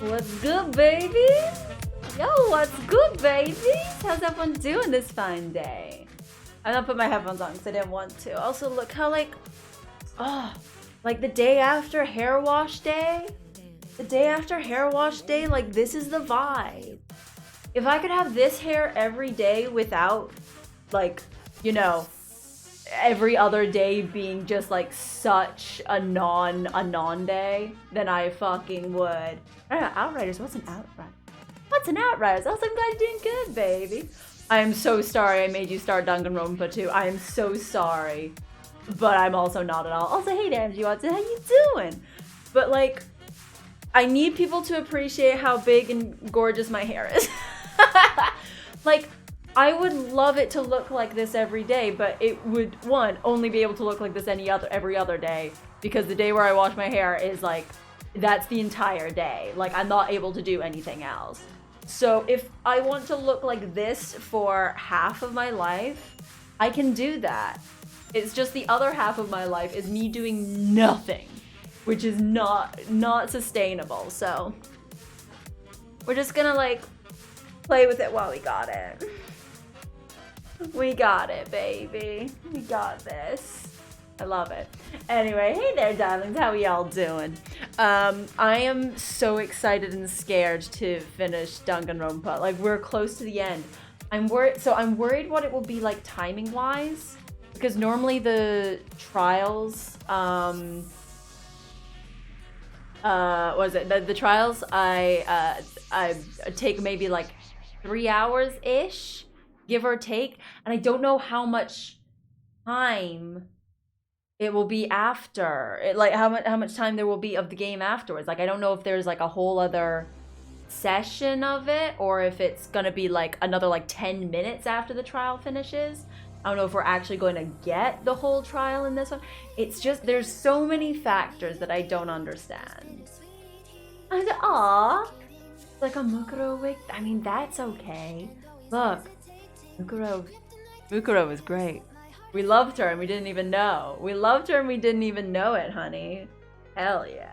What's good, baby? Yo, what's good, baby? How's everyone doing this fine day? I'm gonna put my headphones on because I didn't want to. Also, look how like the day after hair wash day. The day after hair wash day, like this is the vibe. If I could have this hair every day without, like, you know, every other day being just like such a non day, then I fucking would. I don't know, Outriders, what's an Outrider? What's an Outriders? Also, I'm glad you're doing good, baby. I am so sorry I made you start Danganronpa too. I am so sorry. But I'm also not at all. Also, hey Damji Watson, how you doing? But like, I need people to appreciate how big and gorgeous my hair is. Like, I would love it to look like this every day, but it would, one, only be able to look like this every other day, because the day where I wash my hair is like, that's the entire day. Like, I'm not able to do anything else. So if I want to look like this for half of my life, I can do that. It's just the other half of my life is me doing nothing, which is not sustainable. So we're just gonna like play with it while we got it. We got it, baby. We got this. I love it. Anyway, hey there, darlings. How are y'all doing? I am so excited and scared to finish Danganronpa. Like, we're close to the end. I'm worried. So I'm worried what it will be like timing-wise, because normally the trials, the trials I take maybe like 3 hours-ish, give or take, and I don't know how much time it will be after it, like how much time there will be of the game afterwards. Like, I don't know if there's like a whole other session of it, or if it's gonna be like another like 10 minutes after the trial finishes. I don't know if we're actually going to get the whole trial in this one. It's just, there's so many factors that I don't understand. And like a Mukuro wig. I mean, that's okay. Look, Mukuro was great. We loved her and we didn't even know. We loved her and we didn't even know it, honey. Hell yeah.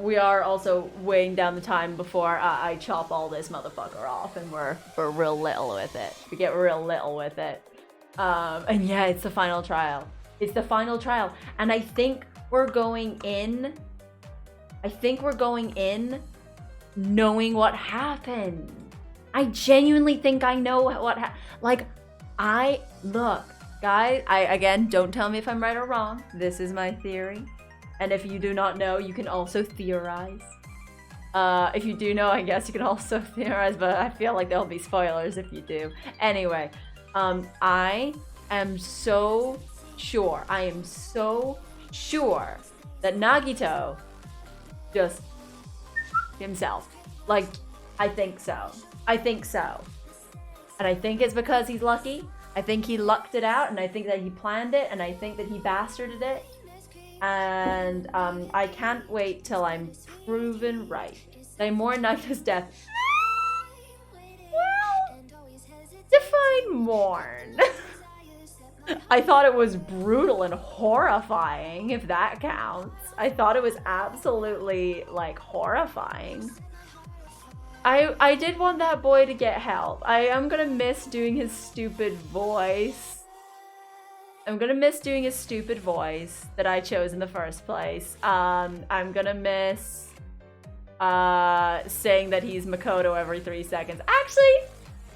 We are also weighing down the time before I chop all this motherfucker off, and we're real little with it. We get real little with it. And yeah, it's the final trial. It's the final trial. And I think we're going in knowing what happened. I genuinely think I know what happened. Like, look, guys, again, don't tell me if I'm right or wrong. This is my theory. And if you do not know, you can also theorize. If you do know, I guess you can also theorize, but I feel like there'll be spoilers if you do. Anyway, I am so sure that Nagito just himself. Like, I think so. And I think it's because he's lucky. I think he lucked it out, and I think that he planned it, and I think that he bastarded it. And I can't wait till I'm proven right. I mourn Nagito's death. Well, define mourn. I thought it was brutal and horrifying, if that counts. I thought it was absolutely, like, horrifying. I did want that boy to get help. I am gonna miss doing his stupid voice. I'm gonna miss doing his stupid voice that I chose in the first place. I'm gonna miss saying that he's Makoto every 3 seconds. Actually,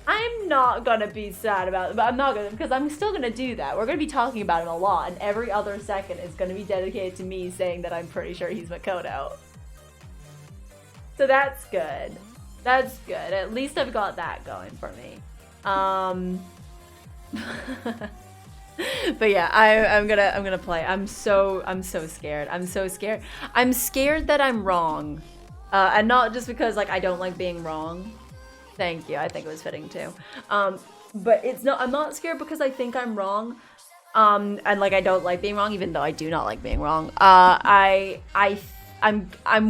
I'm not gonna be sad about it, but I'm not gonna, because I'm still gonna do that. We're gonna be talking about him a lot, and every other second is gonna be dedicated to me saying that I'm pretty sure he's Makoto. So that's good. That's good. At least I've got that going for me. But yeah, I'm gonna play. I'm so scared. I'm so scared. I'm scared that I'm wrong, and not just because like I don't like being wrong. Thank you. I think it was fitting too. But it's not. I'm not scared because I think I'm wrong. And like I don't like being wrong, even though I do not like being wrong. I'm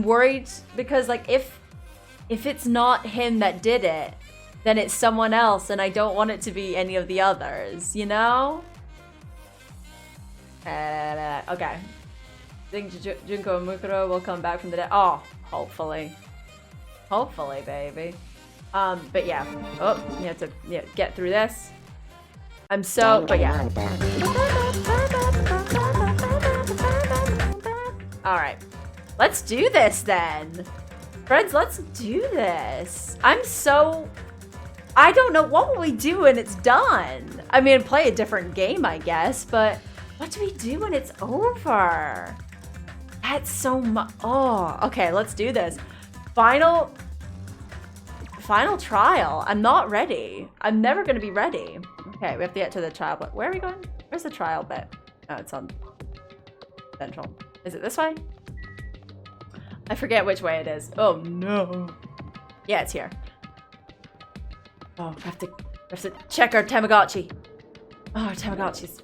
worried because like if it's not him that did it, then it's someone else, and I don't want it to be any of the others, you know? Okay. Think Junko and Mukuro will come back from the dead? Oh, hopefully. Hopefully, baby. But yeah. Oh, you have to get through this. I'm so, but yeah. Alright. Let's do this then. Friends, let's do this. I'm so... I don't know. What will we do when it's done? I mean, play a different game, I guess, but what do we do when it's over? That's so much. Oh, okay, let's do this. Final trial. I'm not ready. I'm never going to be ready. Okay, we have to get to the trial, but where are we going? Where's the trial bit? Oh, it's on Central. Is it this way? I forget which way it is. Oh, no. Yeah, it's here. Oh, we have to check our Tamagotchi. Oh, our Tamagotchis.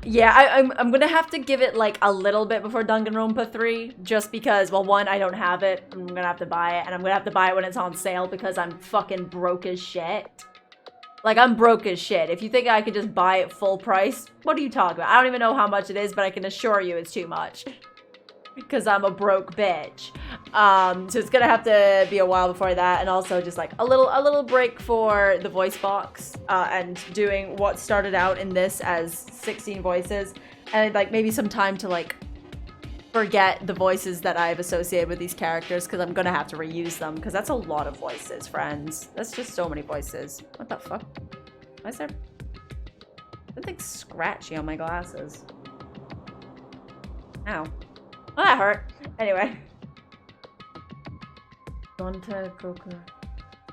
Yeah, I'm gonna have to give it like a little bit before Danganronpa 3, just because, well, one, I don't have it. I'm gonna have to buy it, and I'm gonna have to buy it when it's on sale because I'm fucking broke as shit. Like, I'm broke as shit. If you think I could just buy it full price, what are you talking about? I don't even know how much it is, but I can assure you it's too much. Because I'm a broke bitch. So it's gonna have to be a while before that, and also just like a little break for the voice box, and doing what started out in this as 16 voices, and like maybe some time to like forget the voices that I've associated with these characters, because I'm gonna have to reuse them, because that's a lot of voices, friends. That's just so many voices. What the fuck? Why is there something scratchy on my glasses? Ow. Oh, that hurt. Anyway.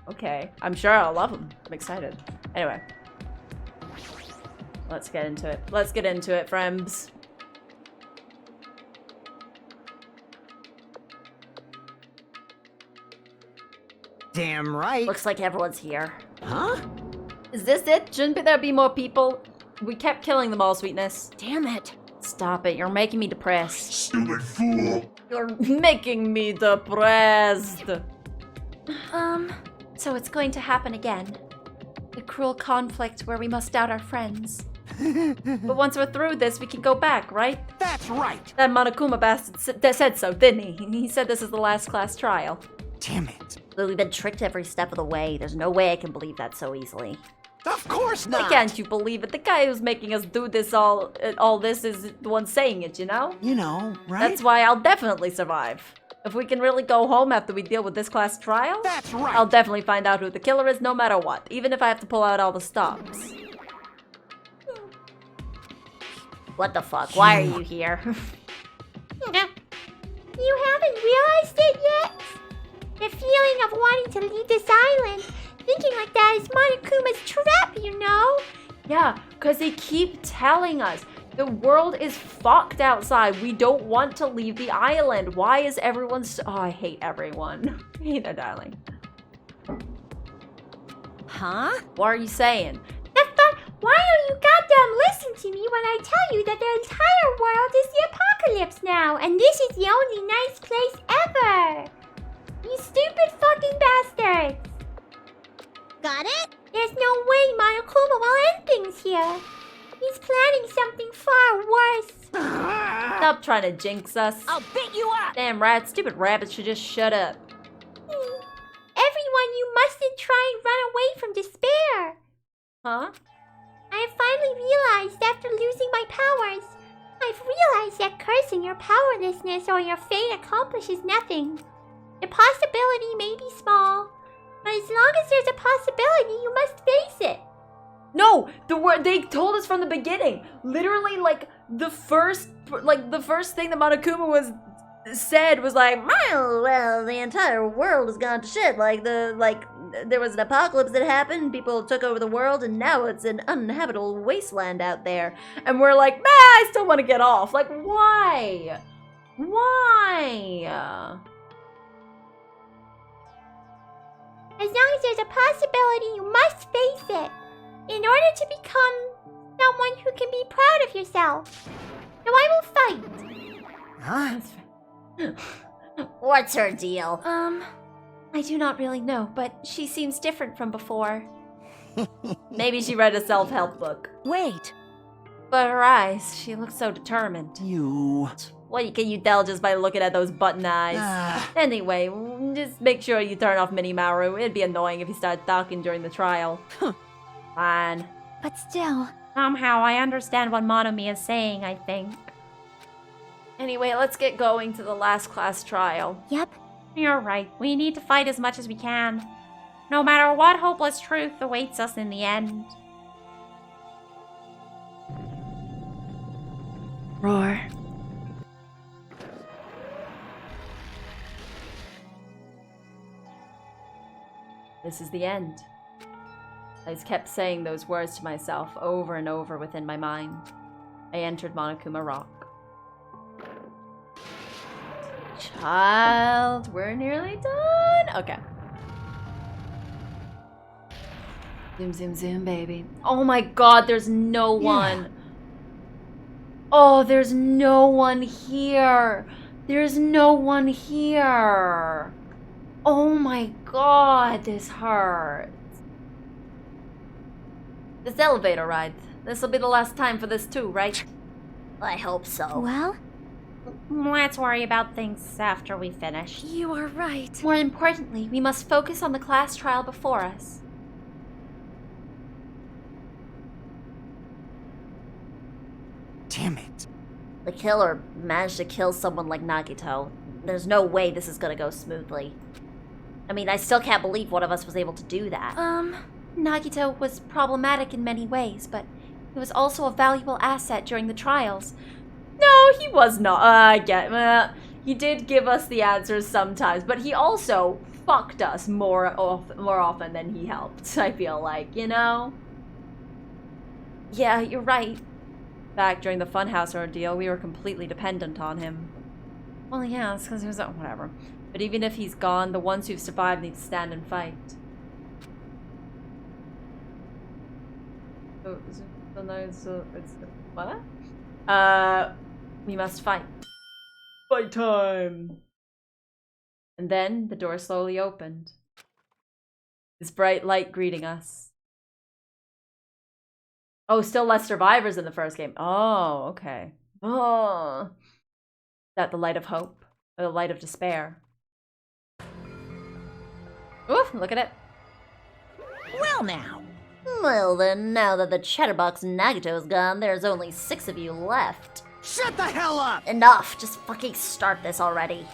Okay. I'm sure I'll love them. I'm excited. Anyway. Let's get into it. Let's get into it, friends. Damn right. Looks like everyone's here. Huh? Is this it? Shouldn't there be more people? We kept killing them all, Sweetness. Damn it. Stop it. You're making me depressed. Stupid fool! You're making me depressed. So it's going to happen again. The cruel conflict where we must doubt our friends. But once we're through this, we can go back, right? That's right. That Monokuma bastard said so, didn't he? He said this is the last class trial. Damn it. We've been tricked every step of the way. There's no way I can believe that so easily. Of course not. Why can't you believe it? The guy who's making us do this all this is the one saying it, you know? You know, right? That's why I'll definitely survive. If we can really go home after we deal with this class trial, That's right. I'll definitely find out who the killer is no matter what, even if I have to pull out all the stops. What the fuck? Why are you here? You haven't realized it yet? The feeling of wanting to leave this island, thinking like that is Monokuma's trap, you know? Yeah, because they keep telling us the world is fucked outside. We don't want to leave the island. Why is everyone so... Oh, I hate everyone. I hate that, darling. Huh? What are you saying? Why don't you goddamn listen to me when I tell you that the entire world is the apocalypse now, and this is the only nice place ever? You stupid fucking bastards! Got it? There's no way Monokuma will end things here. He's planning something far worse. Stop trying to jinx us. I'll beat you up! Damn right, stupid rabbits should just shut up. Everyone, you mustn't try and run away from despair. Huh? I have finally realized after losing my powers, I've realized that cursing your powerlessness or your fate accomplishes nothing. The possibility may be small, but as long as there's a possibility, you must face it. No, they told us from the beginning. Literally, like the first thing that Monokuma said was like, well, the entire world has gone to shit. There was an apocalypse that happened, people took over the world, and now it's an uninhabitable wasteland out there. And we're like, nah, I still want to get off. Like, why? Why? As long as there's a possibility, you must face it. In order to become someone who can be proud of yourself. So I will fight. Huh? What's her deal? I do not really know, but she seems different from before. Maybe she read a self-help book. Wait. But her eyes, she looks so determined. You. What can you tell just by looking at those button eyes? Anyway, just make sure you turn off Minimaru. It'd be annoying if he started talking during the trial. Fine. But still. Somehow I understand what Monomi is saying, I think. Anyway, let's get going to the last class trial. Yep. You're right. We need to fight as much as we can. No matter what hopeless truth awaits us in the end. Roar. This is the end. I just kept saying those words to myself over and over within my mind. I entered Monokuma Rock. Child, we're nearly done. Okay. Zoom, zoom, zoom, baby. Oh my god, there's no one. Oh, there's no one here. There's no one here. Oh my god, this hurts. This elevator ride. This'll be the last time for this too, right? I hope so. Well? Let's worry about things after we finish. You are right. More importantly, we must focus on the class trial before us. Damn it. The killer managed to kill someone like Nagito. There's no way this is gonna go smoothly. I mean, I still can't believe one of us was able to do that. Nagito was problematic in many ways, but he was also a valuable asset during the trials. No, he was not. I get he did give us the answers sometimes, but he also fucked us more often than he helped, I feel like, you know? Yeah, you're right. Back during the Funhouse ordeal, we were completely dependent on him. Well, yeah, it's because he was... whatever. But even if he's gone, the ones who've survived need to stand and fight. So, it's... what? We must fight. Fight time! And then, the door slowly opened. This bright light greeting us. Oh, still less survivors in the first game. Oh, okay. Oh. Is that the light of hope? Or the light of despair? Oof, look at it. Well now. Well then, now that the chatterbox Nagito is gone, there's only 6 of you left. Shut the hell up! Enough! Just fucking start this already.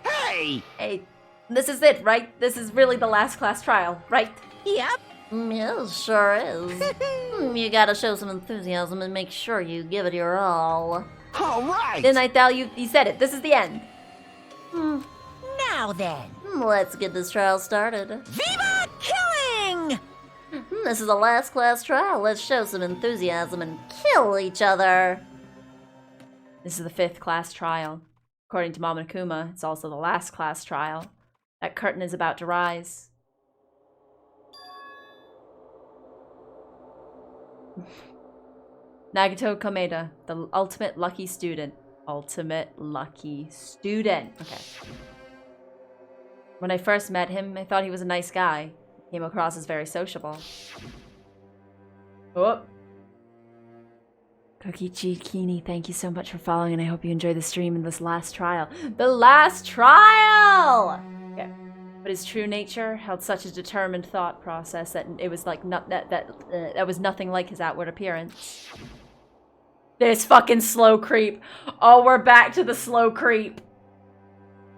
Hey! Hey, this is it, right? This is really the last class trial, right? Yep. Yeah, sure is. You gotta show some enthusiasm and make sure you give it your all. All right. Didn't I tell you? You said it. This is the end. Now then. Let's get this trial started. Viva killing! This is the last class trial. Let's show some enthusiasm and kill each other. This is the 5th class trial. According to Monokuma, it's also the last class trial. That curtain is about to rise. Nagito Komeda, the ultimate lucky student. Ultimate lucky student. Okay. When I first met him, I thought he was a nice guy. He came across as very sociable. Oh. Kokichi Kini, thank you so much for following, and I hope you enjoy the stream in this last trial. The last trial! Okay. But his true nature held such a determined thought process that it was like that was nothing like his outward appearance. This fucking slow creep. Oh, we're back to the slow creep.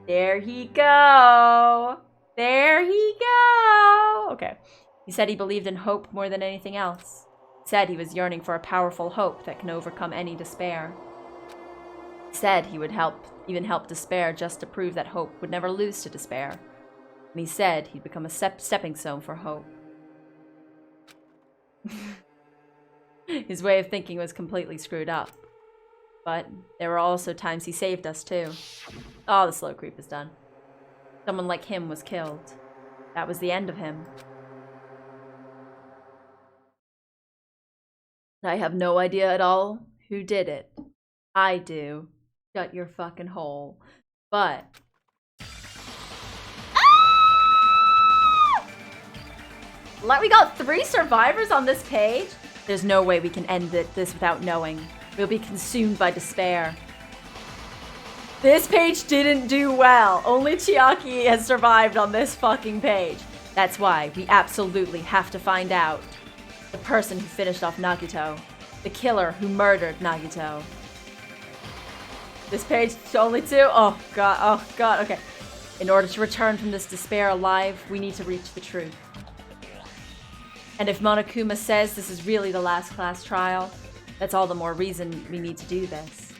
There he go. There he go. Okay. He said he believed in hope more than anything else. He said he was yearning for a powerful hope that can overcome any despair. He said he would even help despair just to prove that hope would never lose to despair. And he said he'd become a stepping stone for hope. His way of thinking was completely screwed up. But there were also times he saved us too. Oh, the slow creep is done. Someone like him was killed. That was the end of him. I have no idea at all who did it. I do. Shut your fucking hole. But... We got 3 survivors on this page? There's no way we can end this without knowing. We'll be consumed by despair. This page didn't do well. Only Chiaki has survived on this fucking page. That's why we absolutely have to find out. The person who finished off Nagito. The killer who murdered Nagito. This page, only 2? Oh god, okay. In order to return from this despair alive, we need to reach the truth. And if Monokuma says this is really the last class trial, that's all the more reason we need to do this.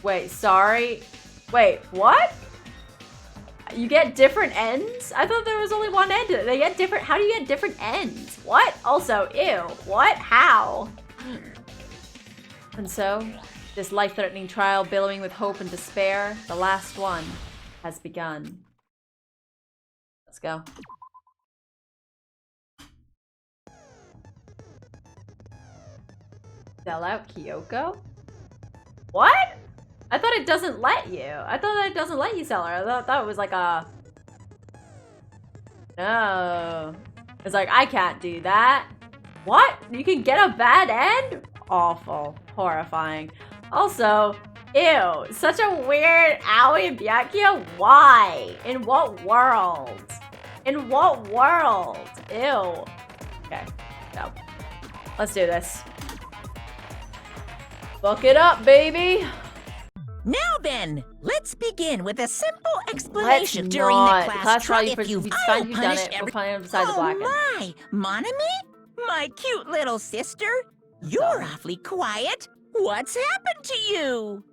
Wait, sorry? Wait, what? You get different ends? I thought there was only one end. They get different. How do you get different ends? What? Also, ew. What? How? And so, this life-threatening trial billowing with hope and despair, the last one, has begun. Let's go. Sell out Kyoko? What? I thought it doesn't let you. I thought that it doesn't let you sell her. I thought it was like a... No. It's like, I can't do that. What? You can get a bad end? Awful. Horrifying. Also, ew. Such a weird Aoi and Byakuya? Why? In what world? In what world? Ew. Okay. No. Let's do this. Book it up, baby. Now then, let's begin with a simple explanation during the class trial. If you've done it, we'll find it beside the blackened. Oh my, Monami? My cute little sister? You're awfully quiet. What's happened to you?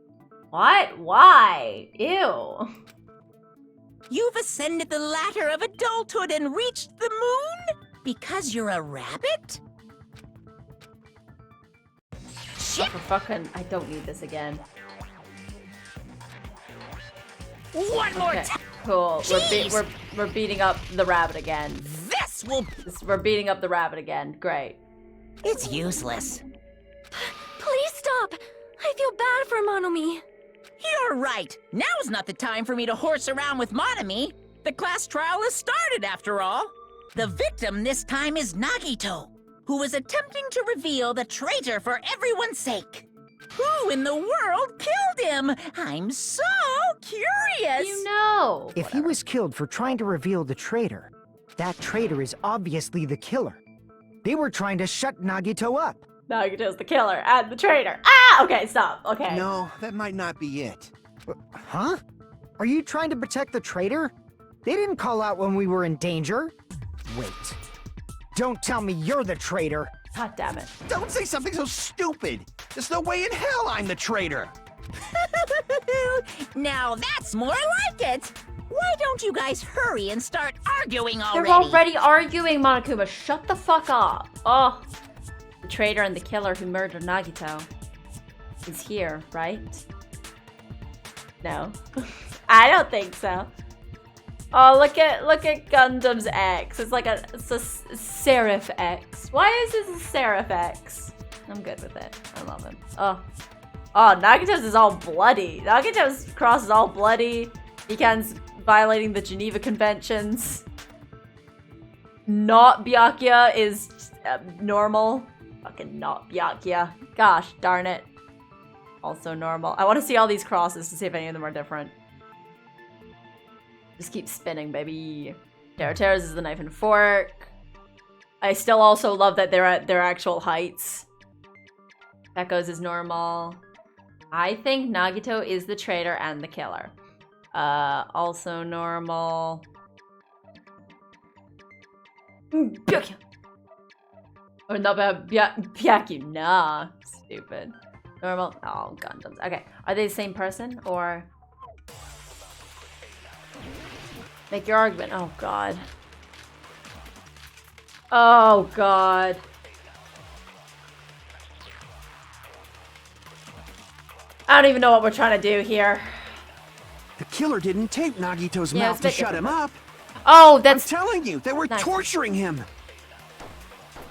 What? Why? Ew. You've ascended the ladder of adulthood and reached the moon? Because you're a rabbit? Oh, for fucking... I don't need this again. One more Okay, time. cool. We're beating up the rabbit again. We're beating up the rabbit again. Great. It's useless. Please stop! I feel bad for Monomi. You're right. Now's not the time for me to horse around with Monami. The class trial has started, after all. The victim this time is Nagito, who was attempting to reveal the traitor for everyone's sake. Who in the world killed him? I'm so curious. You know. If he was killed for trying to reveal the traitor, that traitor is obviously the killer. They were trying to shut Nagito up. Nagito's the killer and the traitor. Ah! Okay, stop. Okay. No, that might not be it. Huh? Are you trying to protect the traitor? They didn't call out when we were in danger. Wait. Don't tell me you're the traitor. God damn it. Don't say something so stupid. There's no way in hell I'm the traitor. Now that's more like it. Why don't you guys hurry and start arguing already? They're already arguing, Monokuma. Shut the fuck up. Oh. The traitor and the killer who murdered Nagito is here, right? No. I don't think so. Oh, look at Gundam's X. It's like a Seraph X. Why is this a Seraph X? I'm good with it. I love him. Oh, Nagito's is all bloody. Nagito's cross is all bloody. Iken's violating the Geneva Conventions. Not Byakuya is normal. Fucking not Byakuya. Gosh darn it. Also normal. I want to see all these crosses to see if any of them are different. Just keep spinning, baby. Terra's is the knife and fork. I still also love that they're at their actual heights. Echoes is normal. I think Nagito is the traitor and the killer. Also normal. Byakuya. Or not Byakuya. Nah. Stupid. Normal. Oh, Gundams. Okay. Are they the same person or... Make your argument. Oh, God. Oh, God. I don't even know what we're trying to do here. The killer didn't tape Nagito's mouth to shut him up. Oh, that's... I'm telling you, they were torturing him.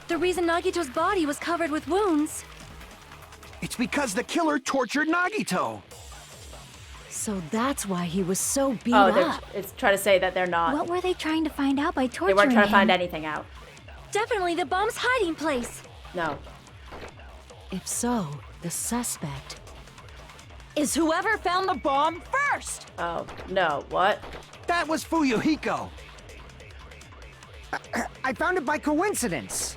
The reason Nagito's body was covered with wounds. It's because the killer tortured Nagito. So that's why he was so beat Oh, up. it's trying to say that they're not. What were they trying to find out by torturing They weren't trying to find him? anything out. Definitely the bomb's hiding place. No. If so, the suspect is whoever found the bomb first. Oh, no. What? That was Fuyuhiko. I found it by coincidence.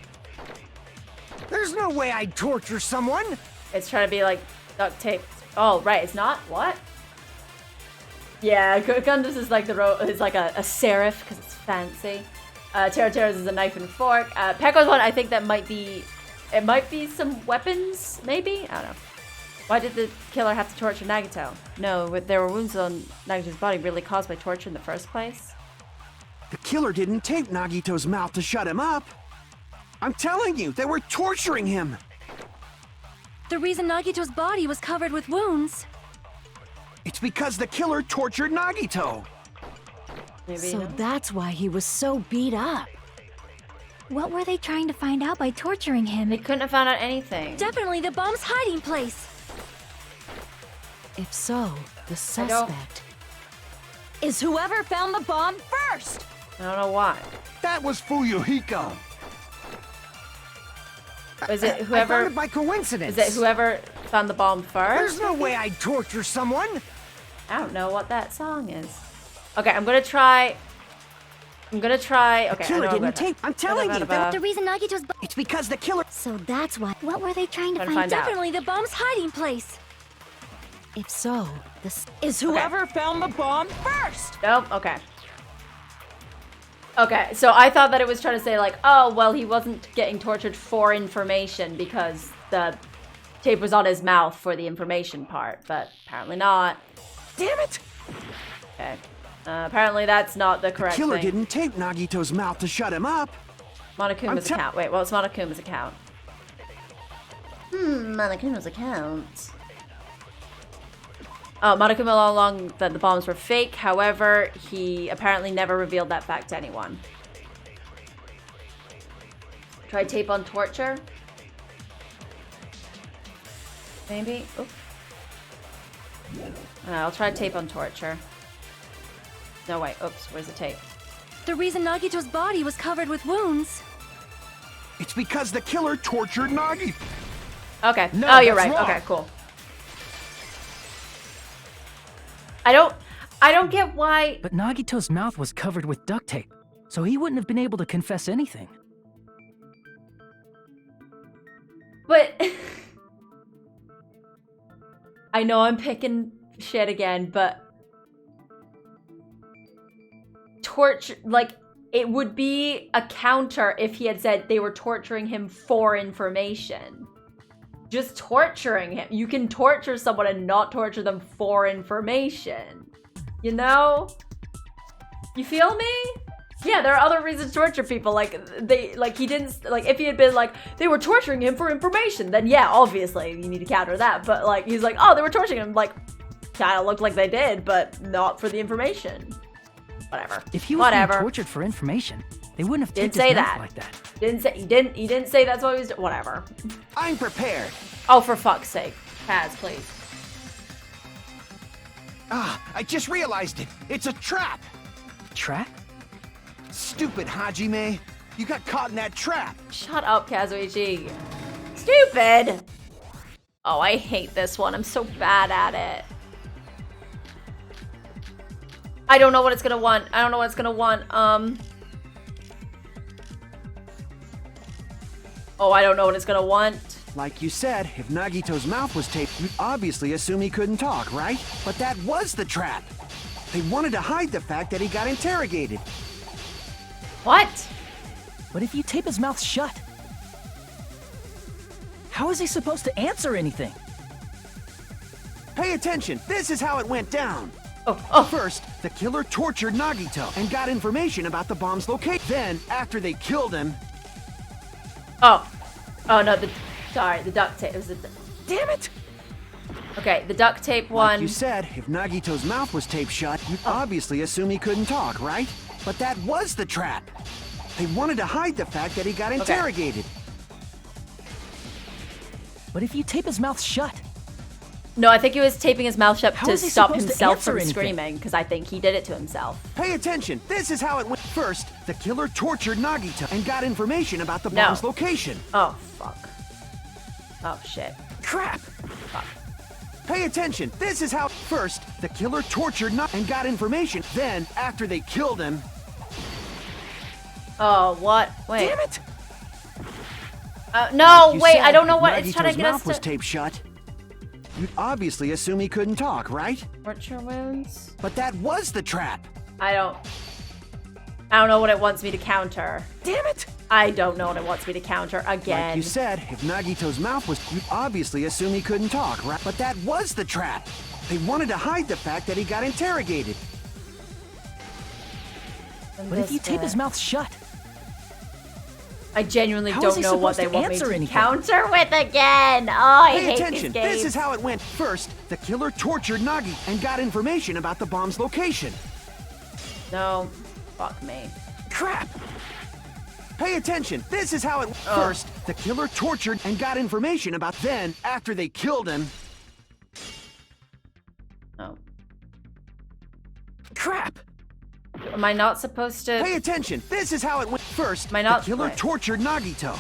There's no way I'd torture someone. It's trying to be like duct tape. Oh, right. It's not? What? Yeah, Gundam's is like is like a serif because it's fancy. Tera's is a knife and fork. Pekko's one, I think that might be some weapons, maybe? I don't know. Why did the killer have to torture Nagito? No, there were wounds on Nagito's body really caused by torture in the first place. The killer didn't tape Nagito's mouth to shut him up. I'm telling you, they were torturing him. The reason Nagito's body was covered with wounds. It's because the killer tortured Nagito. Maybe. So that's why he was so beat up. What were they trying to find out by torturing him? They couldn't have found out anything. Definitely the bomb's hiding place. If so, the suspect is whoever found the bomb first. I don't know why. That was Fuyuhiko. Is it I whoever? found it by coincidence. Is it whoever found the bomb first? There's no way I'd torture someone. I don't know what that song is. Okay, I'm gonna try. Okay, The I killer know didn't tape. I'm telling you, The reason Nagito's it's because the killer. So that's why. What were they trying to Trying to find find out. Definitely the bomb's hiding place. If so, this is whoever found the bomb first. Nope. Okay. Okay, so I thought that it was trying to say like, oh, well, he wasn't getting tortured for information because the tape was on his mouth for the information part, but apparently not. Damn it! Okay. Apparently that's not the correct Killer thing. didn't tape Nagito's mouth to shut him up. Monokuma's account. Wait, what's Monokuma's account? Monokuma's account. Oh, Monokuma all along that the bombs were fake. However, he apparently never revealed that fact to anyone. Try tape on torture? Maybe? Oops. I'll try tape on torture. No, wait. Oops. Where's the tape? The reason Nagito's body was covered with wounds. It's because the killer tortured Nagi. Okay. No, oh, you're that's right. wrong. Okay, cool. I don't get why. But Nagito's mouth was covered with duct tape, so he wouldn't have been able to confess anything. But I know I'm picking shit again, but torture, like, it would be a counter if he had said they were torturing him for information. Just torturing him. You can torture someone and not torture them for information. You know? You feel me? Yeah, there are other reasons to torture people. Like, he didn't, like, if he had been like, they were torturing him for information, then yeah, obviously, you need to counter that. But, like, he's like, oh, they were torturing him. Like, kinda looked like they did, but not for the information. Whatever. If he was being tortured for information, they wouldn't have Didn't taped his say mouth that. like that. He didn't say that's what he was doing. Whatever. I'm prepared. Oh, for fuck's sake. Kaz, please. Ah, I just realized it. It's a trap. Trap? Stupid Hajime. You got caught in that trap. Shut up, Kazuichi. Stupid! Oh, I hate this one. I'm so bad at it. I don't know what it's gonna want. Oh, I don't know what it's gonna want. Like you said, if Nagito's mouth was taped, you'd obviously assume he couldn't talk, right? But that was the trap. They wanted to hide the fact that he got interrogated. What? But if you tape his mouth shut, how is he supposed to answer anything? Pay attention. This is how it went down. Oh. First, the killer tortured Nagito and got information about the bomb's location. Then, after they killed him... Oh no, the duct tape. It was Damn it! Okay, the duct tape one. Like you said, if Nagito's mouth was taped shut, you'd obviously assume he couldn't talk, right? But that was the trap. They wanted to hide the fact that he got interrogated. But if you tape his mouth shut, No, I think he was taping his mouth shut How to is he stop supposed to himself answer from anything? screaming, because I think he did it to himself. Pay attention. This is how it went. First, the killer tortured Nagito and got information about the bomb's location. Oh, fuck. Oh, shit. Crap! Fuck. Pay attention. This is how. First, the killer tortured Nagito and got information. Then, after they killed him. Oh, what? Wait. Damn it! No, You wait, said I don't know what Nagito's it's trying to get us mouth was to. taped shut. You'd obviously assume he couldn't talk, right? Torture wounds? But that was the trap. I don't know what it wants me to counter. Damn it! I don't know what it wants me to counter again. Like you said, if Nagito's mouth was, you'd obviously assume he couldn't talk, right? But that was the trap. They wanted to hide the fact that he got interrogated. But if you tape his mouth shut, I genuinely How is don't he know what supposed they to want me answer to anything? counter with again. Oh, I Pay hate attention. these games. This is how it went. First, the killer tortured Nagi and got information about the bomb's location. No, fuck me. Crap! Pay attention. This is how it. First, the killer tortured and got information about. Then, after they killed him. Oh, Crap! am I not supposed to? Pay attention. This is how it went. First, Am I not- the killer wait. tortured Nagito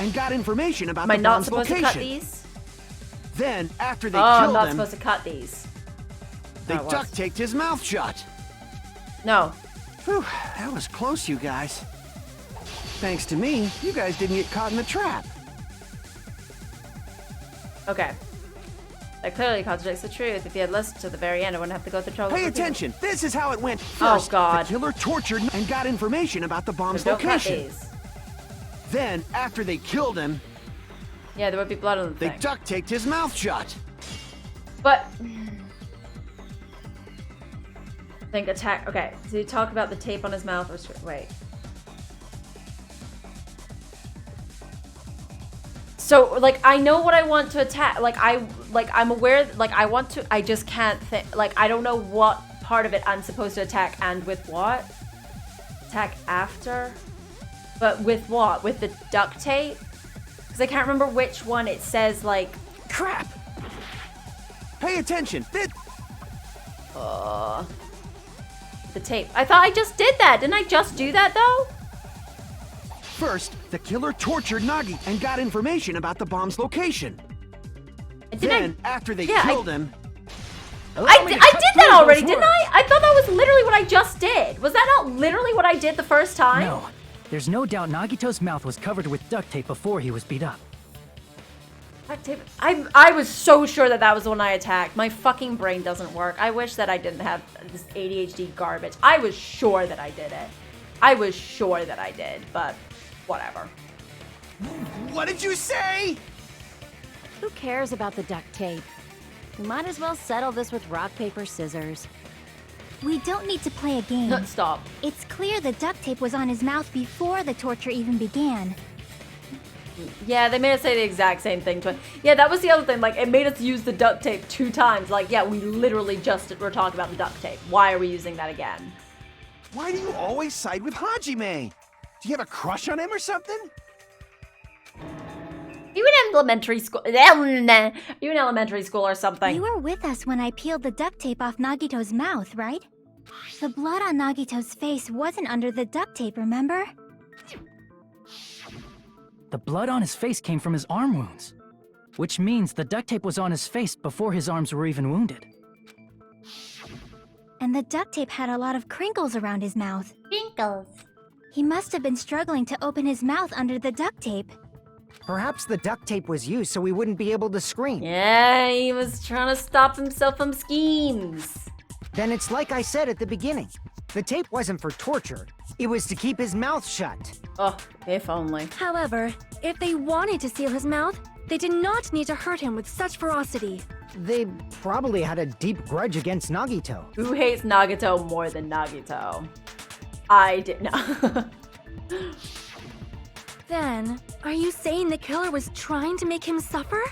and got information about Am I the not bomb's supposed location. to cut these? Then, after they Oh, I'm killed not him, supposed to cut these. they Oh, it was. duct taped his mouth shut. No. Whew, that was close, you guys. Thanks to me, you guys didn't get caught in the trap. Okay. That clearly contradicts the truth. If you had listened to the very end, I wouldn't have to go through trouble. Pay repeating it. attention. This is how it went. Oh, First, God. the killer tortured and got information about the bomb's So don't cut location. these. Then, after they killed him, Yeah, there would be blood on the they thing. duct taped his mouth shut. But think attack. Okay, so you talk about the tape on his mouth. Or wait. So like I know what I want to attack. I'm aware. Like I want to. I just can't think. Like I don't know what part of it I'm supposed to attack and with what. Attack after, but with what? With the duct tape? Because I can't remember which one it says. Like Crap! Pay attention. the tape. I thought I just did that. Didn't I just do that though? First, the killer tortured Nagi and got information about the bomb's location. Then, after they killed him, I did that already, didn't I? I thought that was literally what I just did. Was that not literally what I did the first time? no. There's no doubt Nagito's mouth was covered with duct tape before he was beat up. Duct tape. I was so sure that that was the one I attacked. My fucking brain doesn't work. I wish that I didn't have this ADHD garbage. I was sure that I did it. I was sure that I did, but whatever. what did you say? Who cares about the duct tape? We might as well settle this with rock, paper, scissors. We don't need to play a game. Stop. It's clear the duct tape was on his mouth before the torture even began. Yeah, they made us say the exact same thing to him. Yeah, that was the other thing. Like, it made us use the duct tape 2 times. Like, yeah, we literally just were talking about the duct tape. Why are we using that again? Why do you always side with Hajime? Do you have a crush on him or something? You in elementary school? You in elementary school or something? You were with us when I peeled the duct tape off Nagito's mouth, right? The blood on Nagito's face wasn't under the duct tape, remember? The blood on his face came from his arm wounds, which means the duct tape was on his face before his arms were even wounded. And the duct tape had a lot of crinkles around his mouth. Wrinkles. He must have been struggling to open his mouth under the duct tape. Perhaps the duct tape was used so we wouldn't be able to scream. Yeah, he was trying to stop himself from schemes. Then it's like I said at the beginning. The tape wasn't for torture. It was to keep his mouth shut. Oh, if only. However, if they wanted to seal his mouth, they did not need to hurt him with such ferocity. They probably had a deep grudge against Nagito. Who hates Nagato more than Nagito? I did not. Then, are you saying the killer was trying to make him suffer?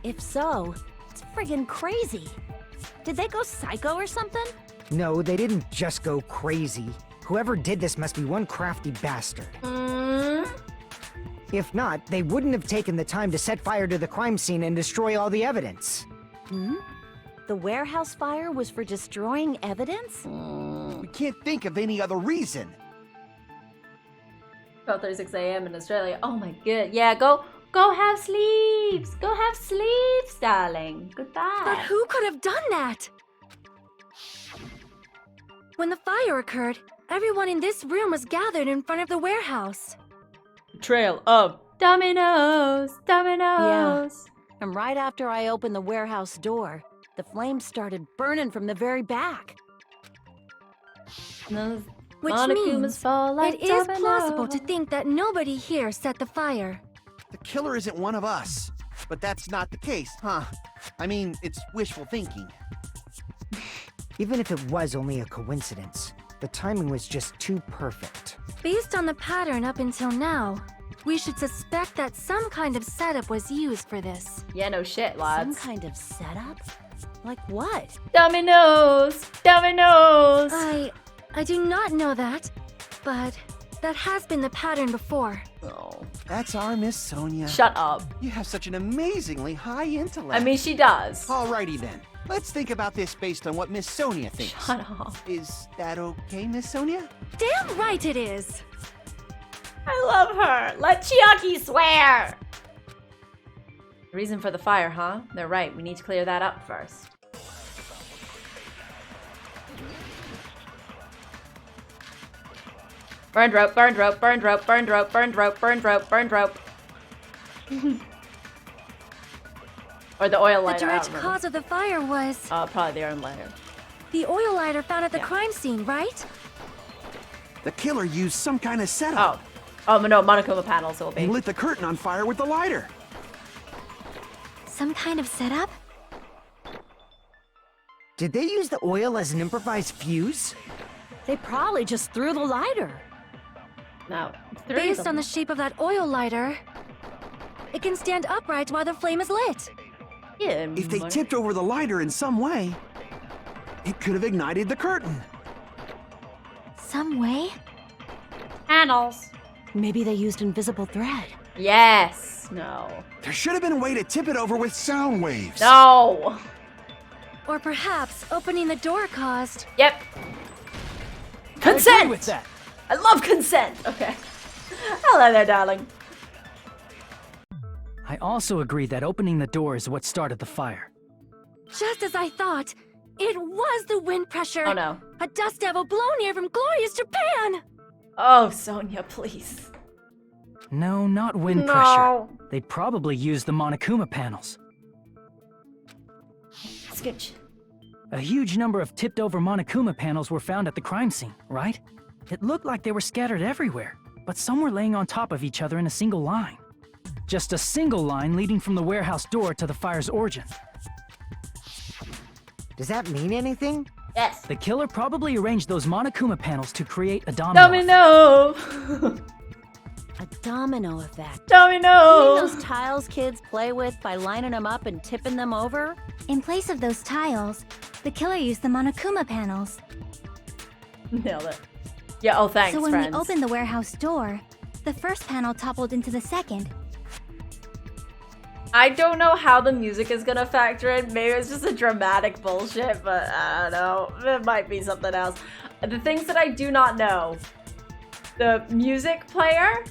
If so, it's friggin' crazy. Did they go psycho or something? No, they didn't just go crazy. Whoever did this must be one crafty bastard. If not, they wouldn't have taken the time to set fire to the crime scene and destroy all the evidence. The warehouse fire was for destroying evidence? We can't think of any other reason. 12:36 a.m. in Australia. Oh my god. Yeah, go have sleeps. Go have sleeps, darling. Goodbye. But who could have done that? When the fire occurred, everyone in this room was gathered in front of the warehouse. Trail of dominoes. Dominoes. And right after I opened the warehouse door, the flames started burning from the very back. Which Monokumas means fall like it is dominoes. plausible to think that nobody here set the fire. The killer isn't one of us. But that's not the case, huh? I mean, it's wishful thinking. Even if it was only a coincidence, the timing was just too perfect. Based on the pattern up until now, we should suspect that some kind of setup was used for this. Yeah, no shit, Some lads. kind of setup? Like what? Dominoes. Dominoes. I do not know that, but that has been the pattern before. Oh. That's our Miss Sonia. Shut up. You have such an amazingly high intellect. I mean, she does. Alrighty then. Let's think about this based on what Miss Sonia thinks. Shut up. Is that okay, Miss Sonia? Damn right it is! I love her. Let Chiaki swear. The reason for the fire, huh? They're right. We need to clear that up first. Burned rope, burned rope, burned rope, burned rope, burned rope, burned rope, burned rope. Or the oil The lighter. direct cause of the fire was probably the oil lighter. the oil lighter found at the Yeah. crime scene, right? The killer used some kind of setup. Oh, no, Monokuma panels will He be. lit the curtain on fire with the lighter. Some kind of setup? Did they use the oil as an improvised fuse? They probably just threw the lighter. No, three Based of on them. the shape of that oil lighter, it can stand upright while the flame is lit. Yeah, If they tipped over the lighter in some way, it could have ignited the curtain. Some way? panels. Maybe they used invisible thread. Yes. No. There should have been a way to tip it over with sound waves. No. Or perhaps opening the door caused. Yep. I Consent. agree with that. I love consent. Okay. Hello there, darling. I also agree that opening the door is what started the fire. Just as I thought, it was the wind pressure. Oh no. A dust devil blown here from glorious Japan! Oh, Sonia, please. No, not wind No. pressure. They probably used the Monokuma panels. Skitch. A huge number of tipped-over Monokuma panels were found at the crime scene, right? It looked like they were scattered everywhere, but some were laying on top of each other in a single line. Just a single line leading from the warehouse door to the fire's origin. Does that mean anything? Yes. The killer probably arranged those Monokuma panels to create a domino effect. Domino. A domino effect. Domino. Those tiles kids play with by lining them up and tipping them over? In place of those tiles, the killer used the Monokuma panels. Nailed it. Yeah. Oh, thanks, So when friends. we opened the warehouse door, the first panel toppled into the second. I don't know how the music is gonna factor in. Maybe it's just a dramatic bullshit, but I don't know. It might be something else. The things that I do not know: the music player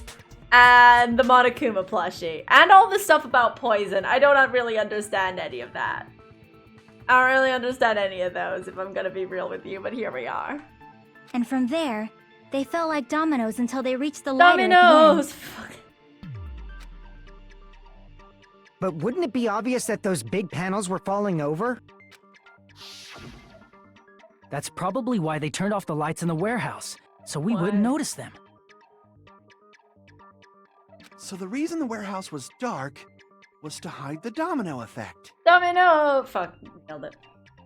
and the Monokuma plushie, and all the stuff about poison. I don't really understand any of that. I don't really understand any of those, if I'm gonna be real with you. But here we are. And from there, they fell like dominoes until they reached the lighter at the Dominoes. end. Fuck. But wouldn't it be obvious that those big panels were falling over? That's probably why they turned off the lights in the warehouse, so we wouldn't What? notice them. So the reason the warehouse was dark was to hide the domino effect. Domino. Fuck. Nailed it.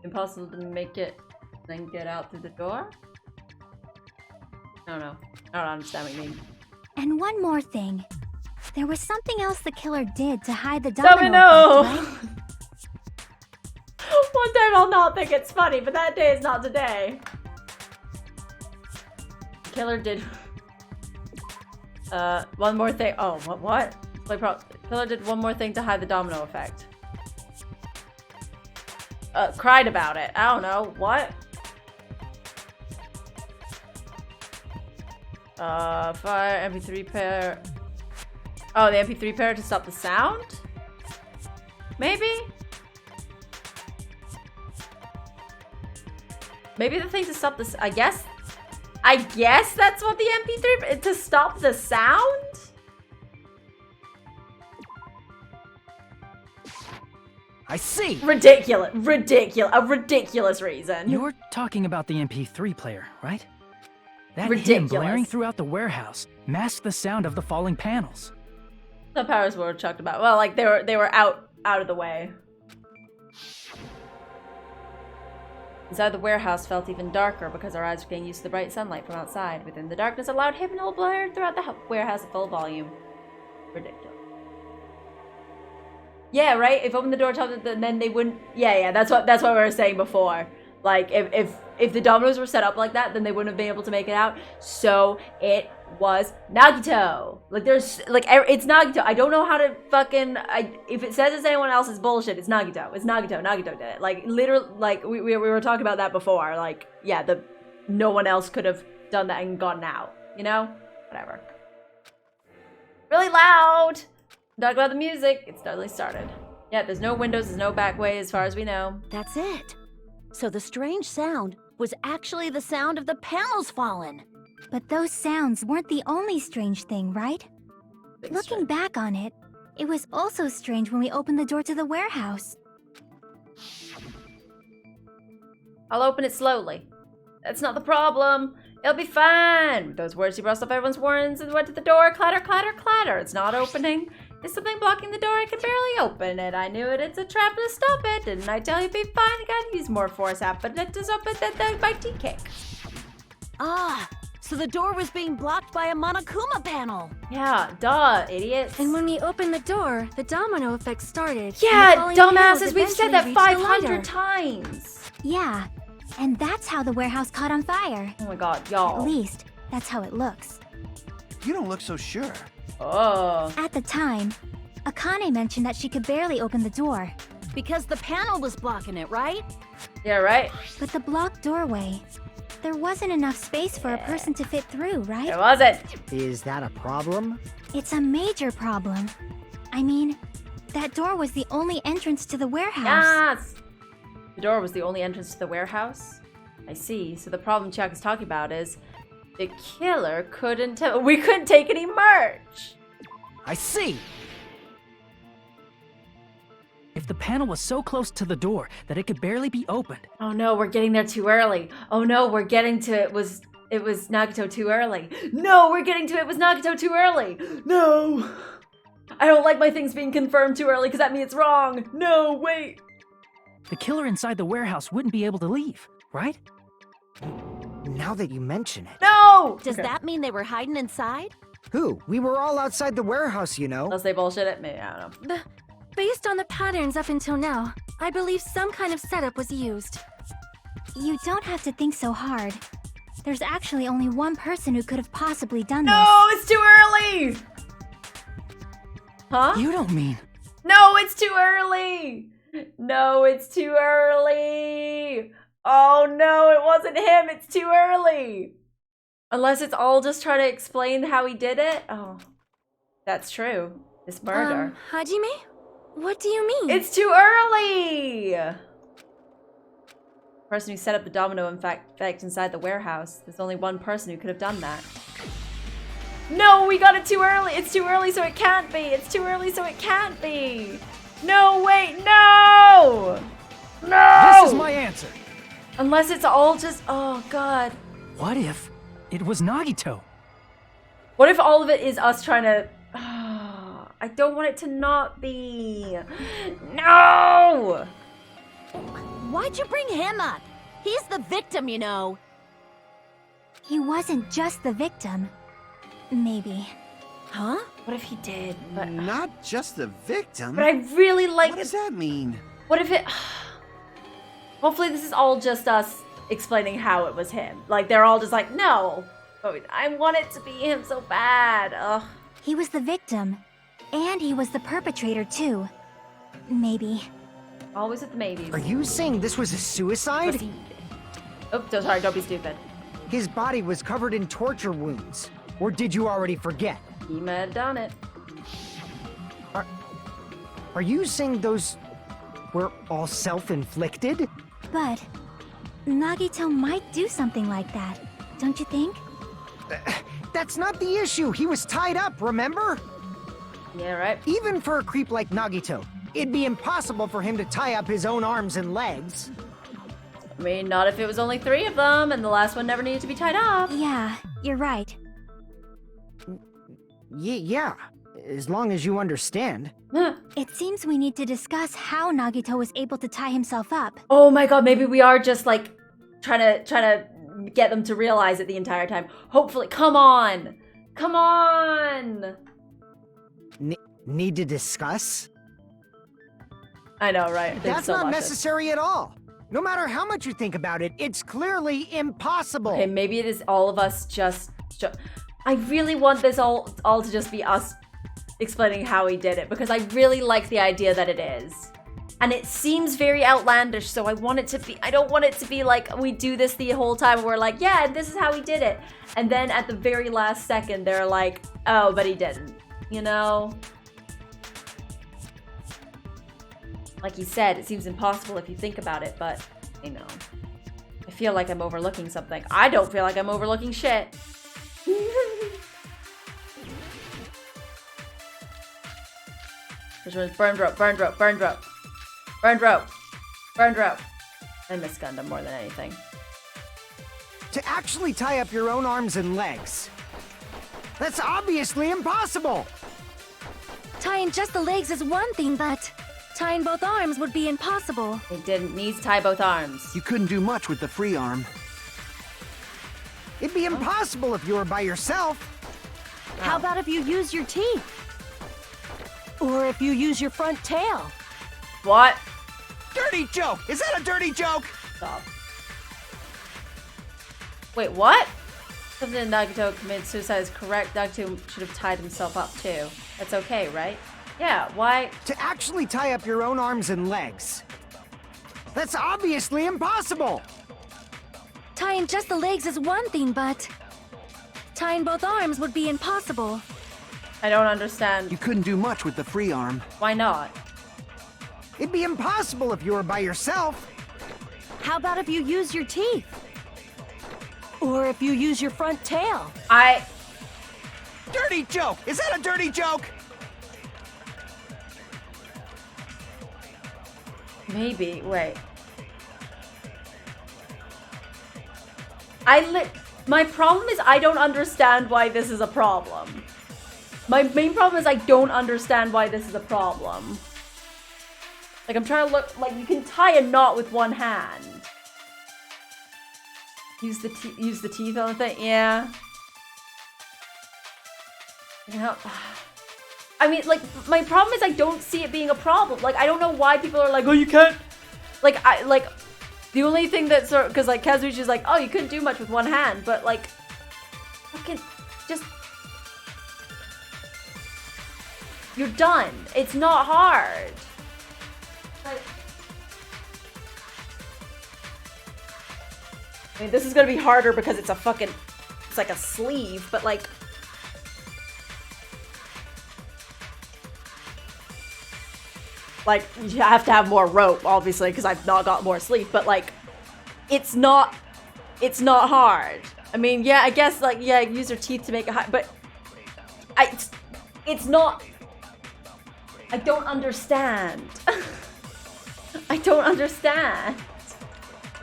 Impossible to make it, then get out through the door. I don't know. I don't understand what you mean. And one more thing. There was something else the killer did to hide the domino Domino! effect, right? One time I'll not think it's funny, but that day is not today. Killer did... one more thing. Oh, what? Killer did one more thing to hide the domino effect. cried about it. I don't know. What? Fire, MP3 pair. Oh, the MP3 pair to stop the sound? Maybe? Maybe the thing to stop this, I guess that's what the MP3, to stop the sound? I see! Ridiculous, a ridiculous reason. You're talking about the MP3 player, right? That Ridiculous. hymn blaring throughout the warehouse masked the sound of the falling panels. The powers were chucked about. Well, like they were out of the way. Inside the warehouse felt even darker because our eyes were getting used to the bright sunlight from outside. Within the darkness, a loud hymnal blared throughout the warehouse at full volume. Ridiculous. Yeah, right? If open the door, then they wouldn't. Yeah. That's what we were saying before. Like if the dominoes were set up like that, then they wouldn't have been able to make it out. So it was Nagito. Like there's like it's Nagito. I don't know how to fucking. If it says it's anyone else's bullshit, it's Nagito. It's Nagito. Nagito did it. Like literally, like we were talking about that before. Like yeah, no one else could have done that and gotten out. You know, whatever. Really loud. Talk about the music. It's totally started. Yeah, there's no windows. There's no back way as far as we know. That's it. So the strange sound was actually the sound of the panels falling. But those sounds weren't the only strange thing, right? Looking back on it, it was also strange when we opened the door to the warehouse. I'll open it slowly. That's not the problem. It'll be fine. With those words, he brushed off everyone's warnings and went to the door. Clatter, clatter, clatter. It's not opening. Is something blocking the door? I can barely open it. I knew it. It's a trap to stop it. Didn't I tell you be fine? I gotta use more force. But it does open by tea cake. Ah, so the door was being blocked by a Monokuma panel. Yeah, duh, idiots. And when we opened the door, the domino effect started. Yeah, dumbasses, we've said that 500 times. Yeah, and that's how the warehouse caught on fire. Oh my god, y'all. At least, that's how it looks. You don't look so sure. Oh. At the time, Akane mentioned that she could barely open the door. Because the panel was blocking it, right? Yeah, right? But the blocked doorway, there wasn't enough space for a person to fit through, right? It wasn't. Is that a problem? It's a major problem. I mean, that door was the only entrance to the warehouse. Yes! The door was the only entrance to the warehouse? I see. So the problem Chuck is talking about is the killer couldn't we couldn't take any merch. I see! If the panel was so close to the door that it could barely be opened. Oh no, we're getting there too early. Oh no, we're getting to it was Nagito too early. No, we're getting to it was Nagito too early. No. I don't like my things being confirmed too early because that means it's wrong. No, wait. The killer inside the warehouse wouldn't be able to leave, right? Now that you mention it. No! Does that mean they were hiding inside? Who? We were all outside the warehouse, you know. Unless they bullshit at me, I don't know. Based on the patterns up until now, I believe some kind of setup was used. You don't have to think so hard. There's actually only one person who could have possibly done No, it's too early! Huh? You don't mean... No, it's too early! No, it's too early! Oh no, it wasn't him, it's too early! Unless it's all just trying to explain how he did it? Oh, that's true. This murder. Hajime? What do you mean? It's too early! The person who set up the domino effect inside the warehouse. There's only one person who could have done that. No, we got it too early! It's too early, so it can't be! It's too early, so it can't be! No, wait, no! No! This is my answer! Unless it's all just, oh god. What if it was Nagito? What if all of it is us trying to, I don't want it to not be. No! Why'd you bring him up? He's the victim, you know. He wasn't just the victim. Maybe. Huh? What if he did? But Not just the victim. But I really like. What does that mean? What if it? Hopefully this is all just us explaining how it was him. Like they're all just like, no, but I want it to be him so bad. Ugh. He was the victim. And he was the perpetrator too. Maybe. Always with the maybes. Are you saying this was a suicide? Proceed. Oh, so sorry, don't be stupid. His body was covered in torture wounds. Or did you already forget? He might have done it. Are you saying those were all self-inflicted? But Nagito might do something like that, don't you think? That's not the issue. He was tied up, remember? Yeah, right. Even for a creep like Nagito, it'd be impossible for him to tie up his own arms and legs. I mean, not if it was only 3 of them, and the last one never needed to be tied up. Yeah, you're right. Yeah, as long as you understand. It seems we need to discuss how Nagito was able to tie himself up. Oh my god, maybe we are just like trying to get them to realize it the entire time. Hopefully, come on! Come on! Need to discuss? I know, right? There's That's so not much necessary at all. No matter how much you think about it, it's clearly impossible. Okay, maybe it is all of us just I really want this all to just be us explaining how he did it, because I really like the idea that it is. And it seems very outlandish, so I want it to be, I don't want it to be like we do this the whole time, we're like, yeah, this is how he did it. And then at the very last second, they're like, oh, but he didn't, you know? Like he said, it seems impossible if you think about it, but, you know. I feel like I'm overlooking something. I don't feel like I'm overlooking shit. Which one's burned rope, burned rope, burned rope. Burned rope. Burned rope. I miss Gundam more than anything. To actually tie up your own arms and legs. That's obviously impossible. Tying just the legs is one thing, but tying both arms would be impossible. It didn't need to tie both arms. You couldn't do much with the free arm. It'd be impossible if you were by yourself. How about if you use your teeth? Or if you use your front tail? What? Dirty joke! Is that a dirty joke? Stop. Wait, what? Something Nagito committed suicide is correct. Nagito should have tied himself up too. That's okay, right? Yeah, why? To actually tie up your own arms and legs. That's obviously impossible. Tying just the legs is one thing, but tying both arms would be impossible. I don't understand. You couldn't do much with the free arm. Why not? It'd be impossible if you were by yourself. How about if you use your teeth? Or if you use your front tail? Dirty joke! Is that a dirty joke? Maybe. Wait. My problem is I don't understand why this is a problem. My main problem is I don't understand why this is a problem. Like, I'm trying to look, like, you can tie a knot with one hand. Use the teeth on the thing, yeah. You know, I mean, like, my problem is I don't see it being a problem. Like, I don't know why people are like, oh, you can't. Like, the only thing that sort of, because, like, Kazuchi's like, oh, you couldn't do much with one hand, but, like, fucking, just, you're done. It's not hard. Like, I mean, this is gonna be harder because it's a fucking, it's like a sleeve, but, like, you have to have more rope, obviously, because I've not got more sleeve, but, like, it's not hard. I mean, yeah, I guess, like, yeah, use your teeth to make it hard, but it's not, I don't understand. I don't understand.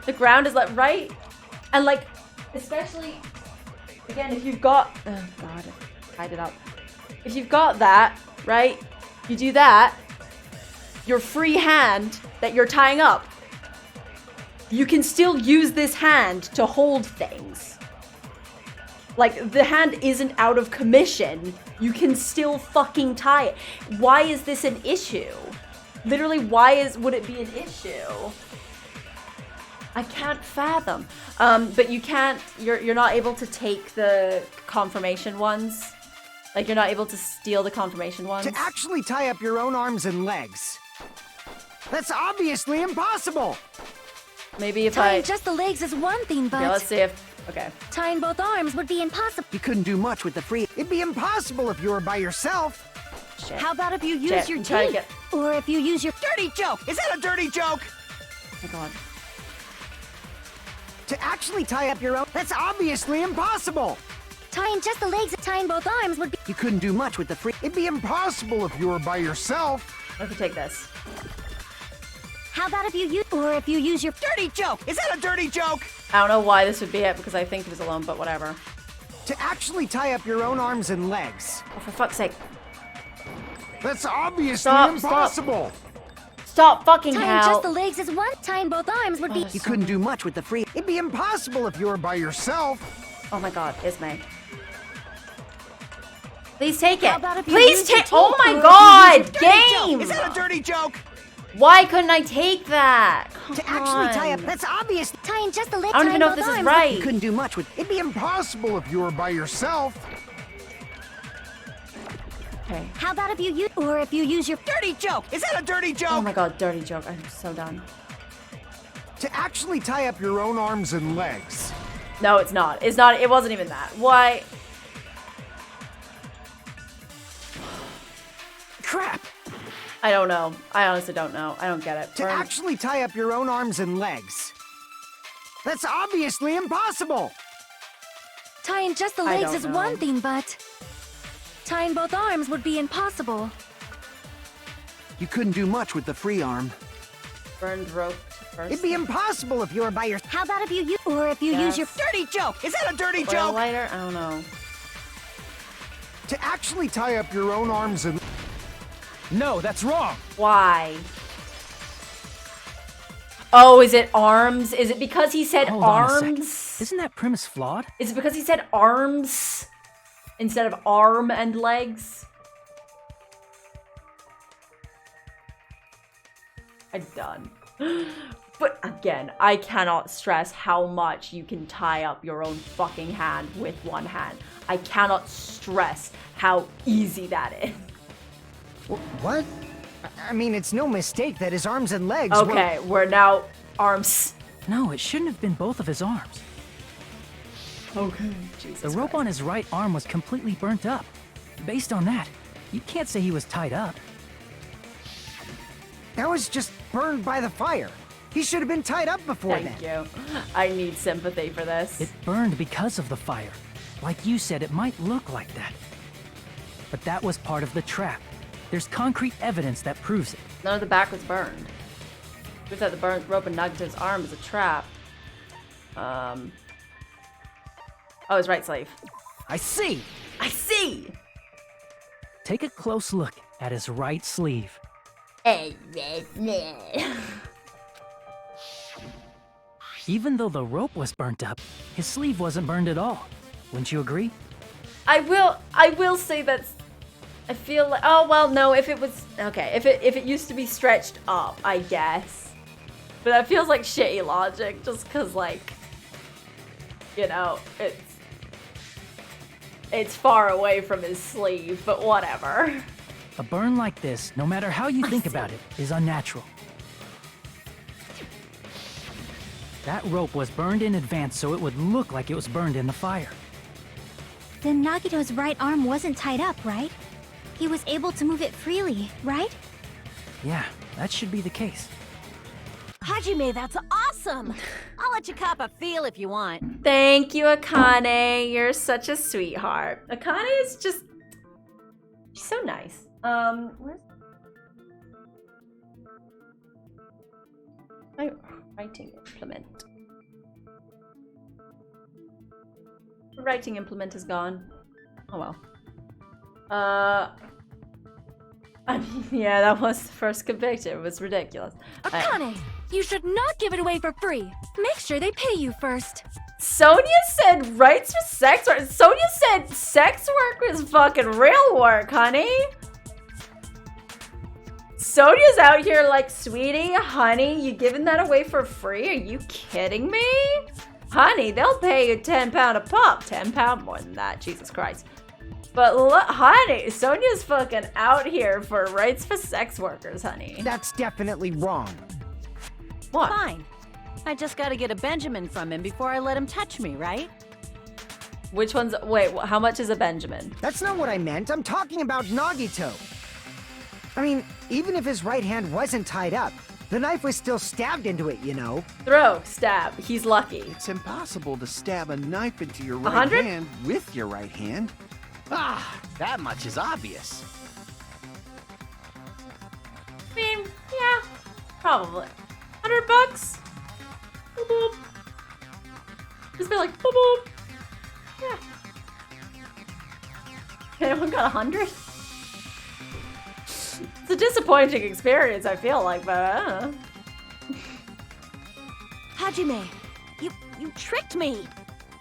The ground is, like, right? And, like, especially, again, if you've got, oh god, I tied it up. If you've got that, right, you do that, your free hand that you're tying up, you can still use this hand to hold things. Like, the hand isn't out of commission. You can still fucking tie it. Why is this an issue? Literally, would it be an issue? I can't fathom. But you can't, you're not able to take the confirmation ones. Like, you're not able to steal the confirmation ones. To actually tie up your own arms and legs. That's obviously impossible! Maybe if Tying just the legs is one thing, but Yeah, let's see if... Okay. tying both arms would be impossible. You couldn't do much with the free. It'd be impossible if you were by yourself. Shit. How about if you use Shit, your I'm trying to teeth? get... Or if you use your... Dirty joke! Is that a dirty joke? Oh my god. To actually tie up your own, that's obviously impossible! Tying just the legs, tying both arms would be... You couldn't do much with the free. It'd be impossible if you were by yourself. Let me take this. How about if you use... Or if you use your... Dirty joke! Is that a dirty joke? I don't know why this would be it, because I think he was alone, but whatever. To actually tie up your own arms and legs. Oh, for fuck's sake. That's obviously Stop, impossible! Stop fucking Tying hell. just the legs is one. Tying both arms would be... You couldn't do much with the free. It'd be impossible if you were by yourself. Oh my god, Ismay. Please take it. How about if you Please use your take. Oh teeth my or if you god, use your game. Is that a dirty joke? Why couldn't I take that? Come To actually tie up, on. that's obvious. Tying just the legs, I don't even know if tying this both is arms. right. You couldn't do much with. It'd be impossible if you were by yourself. Okay. How about if you use... Or if you use your... Dirty joke! Is that a dirty joke? Oh my god, dirty joke. I'm so done. To actually tie up your own arms and legs. No, it's not. It's not. It wasn't even that. Why? Crap! I don't know. I honestly don't know. I don't get it. To Burn. actually tie up your own arms and legs. That's obviously impossible. Tying just the I legs don't is know. one thing, but... Tying both arms would be impossible. You couldn't do much with the free arm. Burned rope first. It'd be impossible if you were by yourself. How about if you use... Or if you use your... Dirty joke! Is that a dirty Oil joke? lighter? I don't know. To actually tie up your own arms and... No, that's wrong. Why? Oh, is it arms? Is it because he said Hold on a second. arms? Isn't that premise flawed? Is it because he said arms instead of arm and legs? I'm done. But again, I cannot stress how much you can tie up your own fucking hand with one hand. I cannot stress how easy that is. What? I mean, it's no mistake that his arms and legs were... Okay, we're now arms. No, it shouldn't have been both of his arms. Okay, Jesus The rope Christ. on his right arm was completely burnt up. Based on that, you can't say he was tied up. That was just burned by the fire. He should have been tied up before Thank then. you. I need sympathy for this. It burned because of the fire. Like you said, it might look like that. But that was part of the trap. There's concrete evidence that proves it. None of the back was burned. Proof that the burnt rope in Nagito's arm is a trap. Oh, his right sleeve. I see. I see! Take a close look at his right sleeve. Even though the rope was burnt up, his sleeve wasn't burned at all. Wouldn't you agree? I will say that's... I feel like... Oh, well, no, if it was... Okay, if it used to be stretched up, I guess. But that feels like shitty logic, just because, like... You know, it's far away from his sleeve, but whatever. A burn like this, no matter how you think about it, is unnatural. That rope was burned in advance so it would look like it was burned in the fire. Then Nagito's right arm wasn't tied up, right? He was able to move it freely, right? Yeah, that should be the case. Hajime, that's awesome! I'll let you cop a feel if you want. Thank you, Akane. You're such a sweetheart. Akane is just... She's so nice. Where's... My writing implement. The writing implement is gone. Oh well. I mean, yeah, that was the first conviction. It was ridiculous. Akane, you should not give it away for free. Make sure they pay you first. Sonia said rights for sex work. Sonia said sex work was fucking real work, honey. Sonia's out here like, sweetie, honey, you giving that away for free? Are you kidding me? Honey, they'll pay you £10 a pop. £10 more than that, Jesus Christ. But look, honey, Sonia's fucking out here for rights for sex workers, honey. That's definitely wrong. What? Fine. I just gotta get a Benjamin from him before I let him touch me, right? Which one's, wait, how much is a Benjamin? That's not what I meant. I'm talking about Nagito. I mean, even if his right hand wasn't tied up, the knife was still stabbed into it, you know? Throw, stab, he's lucky. It's impossible to stab a knife into your right 100? hand with your right hand. Ah, that much is obvious. I mean, yeah, probably. $100? Boop, boop. Just be like, boop, boop. Yeah. Anyone got 100? It's a disappointing experience, I feel like, but I don't know. Hajime, you tricked me.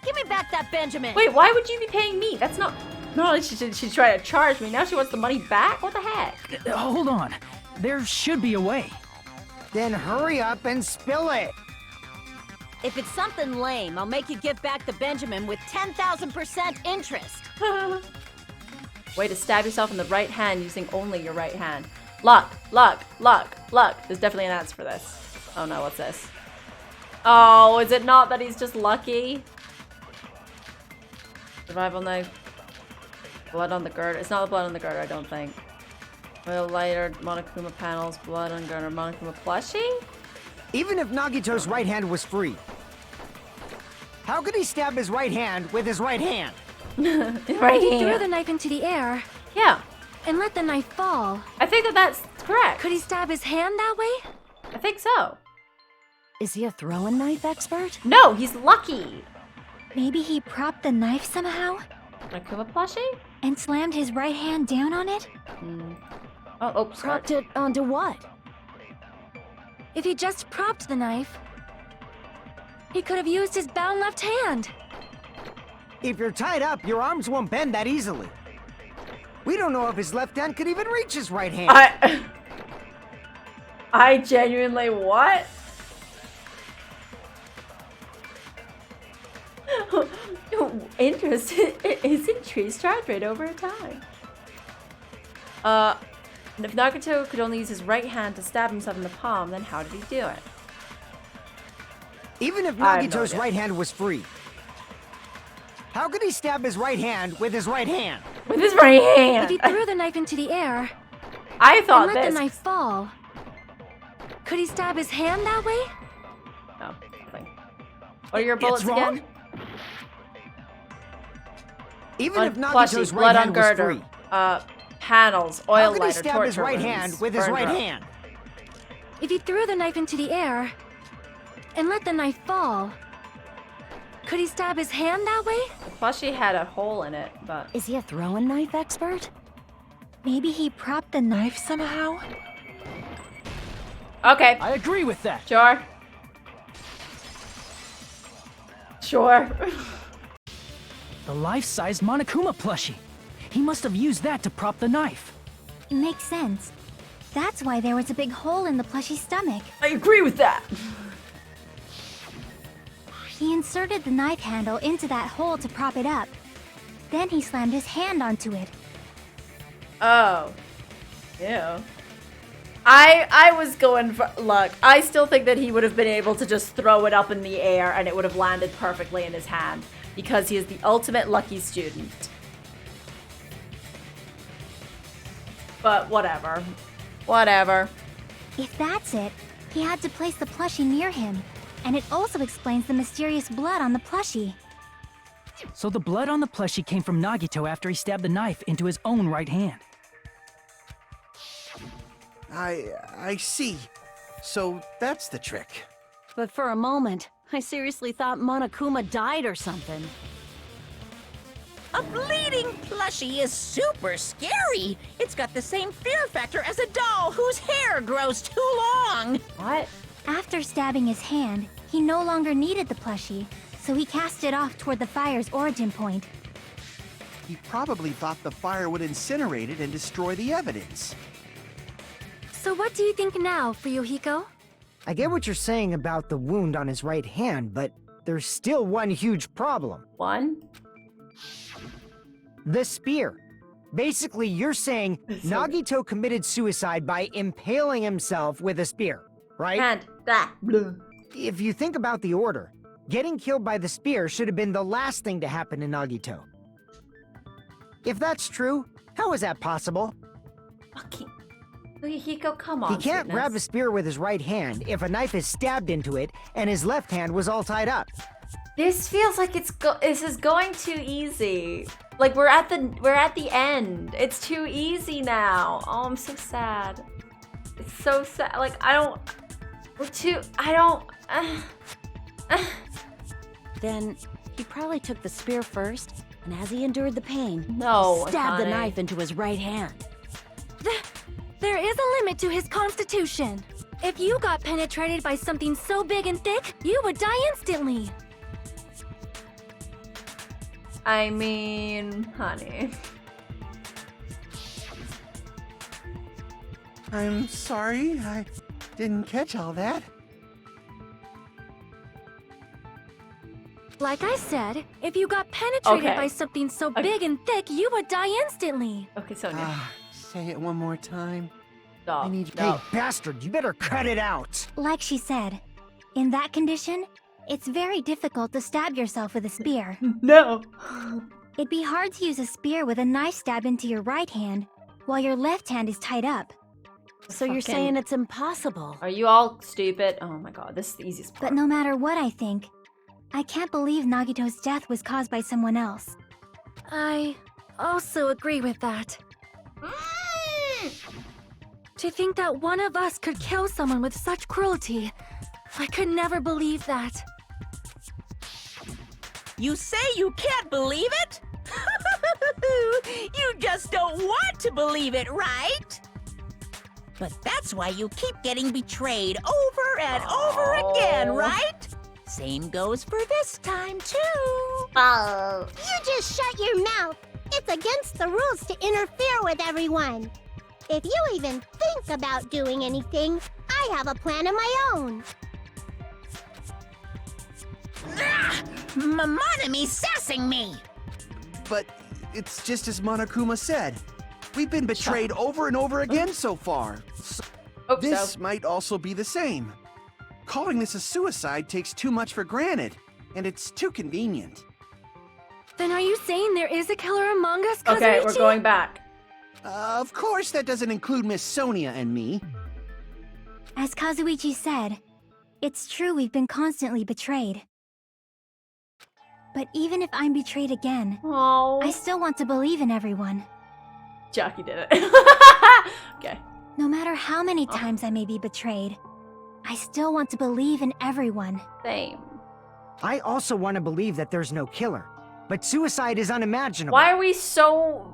Give me back that Benjamin. Wait, why would you be paying me? That's not... Not only she's trying to charge me, now she wants the money back? What the heck? Hold on. There should be a way. Then hurry up and spill it. If it's something lame, I'll make you give back the Benjamin with 10,000% interest. Way to stab yourself in the right hand using only your right hand. Luck, luck, luck, luck. There's definitely an answer for this. Oh no, what's this? Oh, is it not that he's just lucky? Survival knife. Blood on the girder. It's not the blood on the girder, I don't think. Oil lighter, Monokuma panels, blood on girder, Monokuma plushie? Even if Nagito's right hand was free, how could he stab his right hand with his right hand? Right He threw here. the knife into the air Yeah, and let the knife fall. I think that's correct. Could he stab his hand that way? I think so. Is he a throwing knife expert? No, he's lucky. Maybe he propped the knife somehow Monokuma plushie? and slammed his right hand down on it? Oh, sorry. Propped it onto what? If he just propped the knife, he could have used his bound left hand. If you're tied up, your arms won't bend that easily. We don't know if his left hand could even reach his right hand. I genuinely, what? Interesting. Is increased heart rate over time. If Nagato could only use his right hand to stab himself in the palm, then how did he do it? Even if I have no Nagito's idea. right hand was free, how could he stab his right hand with his right hand? With his right If hand. he threw the knife into the air I and thought let this. the knife fall, could he stab his hand that way? No, nothing. What are your bullets It's wrong. again? Even if Plushie, Nagito's blood right on hand was girder. free, Panels, how oil could he lighter, stab his torture right wounds, hand with his burn right rope. hand? If he threw the knife into the air and let the knife fall, could he stab his hand that way? The plushie had a hole in it, but Is he a throwing knife expert? Maybe he propped the knife somehow? okay, I agree with that. sure. Sure. The life-sized Monokuma plushie. He must have used that to prop the knife. Makes sense. That's why there was a big hole in the plushie's stomach. I agree with that. He inserted the knife handle into that hole to prop it up. Then he slammed his hand onto it. Oh. Yeah. I was going for luck. I still think that he would have been able to just throw it up in the air and it would have landed perfectly in his hand because he is the ultimate lucky student. But whatever. Whatever. If that's it, he had to place the plushie near him. And it also explains the mysterious blood on the plushie. So the blood on the plushie came from Nagito after he stabbed the knife into his own right hand. I see. So that's the trick. But for a moment, I seriously thought Monokuma died or something. A bleeding plushie is super scary. It's got the same fear factor as a doll whose hair grows too long. What? After stabbing his hand, he no longer needed the plushie, so he cast it off toward the fire's origin point. He probably thought the fire would incinerate it and destroy the evidence. So what do you think now, Fuyuhiko? I get what you're saying about the wound on his right hand, but there's still one huge problem. One? The spear. Basically, you're saying Nagito committed suicide by impaling himself with a spear, right? And that. If you think about the order, getting killed by the spear should have been the last thing to happen to Nagito. If that's true, how is that possible? Fucking Hiko, come on. He can't grab a spear with his right hand if a knife is stabbed into it and his left hand was all tied up. This feels like this is going too easy. Like we're at the end. It's too easy now. Oh, I'm so sad. It's so sad. Like Then he probably took the spear first, and as he endured the pain, No, stabbed the honey. knife into his right hand. There is a limit to his constitution. If you got penetrated by something so big and thick, you would die instantly. I mean, honey. I'm sorry, I didn't catch all that. Like I said, if you got penetrated Okay. by something so big and thick, you would die instantly. Okay, Sonia. Say it one more time. Stop. I need Hey, bastard, you better cut it out. Like she said, in that condition, it's very difficult to stab yourself with a spear. No. It'd be hard to use a spear with a knife stab into your right hand while your left hand is tied up. So you're Fucking- saying it's impossible? Are you all stupid? Oh my god, this is the easiest part. But no matter what I think, I can't believe Nagito's death was caused by someone else. I also agree with that. To think that one of us could kill someone with such cruelty, I could never believe that. You say you can't believe it? You just don't want to believe it, right? But that's why you keep getting betrayed over and over again, right? Same goes for this time, too. Oh. You just shut your mouth. It's against the rules to interfere with everyone. If you even think about doing anything, I have a plan of my own. Monomi's sassing me. But it's just as Monokuma said. We've been betrayed over and over again so far. Hope This so. might also be the same. Calling this a suicide takes too much for granted, and it's too convenient. Then are you saying there is a killer among us, Kazuichi? Okay, we're going back. Of course, that doesn't include Miss Sonia and me. As Kazuichi said, it's true we've been constantly betrayed. But even if I'm betrayed again, Oh, I still want to believe in everyone. Jackie did it. Okay. No matter how many times I may be betrayed, I still want to believe in everyone. Same. I also want to believe that there's no killer, but suicide is unimaginable. Why are we so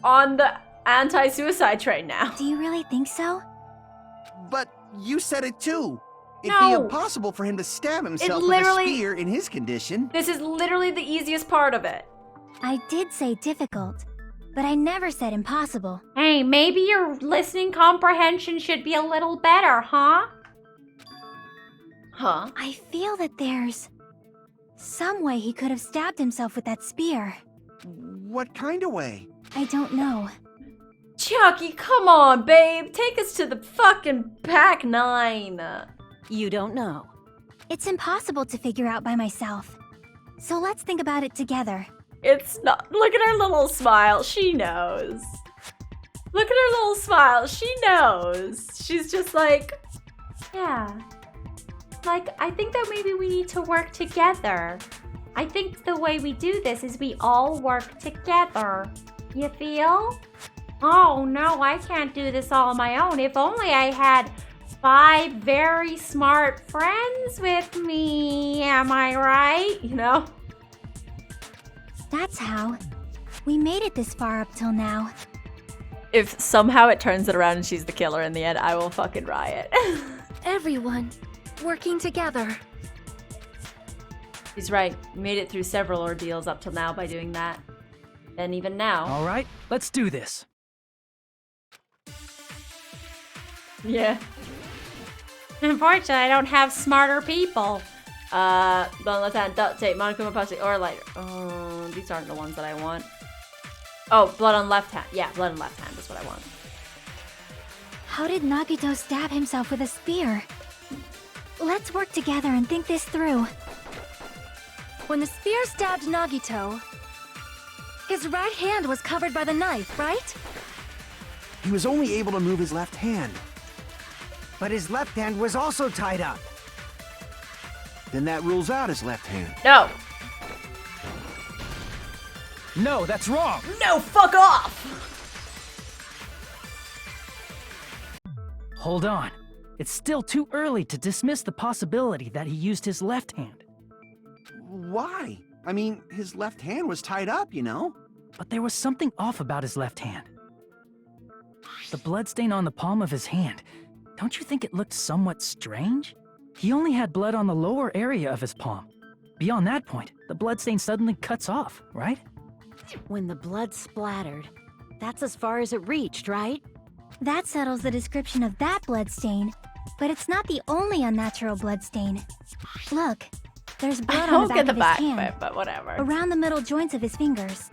on the anti-suicide train now? Do you really think so? But you said it too. It'd No. be impossible for him to stab himself with a literally- spear in his condition. This is literally the easiest part of it. I did say difficult, but I never said impossible. Hey, maybe your listening comprehension should be a little better, huh? Huh? I feel that there's some way he could have stabbed himself with that spear. What kind of way? I don't know. Chucky, come on, babe. Take us to the fucking pack 9. You don't know. It's impossible to figure out by myself. So let's think about it together. It's not. Look at her little smile. She knows. Look at her little smile. She knows. She's just like, yeah. Like, I think that maybe we need to work together. I think the way we do this is we all work together. You feel? Oh no, I can't do this all on my own. If only I had 5 very smart friends with me. Am I right? You know? That's how. We made it this far up till now. If somehow it turns it around and she's the killer in the end, I will fucking riot. Everyone working together. She's right. We made it through several ordeals up till now by doing that. And even now. All right, let's do this. Yeah. Unfortunately, I don't have smarter people. Don't let that duct tape, Monokuma Pussy, or lighter. Oh, these aren't the ones that I want. Oh, blood on left hand. Yeah, blood on left hand is what I want. How did Nagito stab himself with a spear? Let's work together and think this through. When the spear stabbed Nagito, his right hand was covered by the knife, right? He was only able to move his left hand. But his left hand was also tied up. Then that rules out his left hand. No. No, that's wrong! No, fuck off! Hold on. It's still too early to dismiss the possibility that he used his left hand. Why? I mean, his left hand was tied up, you know? But there was something off about his left hand. The bloodstain on the palm of his hand. Don't you think it looked somewhat strange? He only had blood on the lower area of his palm. Beyond that point, the bloodstain suddenly cuts off, right? When the blood splattered, that's as far as it reached, right? That settles the description of that bloodstain, but it's not the only unnatural bloodstain. Look, there's blood on the back of his hand, but whatever. around the middle joints of his fingers.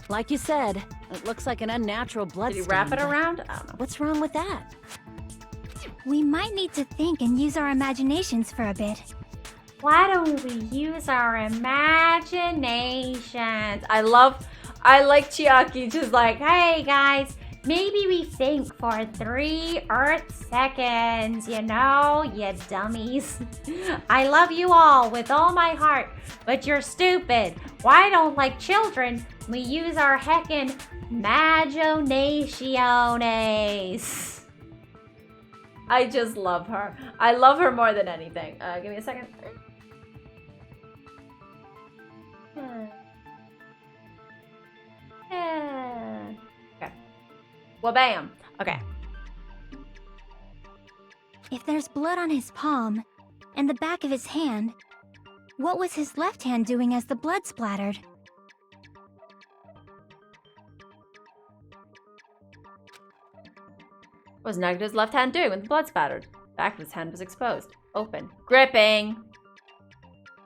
Like you said, it looks like an unnatural blood Did he stain. wrap it but around? I don't know. What's wrong with that? We might need to think and use our imaginations for a bit. Why don't we use our imaginations? I like Chiaki just like, hey guys, maybe we think for 3 Earth seconds, you know, you dummies. I love you all with all my heart, but you're stupid. Why don't, like children, we use our heckin' imaginaciones? I just love her. I love her more than anything. Give me a second. Okay. Well, bam. Okay. If there's blood on his palm and the back of his hand, what was his left hand doing as the blood splattered? What was Nagito's left hand doing when the blood spattered? The back of his hand was exposed. Open. Gripping.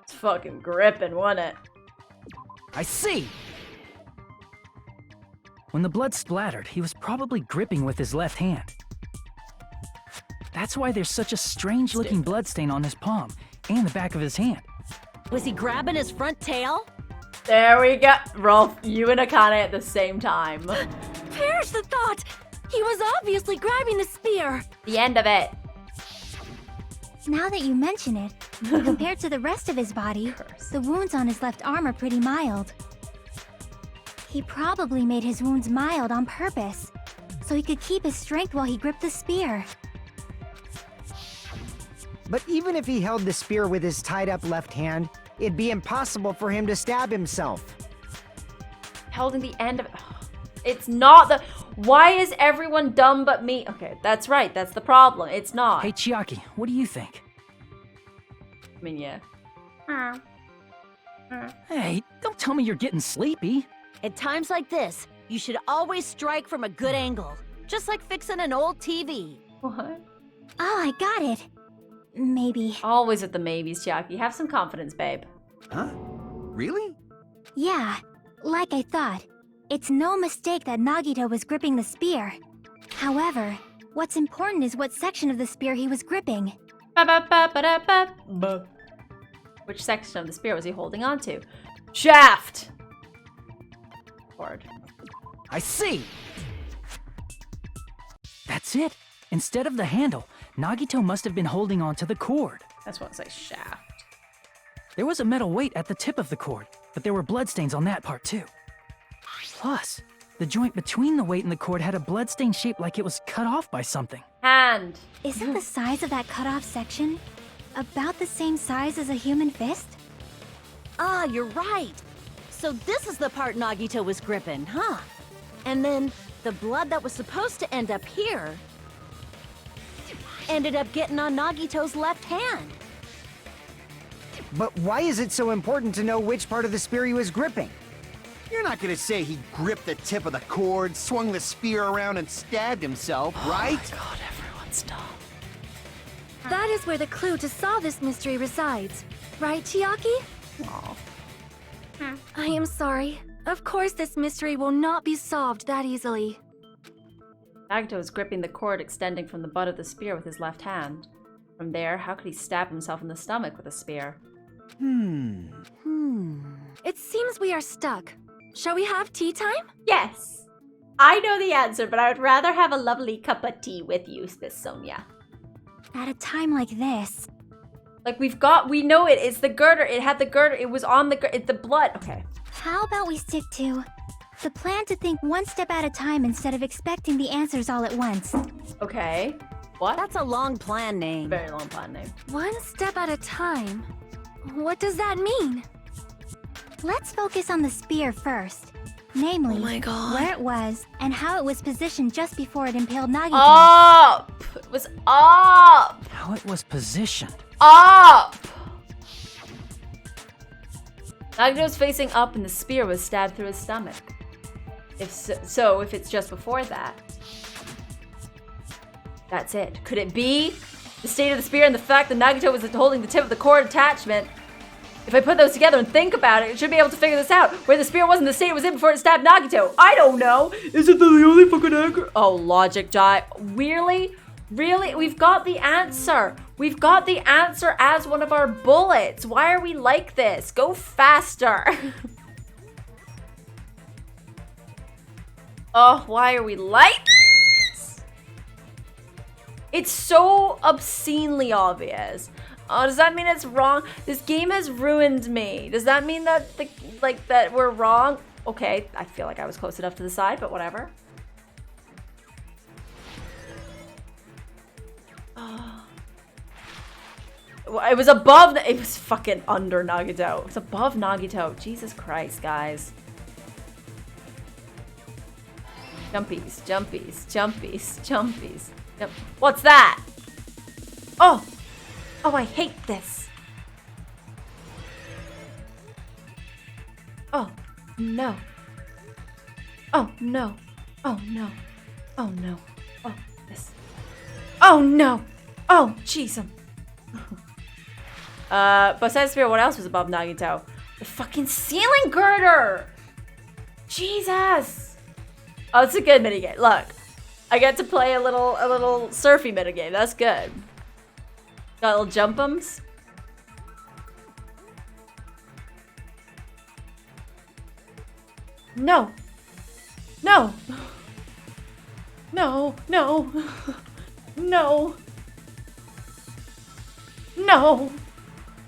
It's fucking gripping, wasn't it? I see! When the blood splattered, he was probably gripping with his left hand. That's why there's such a strange-looking bloodstain on his palm and the back of his hand. Was he grabbing his front tail? There we go. Rolf, you and Akane at the same time. Perish the thought! He was obviously grabbing the spear! The end of it. Now that you mention it, compared to the rest of his body, the wounds on his left arm are pretty mild. He probably made his wounds mild on purpose, so he could keep his strength while he gripped the spear. But even if he held the spear with his tied-up left hand, it'd be impossible for him to stab himself. Holding the end of it. It's not the... Why is everyone dumb but me? Okay, that's right. That's the problem. It's not. Hey, Chiaki, what do you think? I mean, yeah. Hey, don't tell me you're getting sleepy. At times like this, you should always strike from a good angle. Just like fixing an old TV. What? Oh, I got it. Maybe. Always with the maybes, Chiaki. Have some confidence, babe. Huh? Really? Yeah, like I thought. It's no mistake that Nagito was gripping the spear. However, what's important is what section of the spear he was gripping. Ba-ba-ba-ba-da-ba. Which section of the spear was he holding on to? Shaft! Cord. I see! That's it. Instead of the handle, Nagito must have been holding on to the cord. That's what I say, shaft. There was a metal weight at the tip of the cord, but there were bloodstains on that part too. Plus, the joint between the weight and the cord had a bloodstain shaped like it was cut off by something. Hand. Isn't the size of that cut-off section about the same size as a human fist? Ah, you're right. So this is the part Nagito was gripping, huh? And then the blood that was supposed to end up here ended up getting on Nagito's left hand. But why is it so important to know which part of the spear he was gripping? You're not gonna say he gripped the tip of the cord, swung the spear around, and stabbed himself, right? Oh my god, everyone stop. That is where the clue to solve this mystery resides. Right, Chiaki? Aw. I am sorry. Of course this mystery will not be solved that easily. Nagito is gripping the cord extending from the butt of the spear with his left hand. From there, how could he stab himself in the stomach with a spear? It seems we are stuck. Shall we have tea time? Yes! I know the answer, but I would rather have a lovely cup of tea with you, Miss Sonia. At a time like this. Like, we know it. It's the girder. It had the girder. It was on the blood. Okay. How about we stick to the plan to think one step at a time instead of expecting the answers all at once. Okay. What? That's a long plan name. Very long plan name. One step at a time? What does that mean? Let's focus on the spear first. Namely, where it was and how it was positioned just before it impaled Nagito. Up! It was up! How it was positioned. Up! Nagito was facing up and the spear was stabbed through his stomach. If it's just before that. That's it. Could it be the state of the spear and the fact that Nagito was holding the tip of the cord attachment? If I put those together and think about it, I should be able to figure this out. Where the spear was in the state it was in before it stabbed Nagito. I don't know. Isn't that the only fucking answer? Oh, logic die. Really? Really? We've got the answer. We've got the answer as one of our bullets. Why are we like this? Go faster. Oh, why are we like this? It's so obscenely obvious. Oh, does that mean it's wrong? This game has ruined me. Does that mean that that we're wrong? Okay, I feel like I was close enough to the side, but whatever. Oh. It was above. It was fucking under Nagito. It was above Nagito. Jesus Christ, guys. Jumpies, jumpies, jumpies, jumpies. What's that? Oh. Oh, I hate this. Oh, no. Oh, no. Oh, no. Oh, no. Oh, this. Oh, no. Oh, jeez. Besides Spear, what else was above Nagito? The fucking ceiling girder! Jesus! Oh, it's a good minigame. Look, I get to play a little surfy minigame. That's good. Got little jump-ums. No. No. No. No. No. No.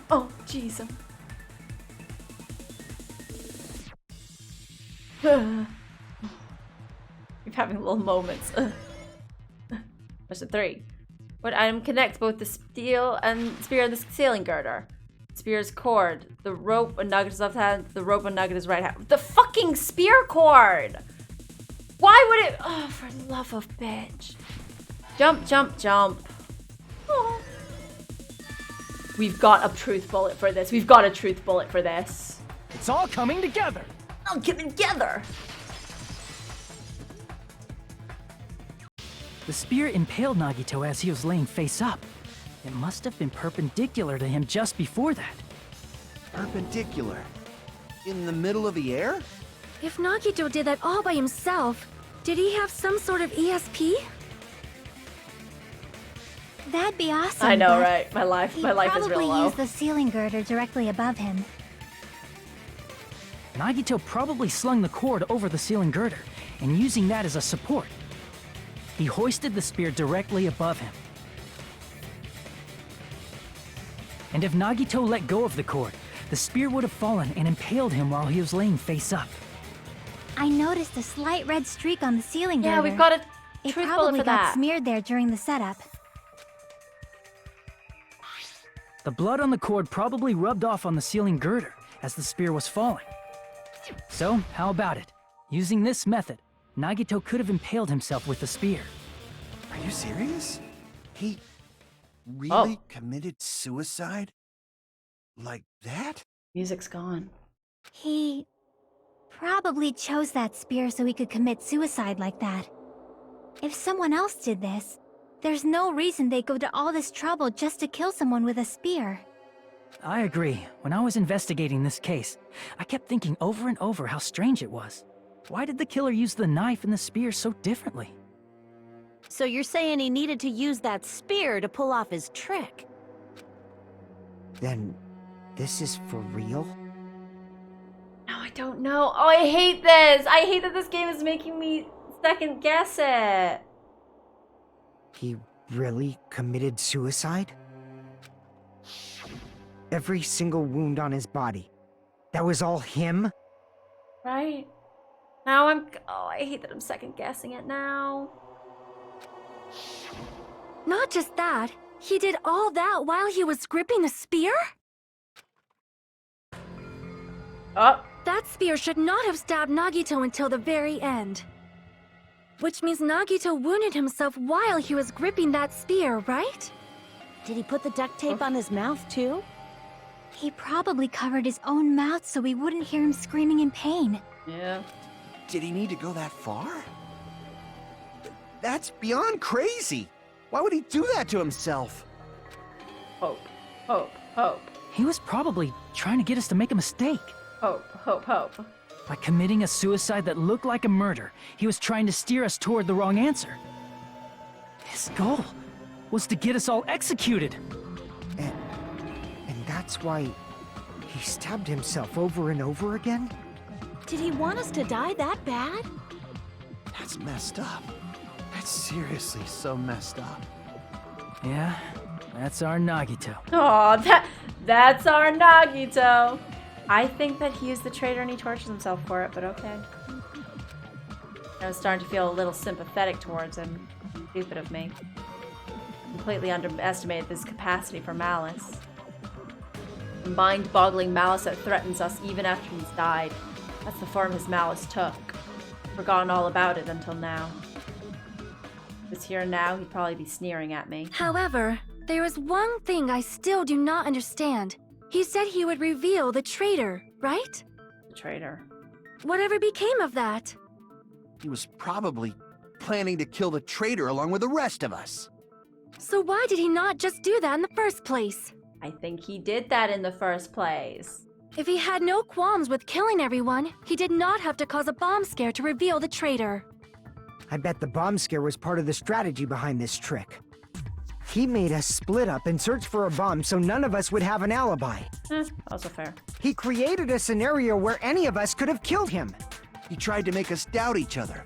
Oh, jeez. Keep having little moments. Question 3. What item connects both the spear and the ceiling girder? Spear's cord, the rope on Nagito's left hand, the rope on Nagito's right hand. The fucking spear cord! Why would it? Oh, for the love of bitch. Jump, jump, jump. Oh. We've got a truth bullet for this. We've got a truth bullet for this. It's all coming together. All coming together. The spear impaled Nagito as he was laying face up. It must have been perpendicular to him just before that. Perpendicular? In the middle of the air? If Nagito did that all by himself, did he have some sort of ESP? That'd be awesome. I know, right? My life is real low. He probably used the ceiling girder directly above him. Nagito probably slung the cord over the ceiling girder, and using that as a support. He hoisted the spear directly above him. And if Nagito let go of the cord, the spear would have fallen and impaled him while he was laying face up. I noticed a slight red streak on the ceiling girder. Yeah, we've got a It truth bullet probably for got that. smeared there during the setup. The blood on the cord probably rubbed off on the ceiling girder as the spear was falling. So, how about it? Using this method, Nagito could have impaled himself with the spear. Are you serious? He really committed suicide? Like that? Music's gone. He probably chose that spear so he could commit suicide like that. If someone else did this, there's no reason they'd go to all this trouble just to kill someone with a spear. I agree. When I was investigating this case, I kept thinking over and over how strange it was. Why did the killer use the knife and the spear so differently? So you're saying he needed to use that spear to pull off his trick? Then, this is for real? No, I don't know. Oh, I hate this. I hate that this game is making me second guess it. He really committed suicide? Every single wound on his body. That was all him? Right? Now oh, I hate that I'm second guessing it now. Not just that, he did all that while he was gripping the spear? Oh. That spear should not have stabbed Nagito until the very end. Which means Nagito wounded himself while he was gripping that spear, right? Did he put the duct tape on his mouth too? He probably covered his own mouth so we wouldn't hear him screaming in pain. Yeah. Did he need to go that far? That's beyond crazy. Why would he do that to himself? Hope. Hope. Hope. He was probably trying to get us to make a mistake. Hope. Hope. Hope. By committing a suicide that looked like a murder, he was trying to steer us toward the wrong answer. His goal was to get us all executed. And that's why he stabbed himself over and over again? Did he want us to die that bad? That's messed up. That's seriously so messed up. Yeah, that's our Nagito. Oh, that's our Nagito. I think that he used the traitor and he tortures himself for it, but okay. I was starting to feel a little sympathetic towards him. Stupid of me. Completely underestimated his capacity for malice. Mind-boggling malice that threatens us even after he's died. That's the form his malice took. Forgotten all about it until now. If he was here now, he'd probably be sneering at me. However, there is one thing I still do not understand. He said he would reveal the traitor, right? The traitor. Whatever became of that? He was probably planning to kill the traitor along with the rest of us. So why did he not just do that in the first place? I think he did that in the first place. If he had no qualms with killing everyone, he did not have to cause a bomb scare to reveal the traitor. I bet the bomb scare was part of the strategy behind this trick. He made us split up and search for a bomb so none of us would have an alibi. Also fair. He created a scenario where any of us could have killed him. He tried to make us doubt each other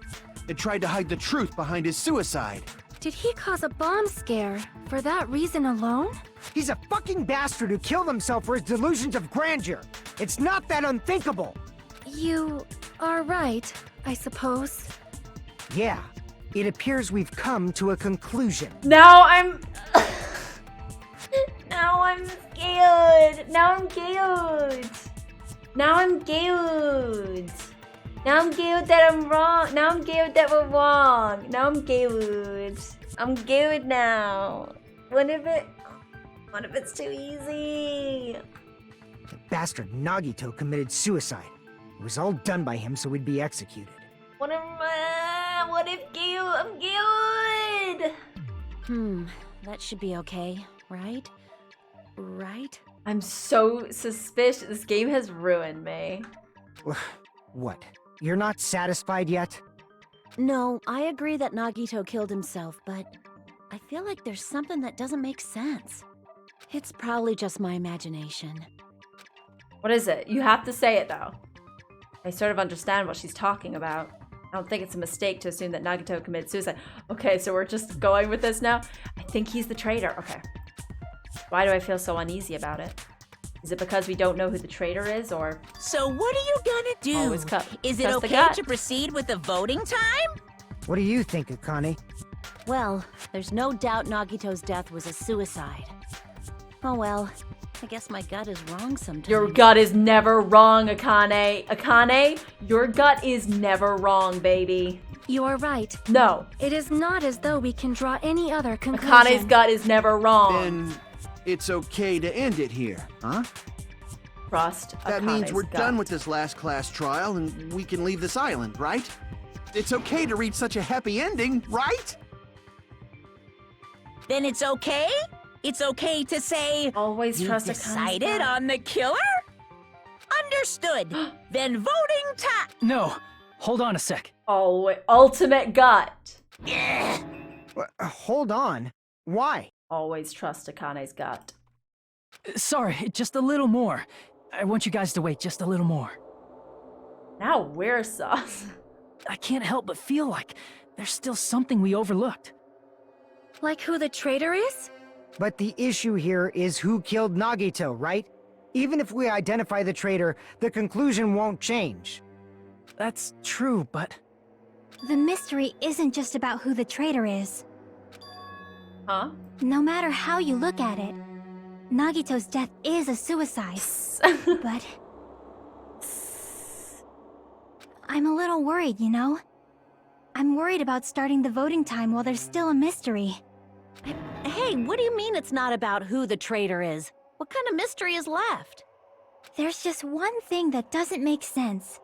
and tried to hide the truth behind his suicide. Did he cause a bomb scare for that reason alone? He's a fucking bastard who killed himself for his delusions of grandeur. It's not that unthinkable. You are right, I suppose. Yeah, it appears we've come to a conclusion. Now I'm... Now I'm scared. Now I'm scared. Now I'm scared. Now I'm scared that I'm wrong. Now I'm scared that we're wrong. Now I'm scared. I'm scared now. What if it's too easy? The bastard Nagito committed suicide. It was all done by him so we'd be executed. What if I'm scared? That should be okay, right? Right? I'm so suspicious. This game has ruined me. What? You're not satisfied yet? No, I agree that Nagito killed himself, but I feel like there's something that doesn't make sense. It's probably just my imagination. What is it? You have to say it, though. I sort of understand what she's talking about. I don't think it's a mistake to assume that Nagito committed suicide. Okay, so we're just going with this now? I think he's the traitor. Okay. Why do I feel so uneasy about it? Is it because we don't know who the traitor is, or... So what are you gonna do? Always Is it trust the okay gut. to proceed with the voting time? What do you think, Akane? Well, there's no doubt Nagito's death was a suicide. Oh well, I guess my gut is wrong sometimes. Your gut is never wrong, Akane. Akane, your gut is never wrong, baby. You are right. No. It is not as though we can draw any other conclusion. Akane's gut is never wrong. Then it's okay to end it here, huh? Trust That Akane's means we're gut. done with this last class trial and we can leave this island, right? It's okay to reach such a happy ending, right? Then it's okay? It's okay to say, Always "You trust decided on the killer?" Understood. Then voting time. No, hold on a sec. Oh, ultimate gut. Hold on. Why? Always trust Akane's gut. Sorry, just a little more. I want you guys to wait just a little more. Now we're sus. I can't help but feel like there's still something we overlooked. Like who the traitor is? But the issue here is who killed Nagito, right? Even if we identify the traitor, the conclusion won't change. That's true, but... The mystery isn't just about who the traitor is. Huh? No matter how you look at it, Nagito's death is a suicide. But... I'm a little worried, you know? I'm worried about starting the voting time while there's still a mystery. Hey, what do you mean it's not about who the traitor is? What kind of mystery is left? There's just one thing that doesn't make sense,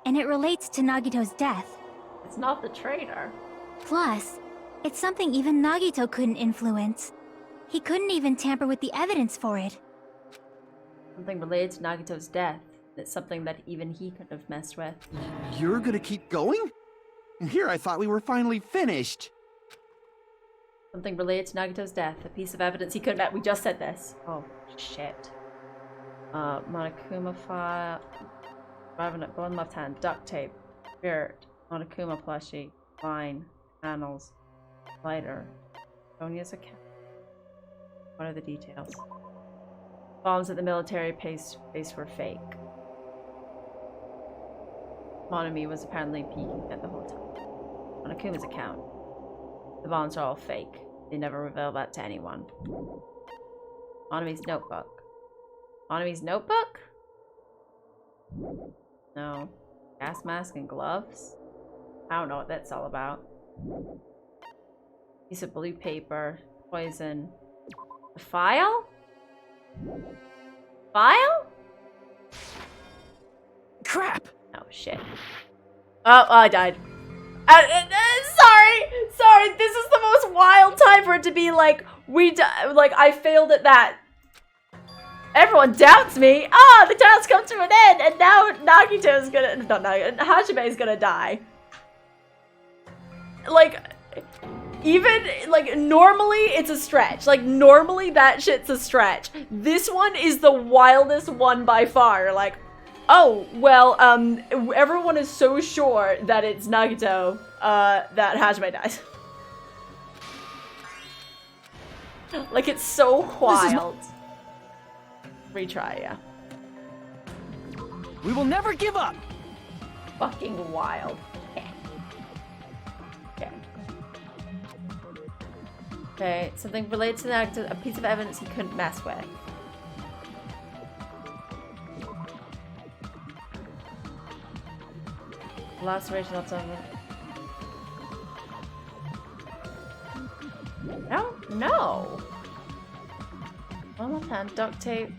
and it relates to Nagito's death. It's not the traitor. Plus, it's something even Nagito couldn't influence. He couldn't even tamper with the evidence for it. Something related to Nagito's death. It's something that even he couldn't have messed with. You're gonna keep going? And here I thought we were finally finished. Something related to Nagito's death. A piece of evidence he couldn't... We just said this. Oh, shit. Monokuma file... Go on left hand. Duct tape. Spirit. Monokuma plushie. Line. Panels. Lighter. Sonya's account. What are the details? Bombs at the military base were fake. Monami was apparently peeking at the hotel. On Akuma's account, the bombs are all fake. They never reveal that to anyone. Monami's notebook. Monami's notebook? No. Gas mask and gloves? I don't know what that's all about. Piece of blue paper. Poison. A file? File? Crap! Oh, shit. Oh, I died. Sorry, this is the most wild time for it to be like, like, I failed at that. Everyone doubts me. Ah, the task comes to an end, and now Nagito's gonna, not Nagito, Hajime's gonna die. Like, even, like, normally it's a stretch. Like, normally that shit's a stretch. This one is the wildest one by far. Like, oh, well, everyone is so sure that it's Nagito, that Hajime dies. Like, it's so wild. Retry, yeah. We will never give up! Fucking wild. Okay. Okay, something related to Nagito, a piece of evidence he couldn't mess with. Laceration left on No. One left hand, duct tape.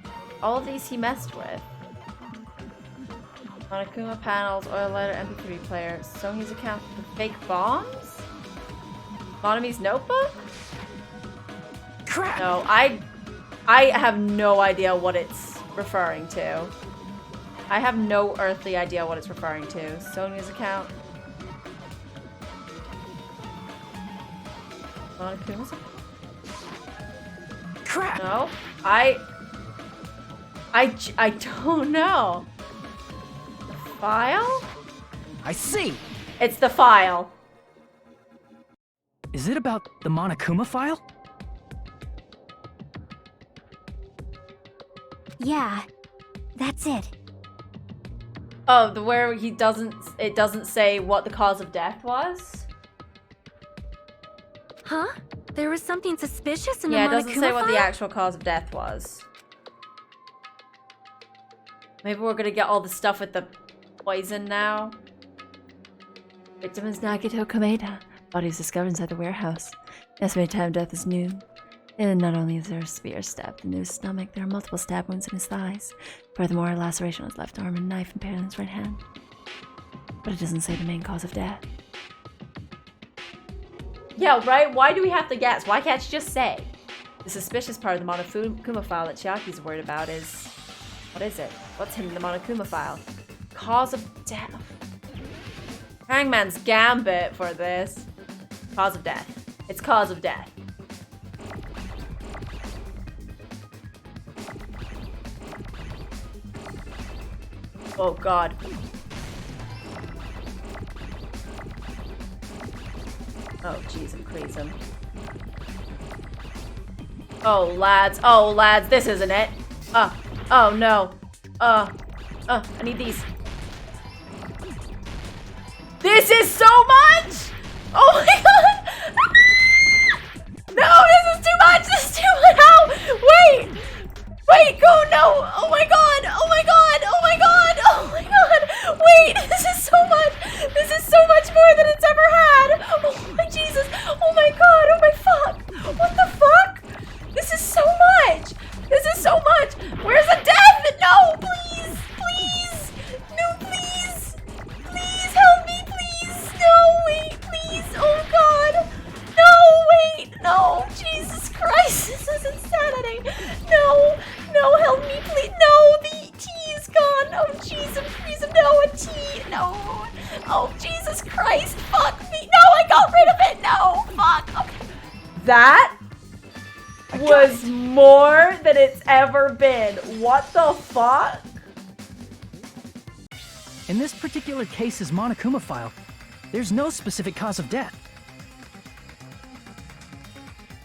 All of these he messed with. Monokuma panels, oil lighter, MP3 player, Sonya's account, the fake bombs? Monami's notebook? Crap! No, I have no idea what it's referring to. I have no earthly idea what it's referring to. Sonya's account. Monokuma's account? Crap! No, I don't know. The file? I see! It's the file. Is it about the Monokuma file? Yeah, that's it. Oh, the where it doesn't say what the cause of death was? Huh? There was something suspicious in the Monokuma Yeah, it doesn't say what the file? actual cause of death was. Maybe we're gonna get all the stuff with the poison now. Victim is Nagito Kameda. Body was discovered inside the warehouse. Estimated time of death is noon. And not only is there a spear stabbed in his stomach, there are multiple stab wounds in his thighs. Furthermore, a laceration on his left arm and a knife impaled in his right hand. But it doesn't say the main cause of death. Yeah, right? Why do we have to guess? Why can't you just say? The suspicious part of the Monokuma file that Chiaki's worried about is... What is it? What's hidden in the Monokuma file? Cause of death. Hangman's Gambit for this. Cause of death. It's cause of death. Oh god. Oh jeez, I'm crazy. Oh lads, this isn't it. Oh no. I need these. This is so much! Oh my god! No, this is too much! This is too much! No! Wait! Wait, go, no! Oh my god! Oh my god! Oh my god! Oh my god! Wait! This is so much! This is so much more than it's ever had! Oh my Jesus! Oh my god! Oh my fuck! What the fuck? This is so much! This is so much! Where's the death? No! Please! Please! No, please! Please help me, please! No, wait, please! Oh god! No, wait! No! Jesus Christ! This is insanity! No! No, help me, please! No! The T is gone! Oh, Jesus! Please, no! A T! No! Oh, Jesus Christ! Fuck me! No! I got rid of it! No! Fuck! Okay. That was more than it's ever been. What the fuck? In this particular case's Monokuma file, there's no specific cause of death.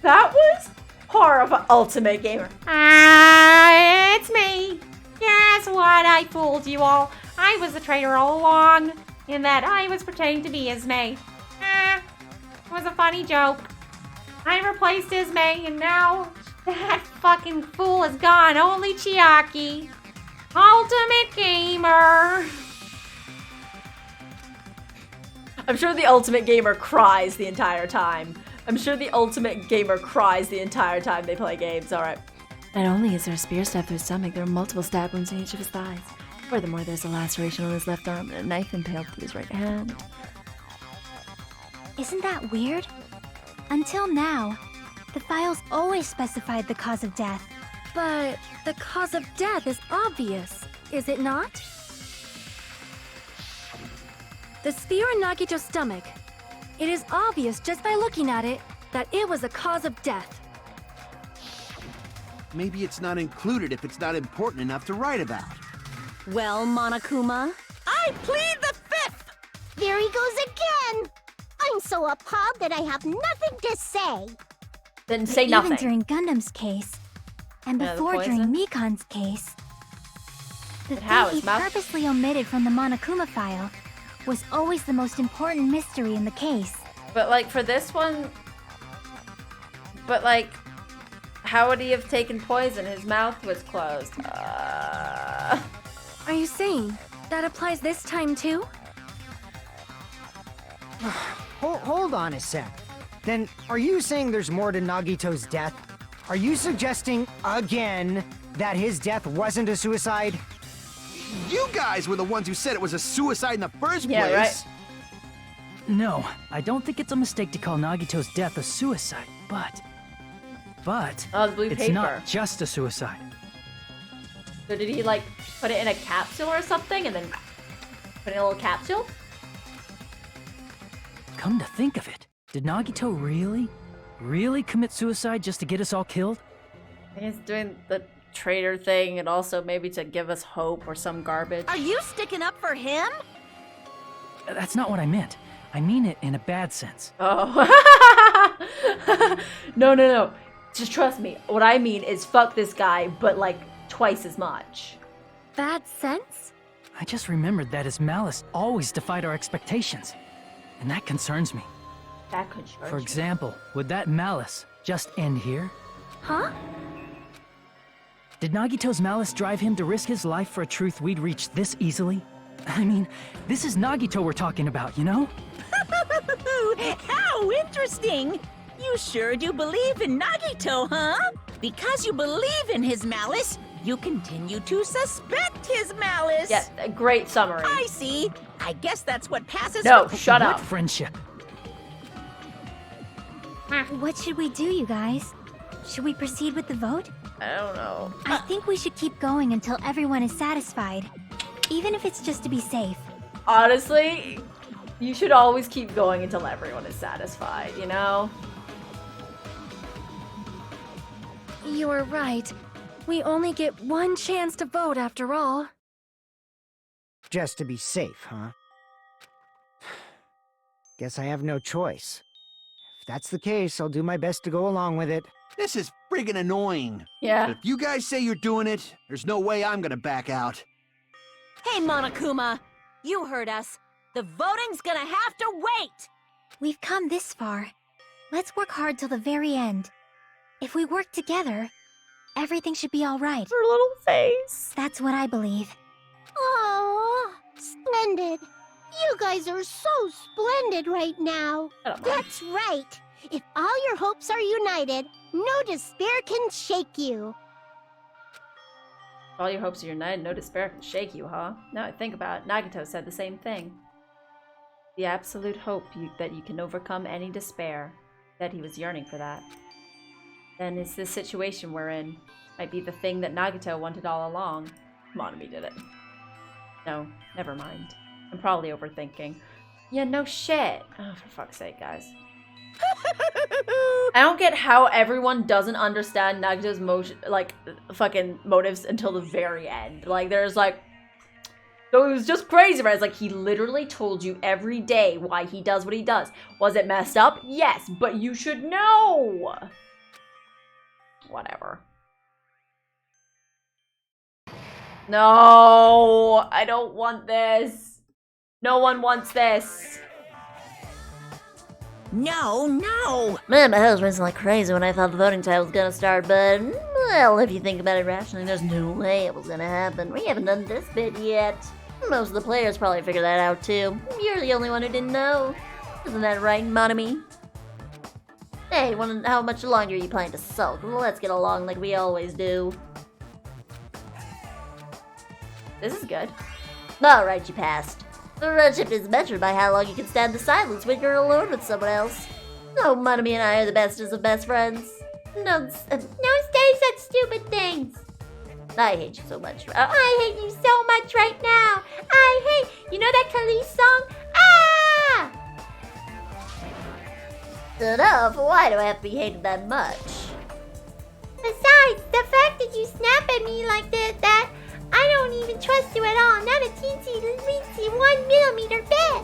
That was horrible. Ultimate Gamer. It's me. Guess what? I fooled you all. I was the traitor all along, in that I was pretending to be Ismay. It was a funny joke. I replaced Ismay, and now that fucking fool is gone. Only Chiaki. Ultimate Gamer. I'm sure the Ultimate Gamer cries the entire time. I'm sure the Ultimate Gamer cries the entire time they play games. Alright. Not only is there a spear stabbed through his stomach, there are multiple stab wounds in each of his thighs. Furthermore, there's a laceration on his left arm and a knife impaled through his right hand. Isn't that weird? Until now, the files always specified the cause of death. But the cause of death is obvious, is it not? The spear in Nagito's stomach. It is obvious just by looking at it that it was a cause of death. Maybe it's not included if it's not important enough to write about. Well, Monokuma, I plead the fifth! There he goes again. I'm so appalled that I have nothing to say. Then say nothing. Even during Gundam's case, and Yeah, the before during poison? Mikan's case, the But how? thing he His mouth- purposely omitted from the Monokuma file was always the most important mystery in the case. But like for this one... But like... How would he have taken poison? His mouth was closed. are you saying that applies this time too? Hold on a sec. Then, are you saying there's more to Nagito's death? Are you suggesting, again, that his death wasn't a suicide? You guys were the ones who said it was a suicide in the first Yeah, place. No, I don't think it's a mistake to call Nagito's death a suicide, but Oh, the blue it's paper. not just a suicide. So did he like put it in a capsule or something and then put it in a little capsule? Come to think of it, did Nagito really commit suicide just to get us all killed? I think he's doing the traitor thing and also maybe to give us hope or some garbage. Are you sticking up for him? That's not what I meant. I mean it in a bad sense. Oh. No. Just trust me. What I mean is fuck this guy, but like twice as much. Bad sense? I just remembered that his malice always defied our expectations. And that concerns me. That could charge. For example, would that malice just end here? Huh? Did Nagito's malice drive him to risk his life for a truth we'd reach this easily? I mean, this is Nagito we're talking about, you know? How interesting! You sure do believe in Nagito, huh? Because you believe in his malice, you continue to suspect his malice. Yeah, a great summary. I see. I guess that's what passes No, for... shut What up. friendship? What should we do, you guys? Should we proceed with the vote? I don't know. I think we should keep going until everyone is satisfied. Even if it's just to be safe. Honestly, you should always keep going until everyone is satisfied, you know? You're right. We only get one chance to vote after all. Just to be safe, huh? Guess I have no choice. If that's the case, I'll do my best to go along with it. This is friggin' annoying. Yeah. But if you guys say you're doing it, there's no way I'm gonna back out. Hey, Monokuma! You heard us. The voting's gonna have to wait! We've come this far. Let's work hard till the very end. If we work together, everything should be all right. Her little face. That's what I believe. Oh, splendid. You guys are so splendid right now. I don't mind. That's right. If all your hopes are united, no despair can shake you. All your hopes are united, no despair can shake you, huh? Now I think about it, Nagito said the same thing. The absolute hope that you can overcome any despair. That he was yearning for that. Then it's this situation we're in. Might be the thing that Nagito wanted all along. Monami did it. No, never mind. I'm probably overthinking. Yeah, no shit. Oh, for fuck's sake, guys. I don't get how everyone doesn't understand Nagito's fucking motives until the very end. Like, there's like... So it was just crazy, right? It's like, he literally told you every day why he does what he does. Was it messed up? Yes, but you should know! Whatever. No! I don't want this! No one wants this! No, no! Man, my head was racing like crazy when I thought the voting time was gonna start, but, well, if you think about it rationally, there's no way it was gonna happen. We haven't done this bit yet. Most of the players probably figured that out, too. You're the only one who didn't know. Isn't that right, Monami? Hey, how much longer are you planning to sulk? Let's get along like we always do. This is good. Alright, you passed. The friendship is measured by how long you can stand the silence when you're alone with someone else. So, Monami and I are the bestest of best friends. No say such stupid things. I hate you so much. I hate you so much right now. You know that Khalees song? Ah! Enough. Why do I have to be hated that much? Besides, the fact that you snap at me like that, I don't even trust you at all. Not a teensy-weensy 1 millimeter bit.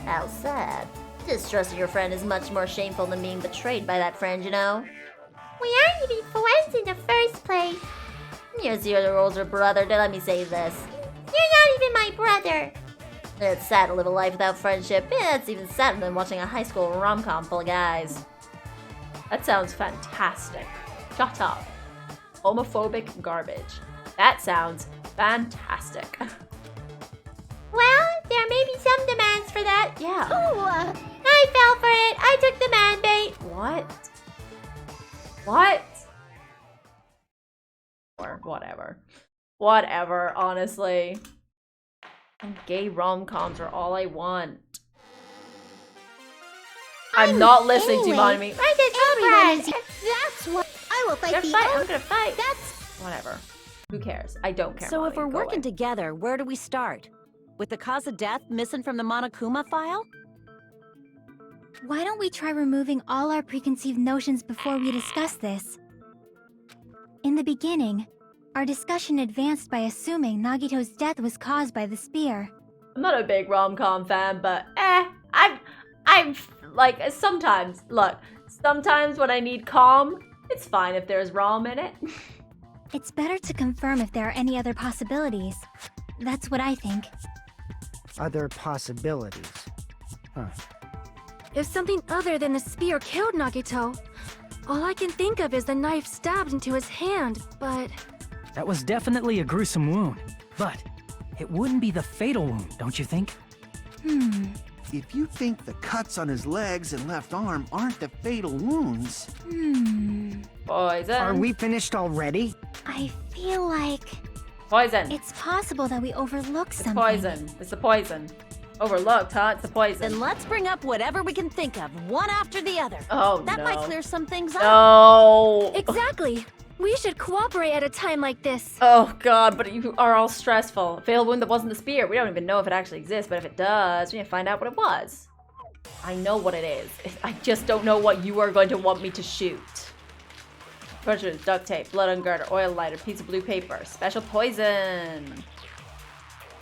How sad. Distrusting your friend is much more shameful than being betrayed by that friend, you know? We aren't even friends in the first place. Yes, you're your older brother. Let me say this. You're not even my brother. It's sad to live a life without friendship. It's even sadder than watching a high school rom-com full of guys. That sounds fantastic. Shut up. Homophobic garbage. That sounds fantastic. Well, there may be some demands for that. Yeah. Oh, I fell for it. I took the man bait. What? What? Or whatever. Whatever, honestly. And gay rom-coms are all I want. I'm not listening to you, Monami. Everyone is. That's what I will fight. I'm gonna fight. That's whatever. Who cares? I don't care. So if Monami. we're Go working away. together, where do we start? With the cause of death missing from the Monokuma file? Why don't we try removing all our preconceived notions before we discuss this? In the beginning, our discussion advanced by assuming Nagito's death was caused by the spear. I'm not a big rom-com fan, but I'm like, sometimes, look, sometimes when I need calm, it's fine if there's rom in it. It's better to confirm if there are any other possibilities. That's what I think. Other possibilities. Huh. If something other than the spear killed Nagito, all I can think of is the knife stabbed into his hand, but... That was definitely a gruesome wound, but it wouldn't be the fatal wound, don't you think? If you think the cuts on his legs and left arm aren't the fatal wounds... Poison. Are we finished already? I feel like Poison. it's possible that we overlooked It's something. poison. It's the poison. Overlooked, huh? It's the poison. Then let's bring up whatever we can think of, one after the other. Oh, that no. might clear some things up. No. Exactly. We should cooperate at a time like this. Oh god, but you are all stressful. Failed wound that wasn't the spear. We don't even know if it actually exists, but if it does, we need to find out what it was. I know what it is. I just don't know what you are going to want me to shoot. Torches, duct tape, blood on garter, oil lighter, piece of blue paper, special poison.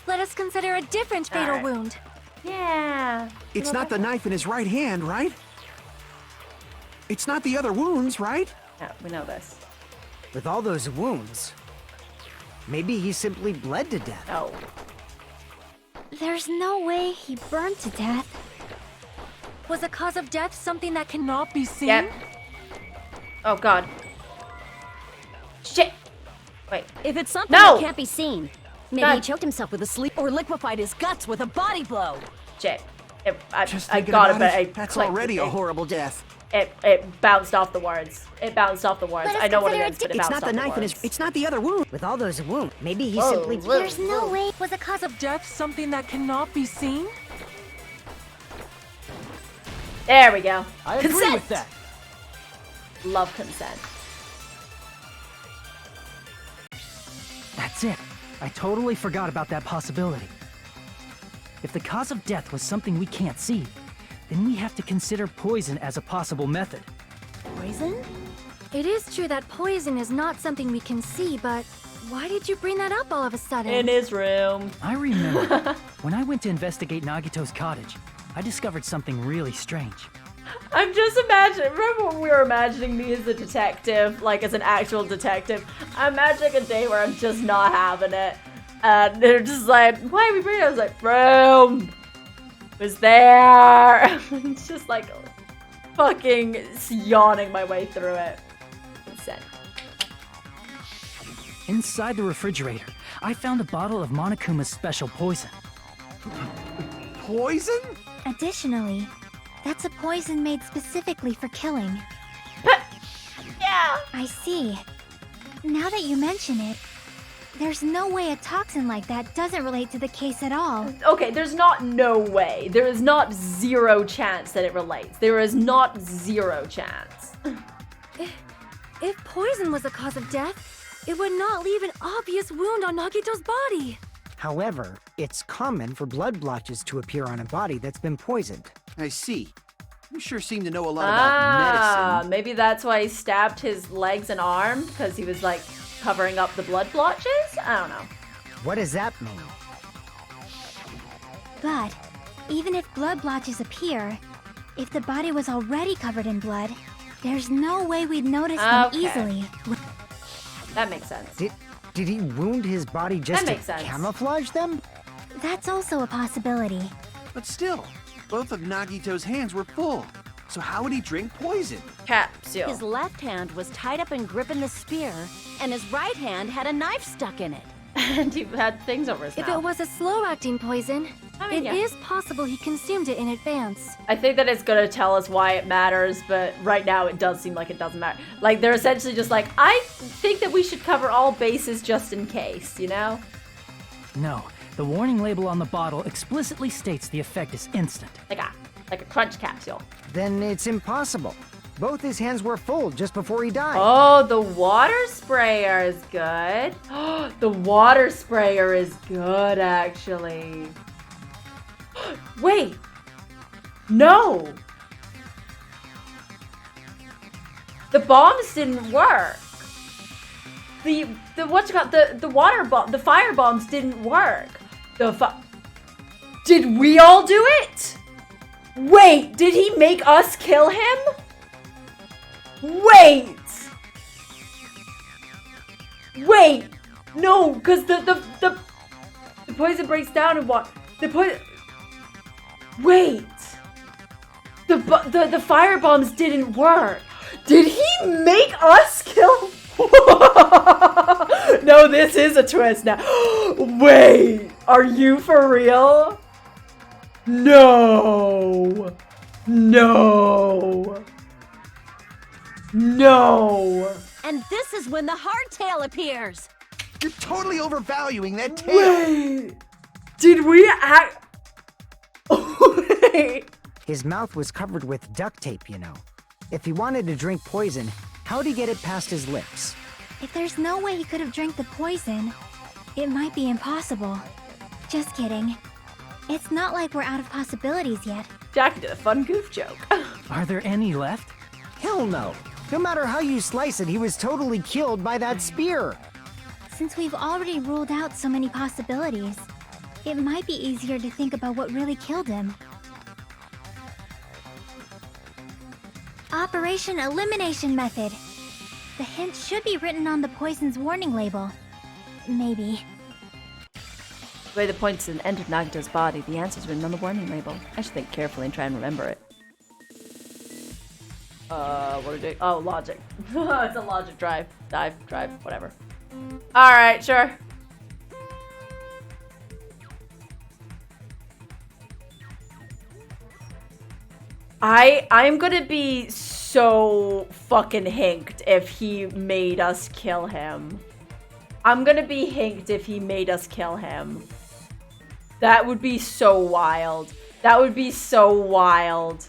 Let us consider a different fatal Alright. wound. Yeah. It's not the knife in his right hand, right? It's not the other wounds, right? Yeah, we know this. With all those wounds, maybe he simply bled to death. Oh. There's no way he burned to death. Was the cause of death something that cannot be seen? Yep. Oh god. Shit. Wait. If it's something No! that can't be seen, maybe God. he choked himself with a sleep or liquefied his guts with a body blow. Shit. Just I thinking got it, about but I That's clicked already the a thing. horrible death. It bounced off the words. It bounced off the words. Let us I know what it consider is, but it It's bounced not off the knife in his. words. It's not the other wound. With all those wounds, maybe he Whoa, simply. whoa. There's no way. Was the cause of death something that cannot be seen? There we go. I agree Consent. with that. Love consent. That's it. I totally forgot about that possibility. If the cause of death was something we can't see, then we have to consider poison as a possible method. Poison? It is true that poison is not something we can see, but why did you bring that up all of a sudden? In his room. I remember when I went to investigate Nagito's cottage, I discovered something really strange. I'm just imagining. Remember when we were imagining me as a detective, like as an actual detective? I'm imagining a day where I'm just not having it, and they're just like, "Why are we bringing it?" I was like, "Room was there." It's just like fucking yawning my way through it. Consent. Inside the refrigerator, I found a bottle of Monokuma's special poison. Poison? Additionally, that's a poison made specifically for killing. Yeah. I see. Now that you mention it, there's no way a toxin like that doesn't relate to the case at all. Okay, there's not no way. There is not zero chance that it relates. There is not zero chance. If poison was the cause of death, it would not leave an obvious wound on Nagito's body. However, it's common for blood blotches to appear on a body that's been poisoned. I see. You sure seem to know a lot about medicine. Maybe that's why he stabbed his legs and arm, because he was like covering up the blood blotches? I don't know. What does that mean? But even if blood blotches appear, if the body was already covered in blood, there's no way we'd notice them Okay. easily. That makes sense. Did he wound his body just That to makes sense. camouflage them? That's also a possibility. But still, both of Nagito's hands were full. So how would he drink poison? Capsule. His left hand was tied up and gripping the spear, and his right hand had a knife stuck in it. And he had things over his If mouth. it was a slow-acting poison, I mean, it yeah. is possible he consumed it in advance. I think that it's gonna tell us why it matters, but right now it does seem like it doesn't matter. Like, they're essentially just like, I think that we should cover all bases just in case, you know? No, the warning label on the bottle explicitly states the effect is instant. Like a crunch capsule. Then it's impossible. Both his hands were full just before he died. Oh, the water sprayer is good. The water sprayer is good, actually. Wait. No. The bombs didn't work. The water bomb, the fire bombs didn't work. Did we all do it? Wait, did he make us kill him? Wait! No, because the poison breaks down and what? The poison. Wait! The fire bombs didn't work. Did he make us kill? No, this is a twist now. Wait, are you for real? No. And this is when the hardtail appears. You're totally overvaluing that tail. Wait, did we act? Why? His mouth was covered with duct tape, you know. If he wanted to drink poison, how'd he get it past his lips? If there's no way he could have drank the poison, it might be impossible. Just kidding. It's not like we're out of possibilities yet. Jackie did a fun goof joke. Are there any left? Hell no. No matter how you slice it, he was totally killed by that spear. Since we've already ruled out so many possibilities, it might be easier to think about what really killed him. Operation Elimination Method. The hint should be written on the poison's warning label. Maybe. The way the poison entered Nagito's body, the answer's written on the warning label. I should think carefully and try and remember it. What are we doing? Oh, logic. It's a logic drive, whatever. Alright, sure. I'm gonna be so fucking hinked if he made us kill him. I'm gonna be hinked if he made us kill him. That would be so wild. That would be so wild.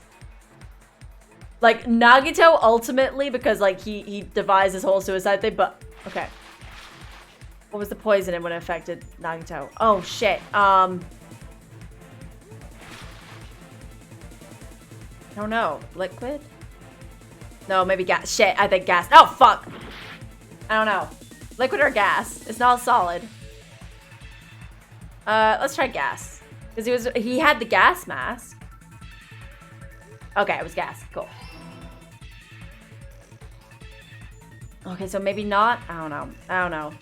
Like, Nagito ultimately, because, like, he devised this whole suicide thing, but... Okay. What was the poison and when it affected Nagito? Oh, shit. I don't know. Liquid? No, maybe gas. Shit, I think gas. Oh, fuck! I don't know. Liquid or gas? It's not solid. Let's try gas. Because he had the gas mask. Okay, it was gas. Cool. Okay, so maybe not. I don't know. I don't know.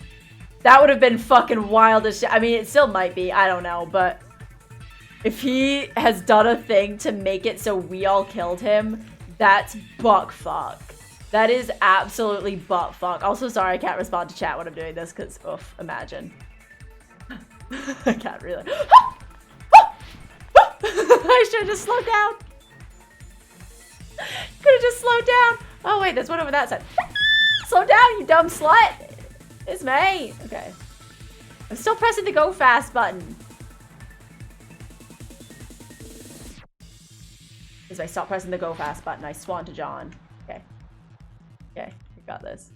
That would have been fucking wild as shit. I mean, it still might be. I don't know, but if he has done a thing to make it so we all killed him, that's buck fuck. That is absolutely butt fuck. Also, sorry I can't respond to chat when I'm doing this because, oof, imagine. I can't really. I should have just slowed down. Could have just slowed down. Oh wait, there's one over that side. Slow down, you dumb slut. It's me. Okay. I'm still pressing the go fast button. As I stop pressing the go fast button, I swan to John. Okay. Okay, we got this.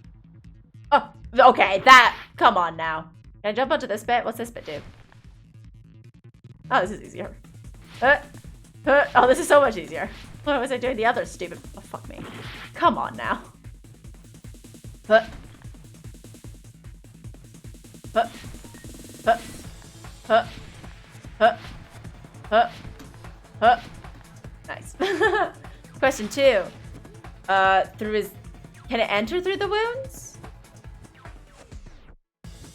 Oh, okay, that. Come on now. Can I jump onto this bit? What's this bit do? Oh, this is easier. Oh, this is so much easier. What was I doing? The other stupid. Oh, fuck me. Come on now. Nice. Question 2. Through his. Can it enter through the wounds?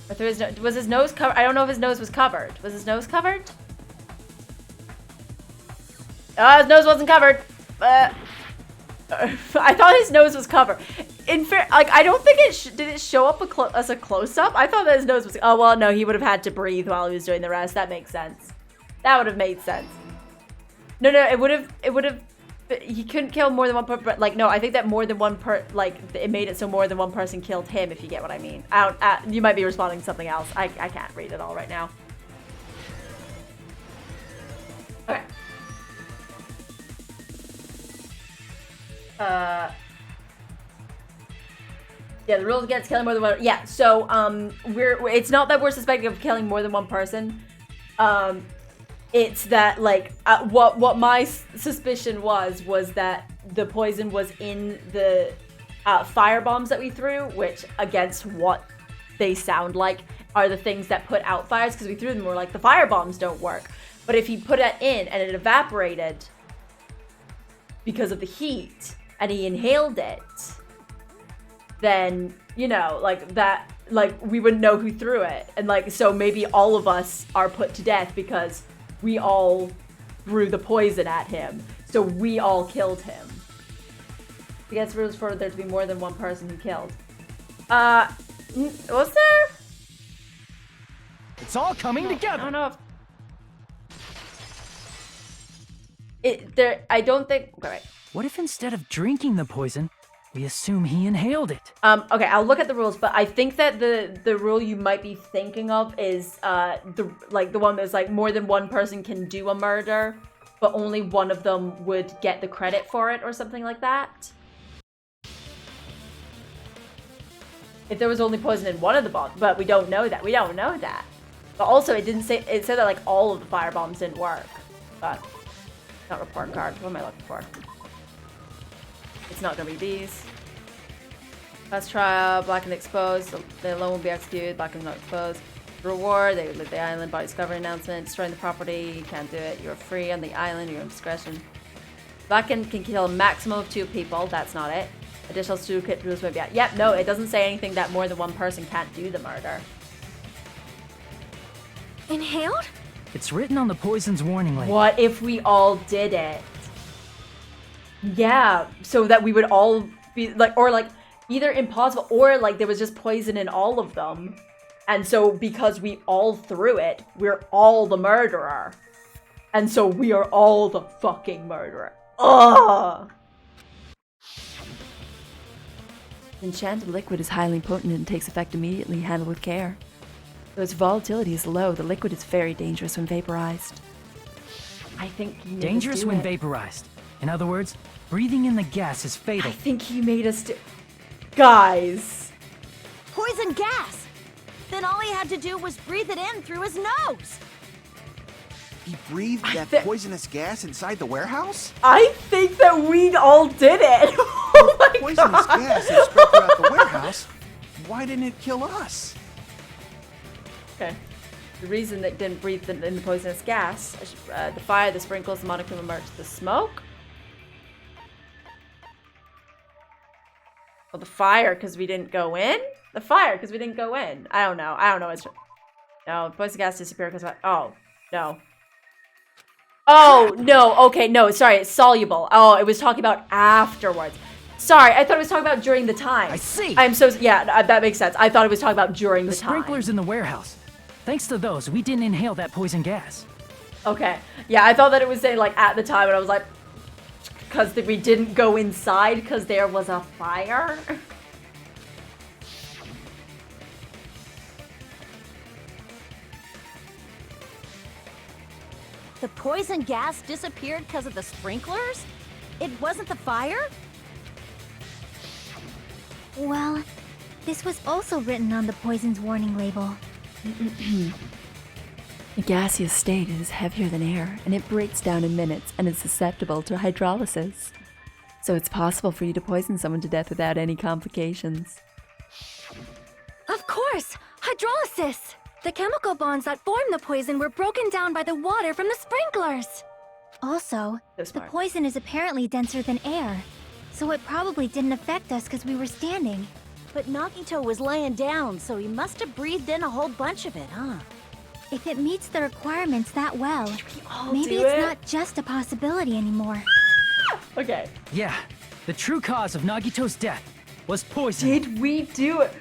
Or through his nose? Was his nose covered? I don't know if his nose was covered. Was his nose covered? Oh, his nose wasn't covered. I thought his nose was covered. In fair, like, I don't think it did it show up as a close-up? I thought that his nose was. Oh well, no, he would have had to breathe while he was doing the rest. That makes sense. That would have made sense. No, it would have. He couldn't kill more than one person. Like, no, I think that more than one it made it so more than one person killed him. If you get what I mean. You might be responding to something else. I can't read it all right now. Okay. Yeah, the rules against killing more than one. Yeah, so it's not that we're suspecting of killing more than one person. It's that like what my suspicion was that the poison was in the fire bombs that we threw, which against what they sound like are the things that put out fires, because we threw them, we're like, the fire bombs don't work. But if he put it in and it evaporated because of the heat and he inhaled it, then, you know, like that, like we wouldn't know who threw it. And like, so maybe all of us are put to death because we all threw the poison at him. So we all killed him. Against rules for there to be more than one person who killed. Was there? It's all coming together. I don't know if... I don't think... Okay, wait. What if instead of drinking the poison, we assume he inhaled it? Okay, I'll look at the rules, but I think that the rule you might be thinking of is the one that's like more than one person can do a murder. but only one of them would get the credit for it or something like that. If there was only poison in one of the bombs, but we don't know that. We don't know that. But also, it didn't say, it said that like all of the fire bombs didn't work. But, not report card. What am I looking for? It's not gonna be these. Last trial, black and exposed. The alone will be executed, black and not exposed. Reward, they would leave the island. Body discovery announcement. Destroying the property, you can't do it. You're free on the island, your own discretion. Blackened can kill a maximum of 2 people. That's not it. Additional toolkit rules may be out. Yep, no, it doesn't say anything that more than one person can't do the murder. Inhaled? It's written on the poison's warning label. What if we all did it? Yeah, so that we would all be like, or like either impossible or like there was just poison in all of them. And so because we all threw it, we're all the murderer. And so we are all the fucking murderer. Ugh! Enchanted Liquid is highly potent and takes effect immediately, handled with care. Though its volatility is low, the liquid is very dangerous when vaporized. I think he made Dangerous us do when it. vaporized. In other words, breathing in the gas is fatal. I think he made us do... Guys! Poison gas! Then all he had to do was breathe it in through his nose! He breathed that poisonous gas inside the warehouse? I think that we all did it! Oh my Poisonous God. gas is spread throughout the warehouse. Why didn't it kill us? Okay. The reason that it didn't breathe in the poisonous gas, the fire, the sprinkles, the Monokuma merch, the smoke. Well, the fire because we didn't go in? The fire because we didn't go in. I don't know. I don't know. It's... No, poison gas disappeared because... Oh, no. Oh, no. Okay, no. Sorry, it's soluble. Oh, it was talking about afterwards. Sorry, I thought it was talking about during the time. I see. I'm so... Yeah, that makes sense. I thought it was talking about during the time. Sprinklers in the warehouse. Thanks to those, we didn't inhale that poison gas. Okay. Yeah, I thought that it was saying, like, at the time, and I was like... Because we didn't go inside because there was a fire? The poison gas disappeared because of the sprinklers? It wasn't the fire? Well, this was also written on the poison's warning label. The gaseous state is heavier than air, and it breaks down in minutes and is susceptible to hydrolysis. So it's possible for you to poison someone to death without any complications. Of course! Hydrolysis! The chemical bonds that form the poison were broken down by the water from the sprinklers! Also, So the smart. poison is apparently denser than air, so it probably didn't affect us because we were standing. But Nagito was laying down, so he must have breathed in a whole bunch of it, huh? If it meets the requirements that well, all maybe do it's it? not just a possibility anymore. Okay. Yeah, the true cause of Nagito's death was poison. Did we do it?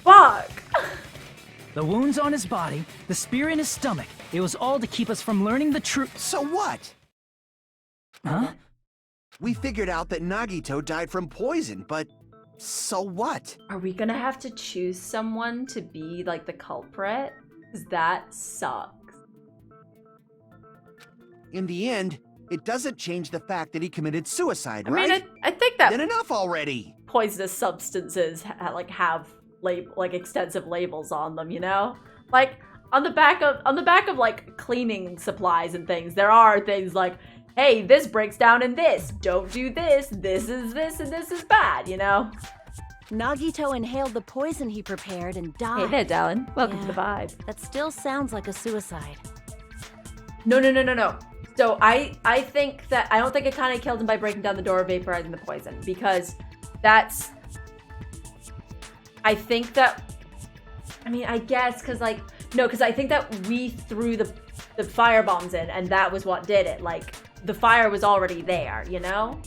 Fuck! The wounds on his body, the spear in his stomach, it was all to keep us from learning the truth. So what? Huh? We figured out that Nagito died from poison, but so what? Are we gonna have to choose someone to be, like, the culprit? Because that sucks. In the end, it doesn't change the fact that he committed suicide, I right? mean, I think that Then enough already. poisonous substances have extensive labels on them, you know? Like on the back of like cleaning supplies and things, there are things like, hey, this breaks down in this. Don't do this. This is this and this is bad, you know? Nagito inhaled the poison he prepared and died. Hey there, darling. Welcome to the Yeah. vibe. That still sounds like a suicide. No. So I think that I don't think Akane killed him by breaking down the door or vaporizing the poison, because that's... I think that... I mean, I guess, because, like... No, because I think that we threw the fire bombs in, and that was what did it. Like, the fire was already there, you know?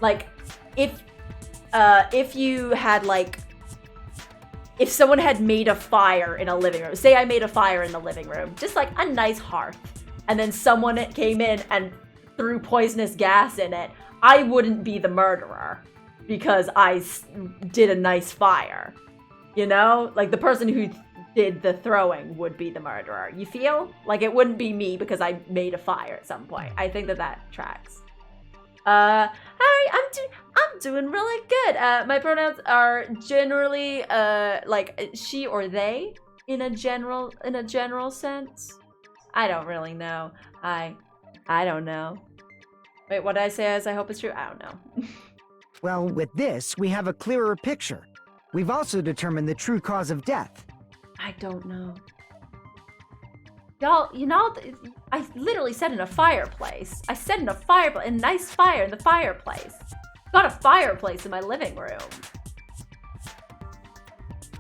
Like, if you had, like... If someone had made a fire in a living room, say I made a fire in the living room, just like a nice hearth, and then someone came in and threw poisonous gas in it, I wouldn't be the murderer because I did a nice fire. You know? Like the person who did the throwing would be the murderer. You feel? Like it wouldn't be me because I made a fire at some point. I think that tracks. Hi, I'm doing really good. My pronouns are generally like she or they in a general sense. I don't really know. I don't know. Wait, what did I say as I hope it's true? I don't know. Well, with this, we have a clearer picture. We've also determined the true cause of death. I don't know. Y'all, you know, I literally said in a fireplace. I said in a fireplace, a nice fire in the fireplace. Got a fireplace in my living room.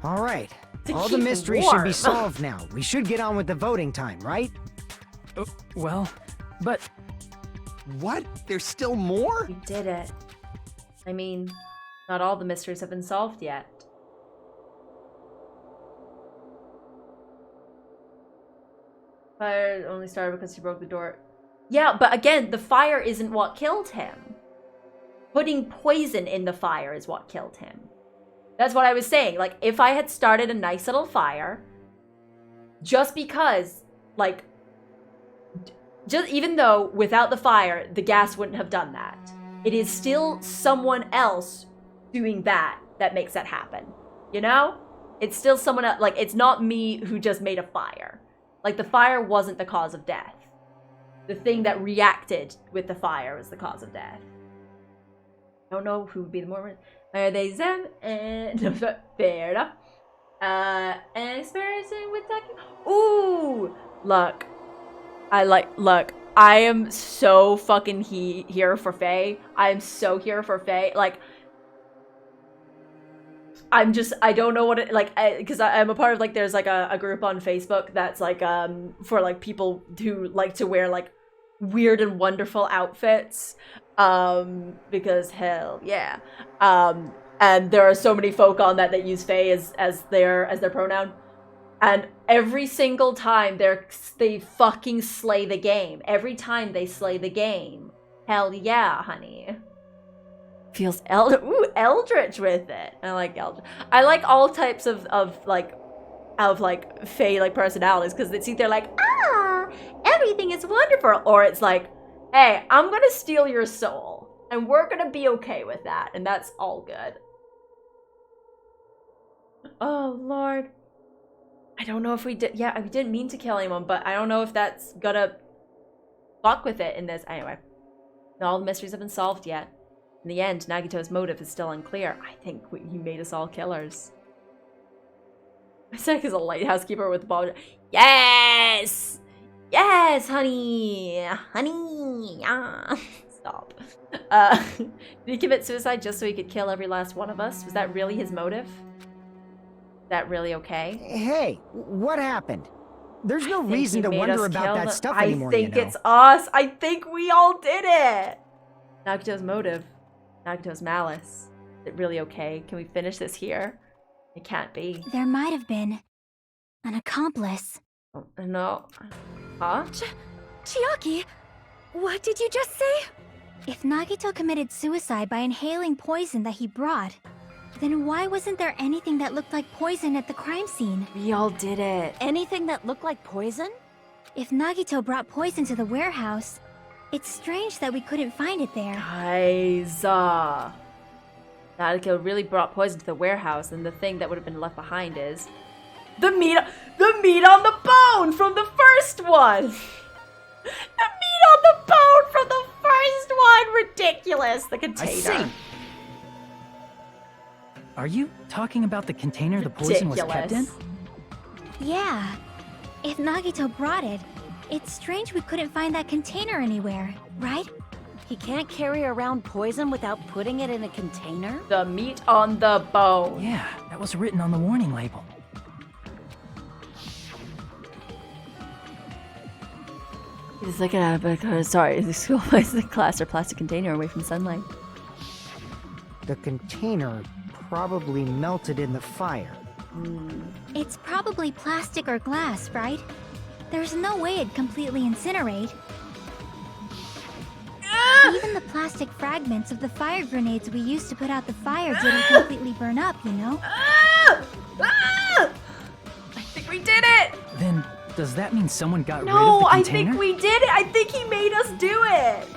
All right. To All the keep mysteries warm. should be solved now. We should get on with the voting time, right? Well, but What? There's still more? We did it. I mean, not all the mysteries have been solved yet. Fire only started because he broke the door. Yeah, but again, the fire isn't what killed him. Putting poison in the fire is what killed him. That's what I was saying. Like, if I had started a nice little fire, just because, like, just even though without the fire, the gas wouldn't have done that. It is still someone else doing that makes that happen. You know? It's still someone else. Like, it's not me who just made a fire. Like, the fire wasn't the cause of death. The thing that reacted with the fire was the cause of death. I don't know who would be the more... Are they them? No, fair enough. And experiencing with that... Ooh! Look. I am so fucking here for Faye. I am so here for Faye. Like... I don't know what it, like, because I'm a part of, like, there's, like, a group on Facebook that's, like, for, like, people who like to wear, like, weird and wonderful outfits, because hell yeah. And there are so many folk on that use Faye as their pronoun, and every single time they fucking slay the game. Every time they slay the game. Hell yeah, honey. Feels eldritch with it. I like eldritch. I like all types of Fae like personalities, because it's either like, everything is wonderful, or it's like, hey, I'm gonna steal your soul, and we're gonna be okay with that, and that's all good. Oh Lord, I don't know if we did. Yeah, we didn't mean to kill anyone, but I don't know if that's gonna fuck with it in this. Anyway, not all the mysteries have been solved yet. In the end, Nagito's motive is still unclear. I think he made us all killers. Isaac is a lighthouse keeper with a ball. Yes! Yes, honey! Honey! Ah. Stop. Did he commit suicide just so he could kill every last one of us? Was that really his motive? Is that really okay? Hey, what happened? There's no reason to wonder about that stuff anymore, I think it's us. I think we all did it. Nagito's motive. Nagito's malice. Is it really okay? Can we finish this here? It can't be. There might have been an accomplice. Oh, no. Huh? Chiaki, what did you just say? If Nagito committed suicide by inhaling poison that he brought, then why wasn't there anything that looked like poison at the crime scene? We all did it. Anything that looked like poison? If Nagito brought poison to the warehouse, it's strange that we couldn't find it there. Guys, Nagito really brought poison to the warehouse, and the thing that would have been left behind is the meat on the bone from the first one. The meat on the bone from the first one. Ridiculous. The container. I see. Are you talking about the container the poison was kept in? Yeah. If Nagito brought it, it's strange we couldn't find that container anywhere, right? He can't carry around poison without putting it in a container? The meat on the bone. Yeah, that was written on the warning label. He's looking at it, but sorry, the school placed the glass or plastic container away from sunlight. The container probably melted in the fire. It's probably plastic or glass, right? There's no way it'd completely incinerate. Even the plastic fragments of the fire grenades we used to put out the fire didn't completely burn up, you know? I think Does that mean someone got rid of No, the I container? think we did it. I think he made us do it.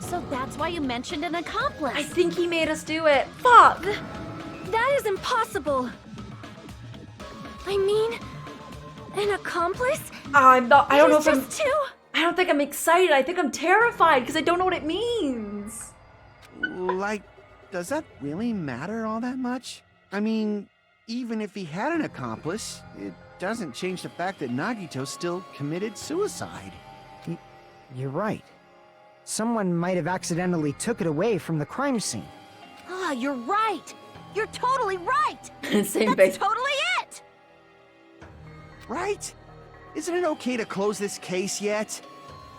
So that's why you mentioned an accomplice. I think he made us do it. Fuck. That is impossible. I mean, an accomplice? I'm not. I don't know if I'm. Just two? I don't think I'm excited. I think I'm terrified because I don't know what it means. Like, does that really matter all that much? I mean, even if he had an accomplice, it doesn't change the fact that Nagito still committed suicide. You're right. Someone might have accidentally took it away from the crime scene. Ah, you're right. You're totally right. Same That's base. totally it. Right? Isn't it okay to close this case yet?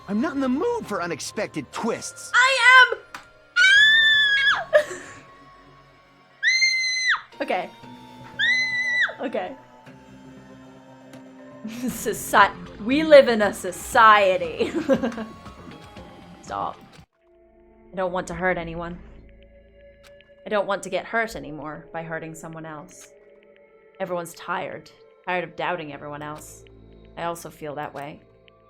I'm not in the mood for unexpected twists. I am. Okay. Okay. We live in a society. Stop. I don't want to hurt anyone. I don't want to get hurt anymore by hurting someone else. Everyone's tired. Tired of doubting everyone else. I also feel that way.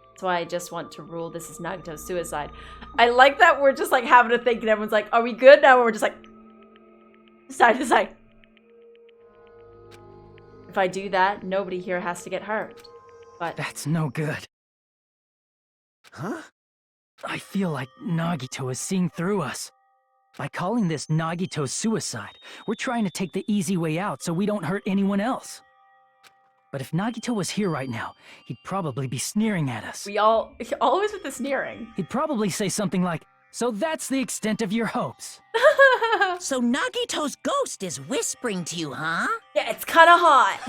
That's why I just want to rule this is Nagito's suicide. I like that we're just like having to think and everyone's like, are we good now? We're just like, side to side. If I do that, nobody here has to get hurt. But That's no good. Huh? I feel like Nagito is seeing through us. By calling this Nagito's suicide, we're trying to take the easy way out so we don't hurt anyone else. But if Nagito was here right now, he'd probably be sneering at us. we all, always with the sneering. He'd probably say something like, "So that's the extent of your hopes." So Nagito's ghost is whispering to you, huh? Yeah, it's kind of hot.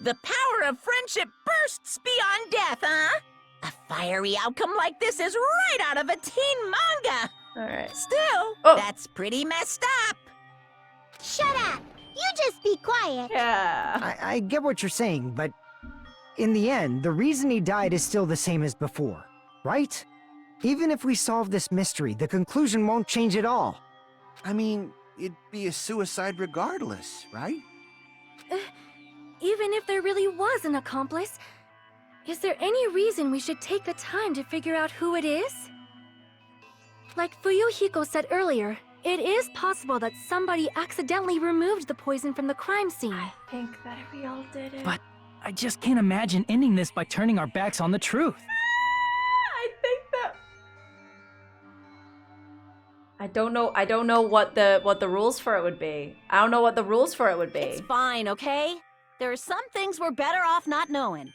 The power of friendship bursts beyond death, huh? A fiery outcome like this is right out of a teen manga. All right. Still, Oh. that's pretty messed up. Shut up! You just be quiet. Yeah. I get what you're saying, but in the end, the reason he died is still the same as before, right? Even if we solve this mystery, the conclusion won't change at all. I mean, it'd be a suicide regardless, right? Even if there really was an accomplice, is there any reason we should take the time to figure out who it is? Like Fuyuhiko said earlier, it is possible that somebody accidentally removed the poison from the crime scene. I think that we all did it. But I just can't imagine ending this by turning our backs on the truth. I think that I don't know what the rules for it would be. I don't know what the rules for it would be. It's fine, okay? There are some things we're better off not knowing.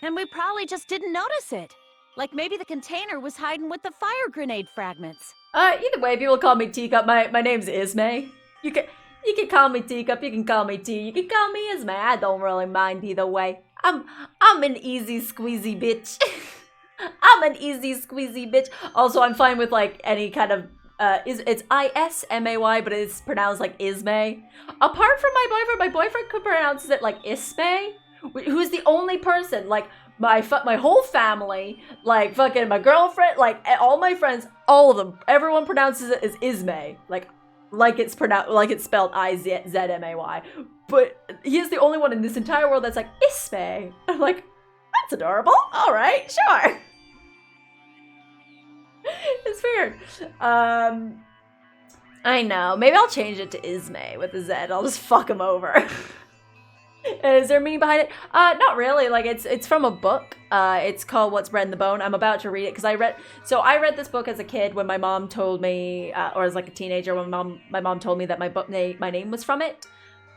And we probably just didn't notice it. Like maybe the container was hiding with the fire grenade fragments. Either way, people call me Teacup. My name's Ismay. You can call me Teacup, you can call me T, you can call me Ismay. I don't really mind either way. I'm an easy squeezy bitch. I'm an easy squeezy bitch. Also, I'm fine with like any kind of it's Ismay, but it's pronounced like Ismay. Apart from my boyfriend could pronounce it like Ismay, who's the only person like my whole family, like fucking my girlfriend, like all my friends, all of them, everyone pronounces it as Ismay, like it's pronounced, like it's spelled Izmay. But he is the only one in this entire world that's like Ismay. I'm like, that's adorable. All right, sure. It's weird. I know. Maybe I'll change it to Ismay with a Z. I'll just fuck him over. Is there meaning behind it? Not really. Like it's from a book. It's called What's Bred in the Bone. I'm about to read it because I read this book as a kid when my mom told me, or as like a teenager when my mom told me that my name was from it.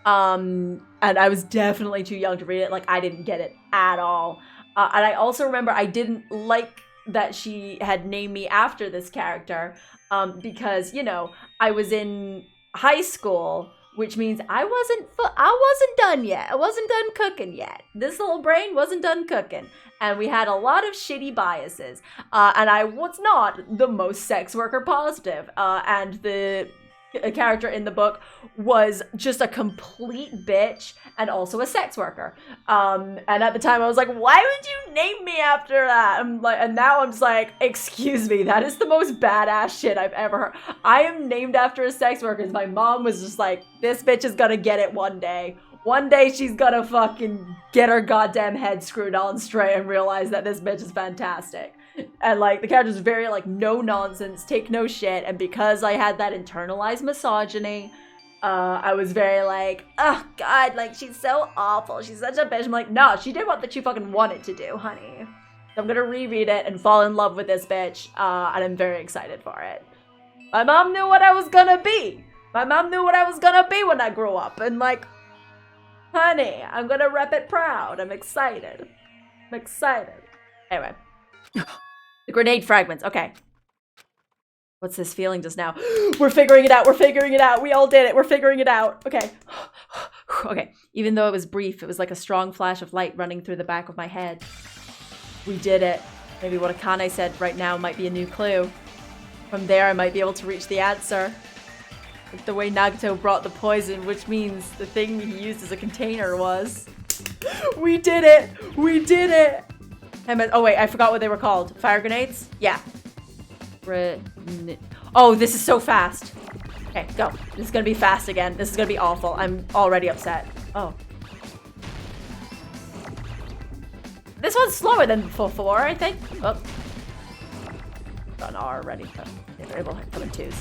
And I was definitely too young to read it. Like I didn't get it at all. And I also remember I didn't like that she had named me after this character, because you know I was in high school. Which means I wasn't done yet. I wasn't done cooking yet. This little brain wasn't done cooking. And we had a lot of shitty biases. And I was not the most sex worker positive. And the character in the book was just a complete bitch and also a sex worker. And at the time I was like, why would you name me after that? And now I'm just like, excuse me, that is the most badass shit I've ever heard. I am named after a sex worker. My mom was just like, this bitch is gonna get it one day. One day she's gonna fucking get her goddamn head screwed on straight and realize that this bitch is fantastic. And like, the character's very like, no nonsense, take no shit, and because I had that internalized misogyny, I was very like, oh god, like, she's so awful, she's such a bitch. I'm like, no, she did what she fucking wanted to do, honey. So I'm gonna reread it and fall in love with this bitch, and I'm very excited for it. My mom knew what I was gonna be. My mom knew what I was gonna be when I grew up, and like, honey, I'm gonna rep it proud. I'm excited. I'm excited. Anyway. The grenade fragments, okay. What's this feeling just now? We're figuring it out, we're figuring it out. We all did it, we're figuring it out. Okay. Okay, even though it was brief, it was like a strong flash of light running through the back of my head. We did it. Maybe what Akane said right now might be a new clue. From there, I might be able to reach the answer. Like the way Nagato brought the poison, which means the thing he used as a container was... We did it! We did it! Oh wait, I forgot what they were called. Fire grenades? Yeah. Oh, this is so fast. Okay, go. This is gonna be fast again. This is gonna be awful. I'm already upset. Oh. This one's slower than before, I think. Oh. Got an R already, but it will come in twos.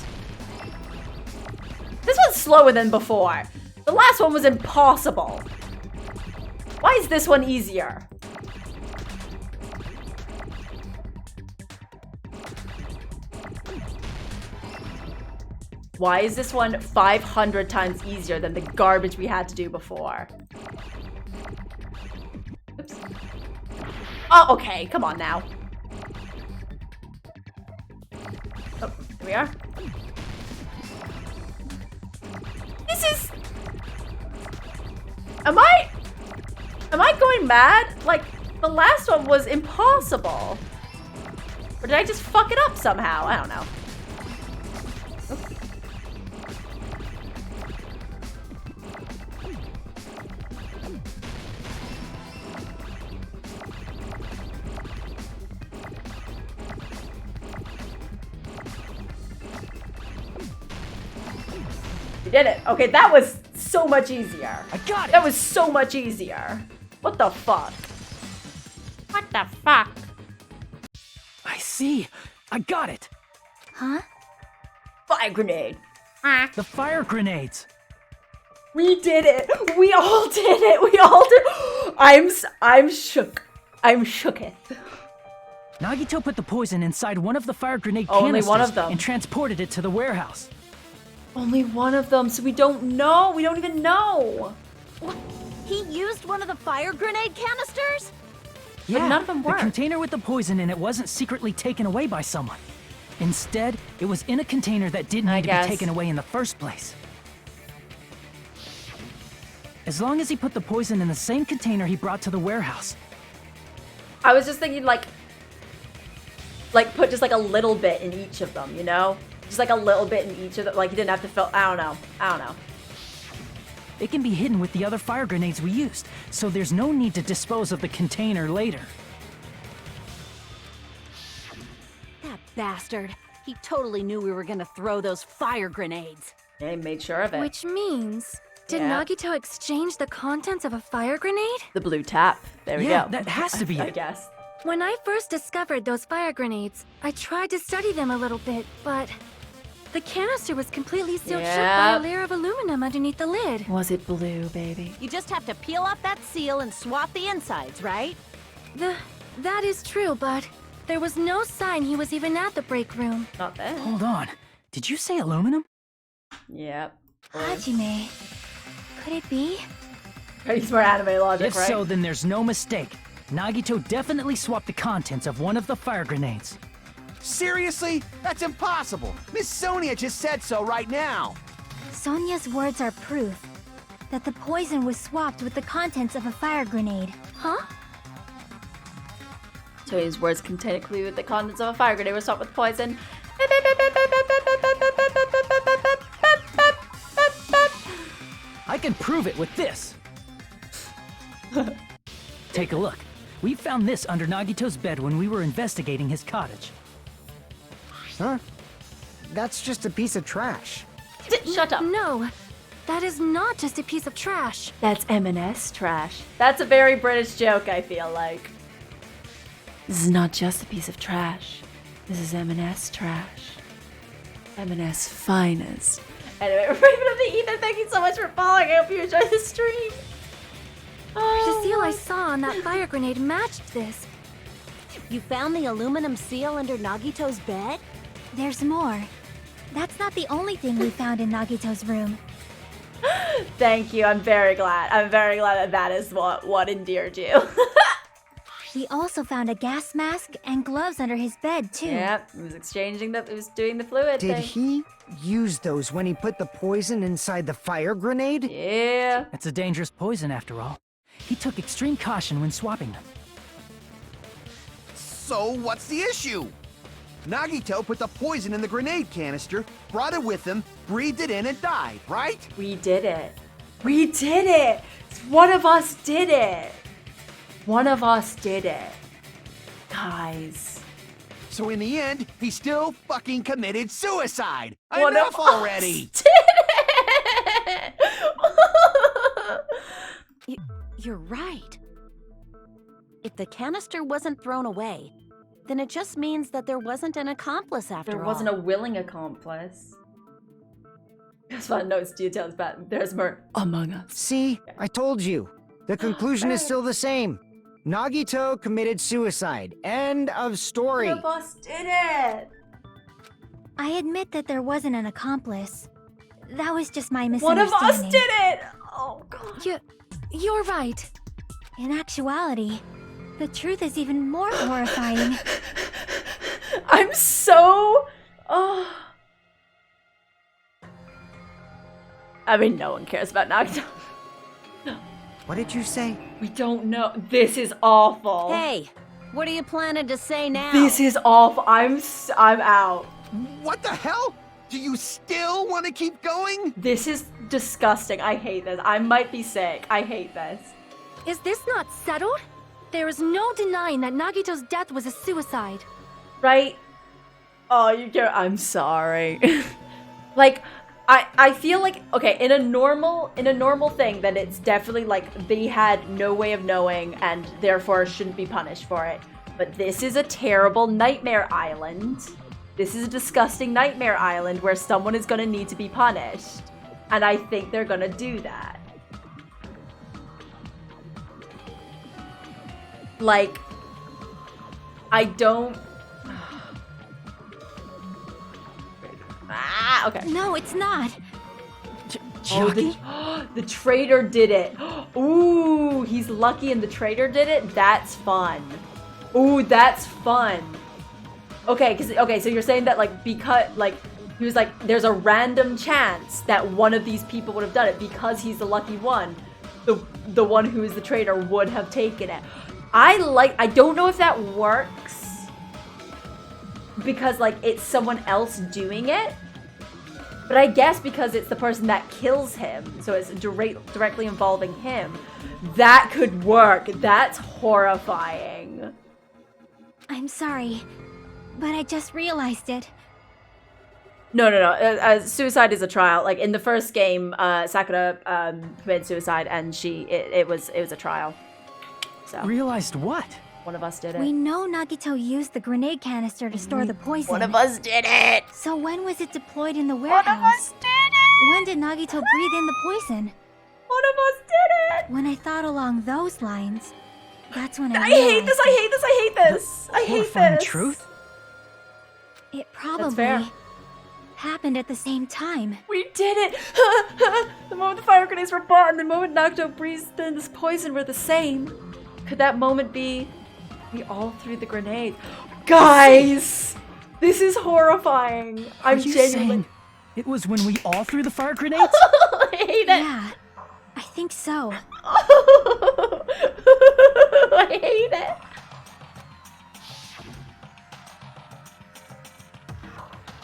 This one's slower than before. The last one was impossible. Why is this one easier? Why is this one 500 times easier than the garbage we had to do before? Oops. Oh, okay. Come on now. Oh, here we are. This is... Am I going mad? Like, the last one was impossible. Or did I just fuck it up somehow? I don't know. Did it. Okay, that was so much easier. I got it. That was so much easier. What the fuck? What the fuck? I see. I got it. Huh? Fire grenade. The fire grenades. We did it. We all did it. We all did. I'm shook. I'm shooketh. Nagito put the poison inside one of the fire grenade Only canisters one of them. and transported it to the warehouse. Only one of them, so we don't know. We don't even know. What? He used one of the fire grenade canisters? But none of them The worked. container with the poison in it wasn't secretly taken away by someone. Instead, it was in a container that didn't need to be taken away in the first place. As long as he put the poison in the same container he brought to the warehouse. I was just thinking like put just like a little bit in each of them, you know? Just like a little bit in each of them. Like you didn't have to fill, I don't know. It can be hidden with the other fire grenades we used, so there's no need to dispose of the container later. That bastard. He totally knew we were gonna throw those fire grenades. Yeah, he made sure of it. Which means, did Yeah. Nagito exchange the contents of a fire grenade? The blue tap. There we Yeah, go. that has to be I it. guess. When I first discovered those fire grenades, I tried to study them a little bit, but the canister was completely sealed shut by Yeah. a layer of aluminum underneath the lid. Was it blue, baby? You just have to peel off that seal and swap the insides, right? That is true, but there was no sign he was even at the break room. Not there. Hold on. Did you say aluminum? Yep. Hajime. Could it be? Use more anime logic, If right? so, then there's no mistake. Nagito definitely swapped the contents of one of the fire grenades. Seriously? That's impossible. Miss Sonia just said so right now. Sonia's words are proof that the poison was swapped with the contents of a fire grenade. Huh? So his words contain a clue with the contents of a fire grenade was swapped with poison. I can prove it with this. Take a look. We found this under Nagito's bed when we were investigating his cottage. Huh? That's just a piece of trash. Shut up. No. That is not just a piece of trash. That's M&S trash. That's a very British joke, I feel like. This is not just a piece of trash. This is M&S trash. M&S finest. Anyway, we're bringing up the Ethan. Thank you so much for following. I hope you enjoyed the stream. The seal I saw on that fire grenade matched this. You found the aluminum seal under Nagito's bed? There's more. That's not the only thing we found in Nagito's room. Thank you. I'm very glad. I'm very glad that is what endeared you. We also found a gas mask and gloves under his bed, too. Yep, he was doing the fluid Did thing. he use those when he put the poison inside the fire grenade? Yeah. It's a dangerous poison after all. He took extreme caution when swapping them. So what's the issue? Nagito put the poison in the grenade canister, brought it with him, breathed it in, and died, right? We did it. We did it. One of us did it. One of us did it. Guys. So in the end, he still fucking committed suicide. One Enough of already. us did it. You're right. If the canister wasn't thrown away, then it just means that there wasn't an accomplice after all. There wasn't a willing accomplice. Just fun notes, details, but there's more among us. See, I told you. The conclusion is still the same. Nagito committed suicide. End of story. One of us did it. I admit that there wasn't an accomplice. That was just my One of misunderstanding. us did it. Oh, God. You're right. In actuality, the truth is even more horrifying. I'm so... Oh. I mean, no one cares about Nagito. What did you say? We don't know. This is awful. Hey, what are you planning to say now? This is awful. I'm out. What the hell? Do you still want to keep going? This is disgusting. I hate this. I might be sick. I hate this. Is this not settled? There is no denying that Nagito's death was a suicide. Right? Oh, you get. I'm sorry. Like, I feel like, okay, in a normal thing, then it's definitely like they had no way of knowing and therefore shouldn't be punished for it. But this is a terrible nightmare island. This is a disgusting nightmare island where someone is gonna need to be punished. And I think they're gonna do that. Like, I don't... Ah, okay. No, it's not. Oh, the traitor did it. Ooh, he's lucky and the traitor did it? That's fun. Ooh, that's fun. Okay, so you're saying that, like, because, like, he was like, there's a random chance that one of these people would have done it because he's the lucky one. The one who is the traitor would have taken it. I don't know if that works because, like, it's someone else doing it. But I guess because it's the person that kills him, so it's directly involving him, that could work. That's horrifying. I'm sorry, but I just realized it. No. Suicide is a trial. Like in the first game, Sakura committed suicide, and it was a trial. So Realized what? one of us did it. We know Nagito used the grenade canister to store the poison. One of us did it. So when was it deployed in the warehouse? One of us did it. When did Nagito breathe in the poison? One of us did it. When I thought along those lines, that's when I I hate realized this. I hate this. I hate this. I hate Horrifying this. truth? it fair. probably happened at the same time. We did it. The moment the fire grenades were bought and the moment Nagito breathed in this poison were the same. Could that moment be? We all threw the grenade. Guys, this is horrifying. I'm Are you genuinely. saying it was when we all threw the fire grenades? I hate it. Yeah, I think so. I hate it.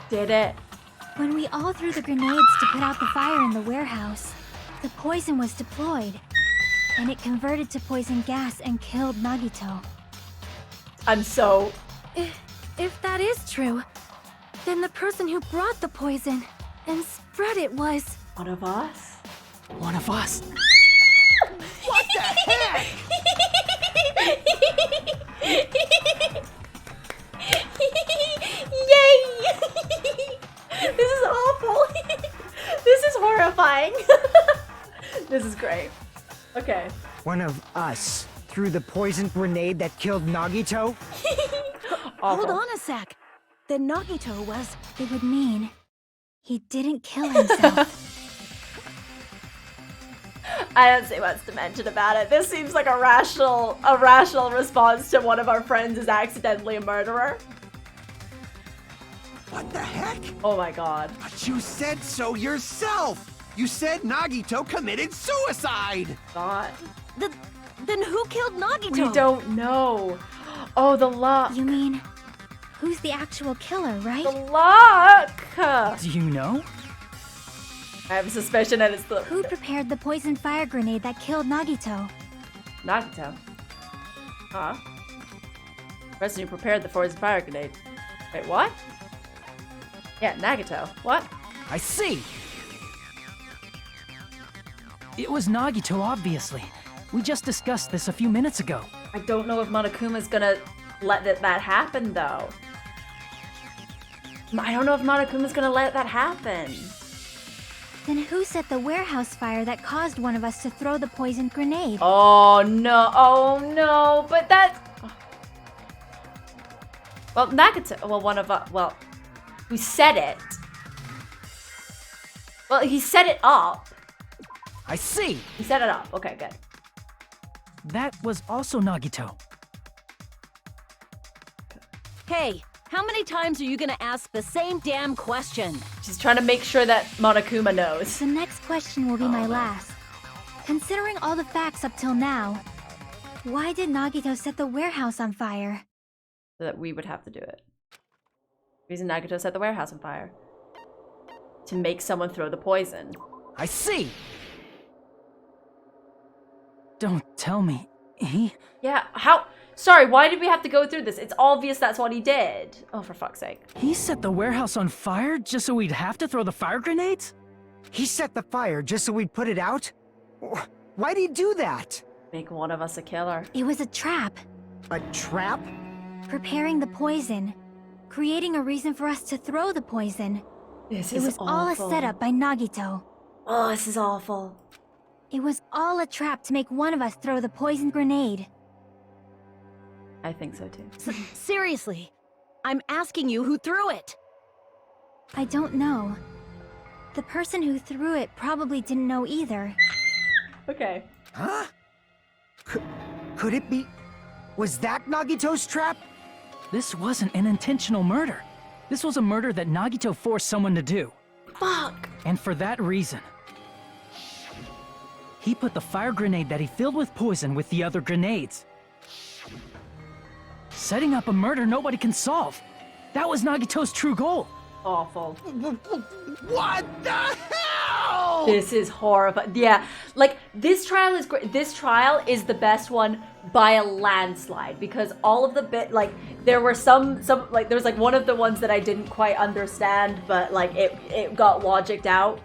Did it. When we all threw the grenades to put out the fire in the warehouse, the poison was deployed, and it converted to poison gas and killed Nagito. I'm so. If that is true, then the person who brought the poison and spread it was... One of us? One of us. What the heck? Yay! This is awful. This is horrifying. This is great. Okay. One of us threw the poison grenade that killed Nagito? Hold on a sec. Then Nagito was... It would mean he didn't kill himself. I don't see much to mention about it. This seems like a rational response to one of our friends is accidentally a murderer. What the heck? Oh my god. But you said so yourself! You said Nagito committed suicide! God. Then who killed Nagito? We don't know. Oh, the luck. You mean, who's the actual killer, right? The luck! Do you know? I have a suspicion that it's the... Who prepared the poison fire grenade that killed Nagito? Nagito. Huh? The person who prepared the poison fire grenade. Wait, what? Yeah, Nagito. What? I see! It was Nagito, obviously. We just discussed this a few minutes ago. I don't know if Monokuma's gonna let that happen, though. I don't know if Monokuma's gonna let that happen. Then who set the warehouse fire that caused one of us to throw the poisoned grenade? Oh no, but that's... Well, Nagito, well, one of us, well, we set it. Well, he set it up. I see! He set it up, okay, good. That was also Nagito. Hey, how many times are you gonna ask the same damn question? She's trying to make sure that Monokuma knows. The next question will be my last. Considering all the facts up till now, why did Nagito set the warehouse on fire? So that we would have to do it. The reason Nagito set the warehouse on fire. To make someone throw the poison. I see! Don't tell me. He... Yeah, how... Sorry, why did we have to go through this? It's obvious that's what he did. Oh, for fuck's sake. He set the warehouse on fire just so we'd have to throw the fire grenades? He set the fire just so we'd put it out? Why'd he do that? Make one of us a killer. It was a trap. A trap? Preparing the poison. Creating a reason for us to throw the poison. This It is was all a setup by Nagito. Oh, this is awful. It was all a trap to make one of us throw the poison grenade. I think so too. Seriously, I'm asking you who threw it. I don't know. The person who threw it probably didn't know either. Okay. Huh? Could it be... Was that Nagito's trap? This wasn't an intentional murder. This was a murder that Nagito forced someone to do. Fuck! And for that reason, he put the fire grenade that he filled with poison with the other grenades. Setting up a murder nobody can solve. That was Nagito's true goal. Awful. What the hell? This is horrifying. Yeah, like, this trial is great. This trial is the best one by a landslide because all of the like, there were some, like, there was, like, one of the ones that I didn't quite understand, but, like, it got logicked out.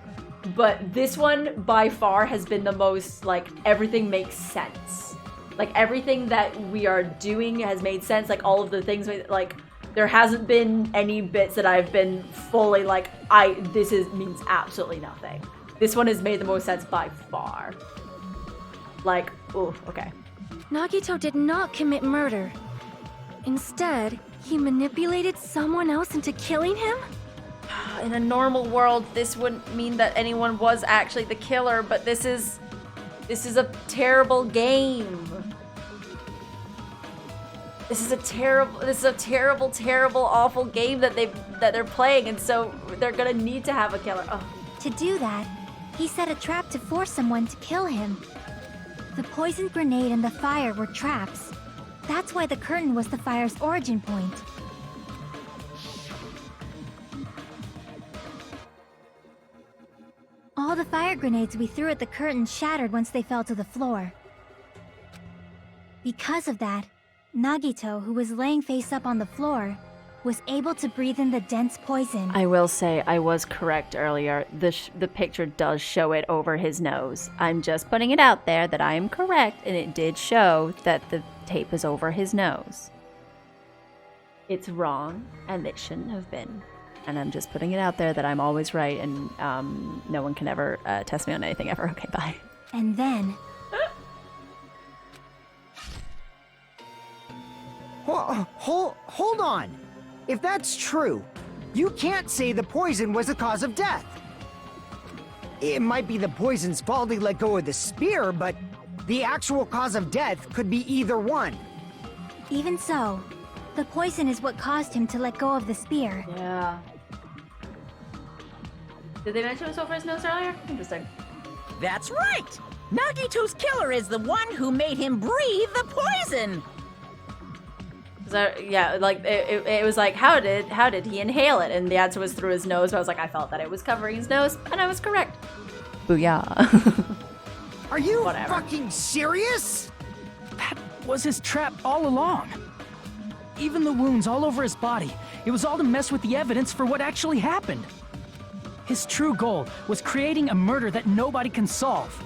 But this one, by far, has been the most, like, everything makes sense. Like, everything that we are doing has made sense. Like, all of the things, like, there hasn't been any bits that I've been fully, like, this means absolutely nothing. This one has made the most sense by far. Like, ooh, okay. Nagito did not commit murder. Instead, he manipulated someone else into killing him? In a normal world, this wouldn't mean that anyone was actually the killer, but this is a terrible game. This is a terrible, terrible, awful game that they're playing, and so they're gonna need to have a killer. Oh. To do that, he set a trap to force someone to kill him. The poison grenade and the fire were traps. That's why the curtain was the fire's origin point. All the fire grenades we threw at the curtain shattered once they fell to the floor. Because of that, Nagito, who was laying face up on the floor, was able to breathe in the dense poison. I will say I was correct earlier. The picture does show it over his nose. I'm just putting it out there that I am correct, and it did show that the tape is over his nose. It's wrong, and it shouldn't have been. And I'm just putting it out there that I'm always right, and no one can ever test me on anything ever. Okay, bye. And then... Hold on. If that's true, you can't say the poison was the cause of death. It might be the poison's fault he let go of the spear, but the actual cause of death could be either one. Even so, the poison is what caused him to let go of the spear. Yeah. Did they mention it was over his nose earlier? Interesting. That's right! Nagito's killer is the one who made him breathe the poison! Yeah, like it was like how did he inhale it? And the answer was through his nose. So I was like, I felt that it was covering his nose, and I was correct. Booyah! Are you Whatever. fucking serious? That was his trap all along. Even the wounds all over his body, it was all to mess with the evidence for what actually happened. His true goal was creating a murder that nobody can solve.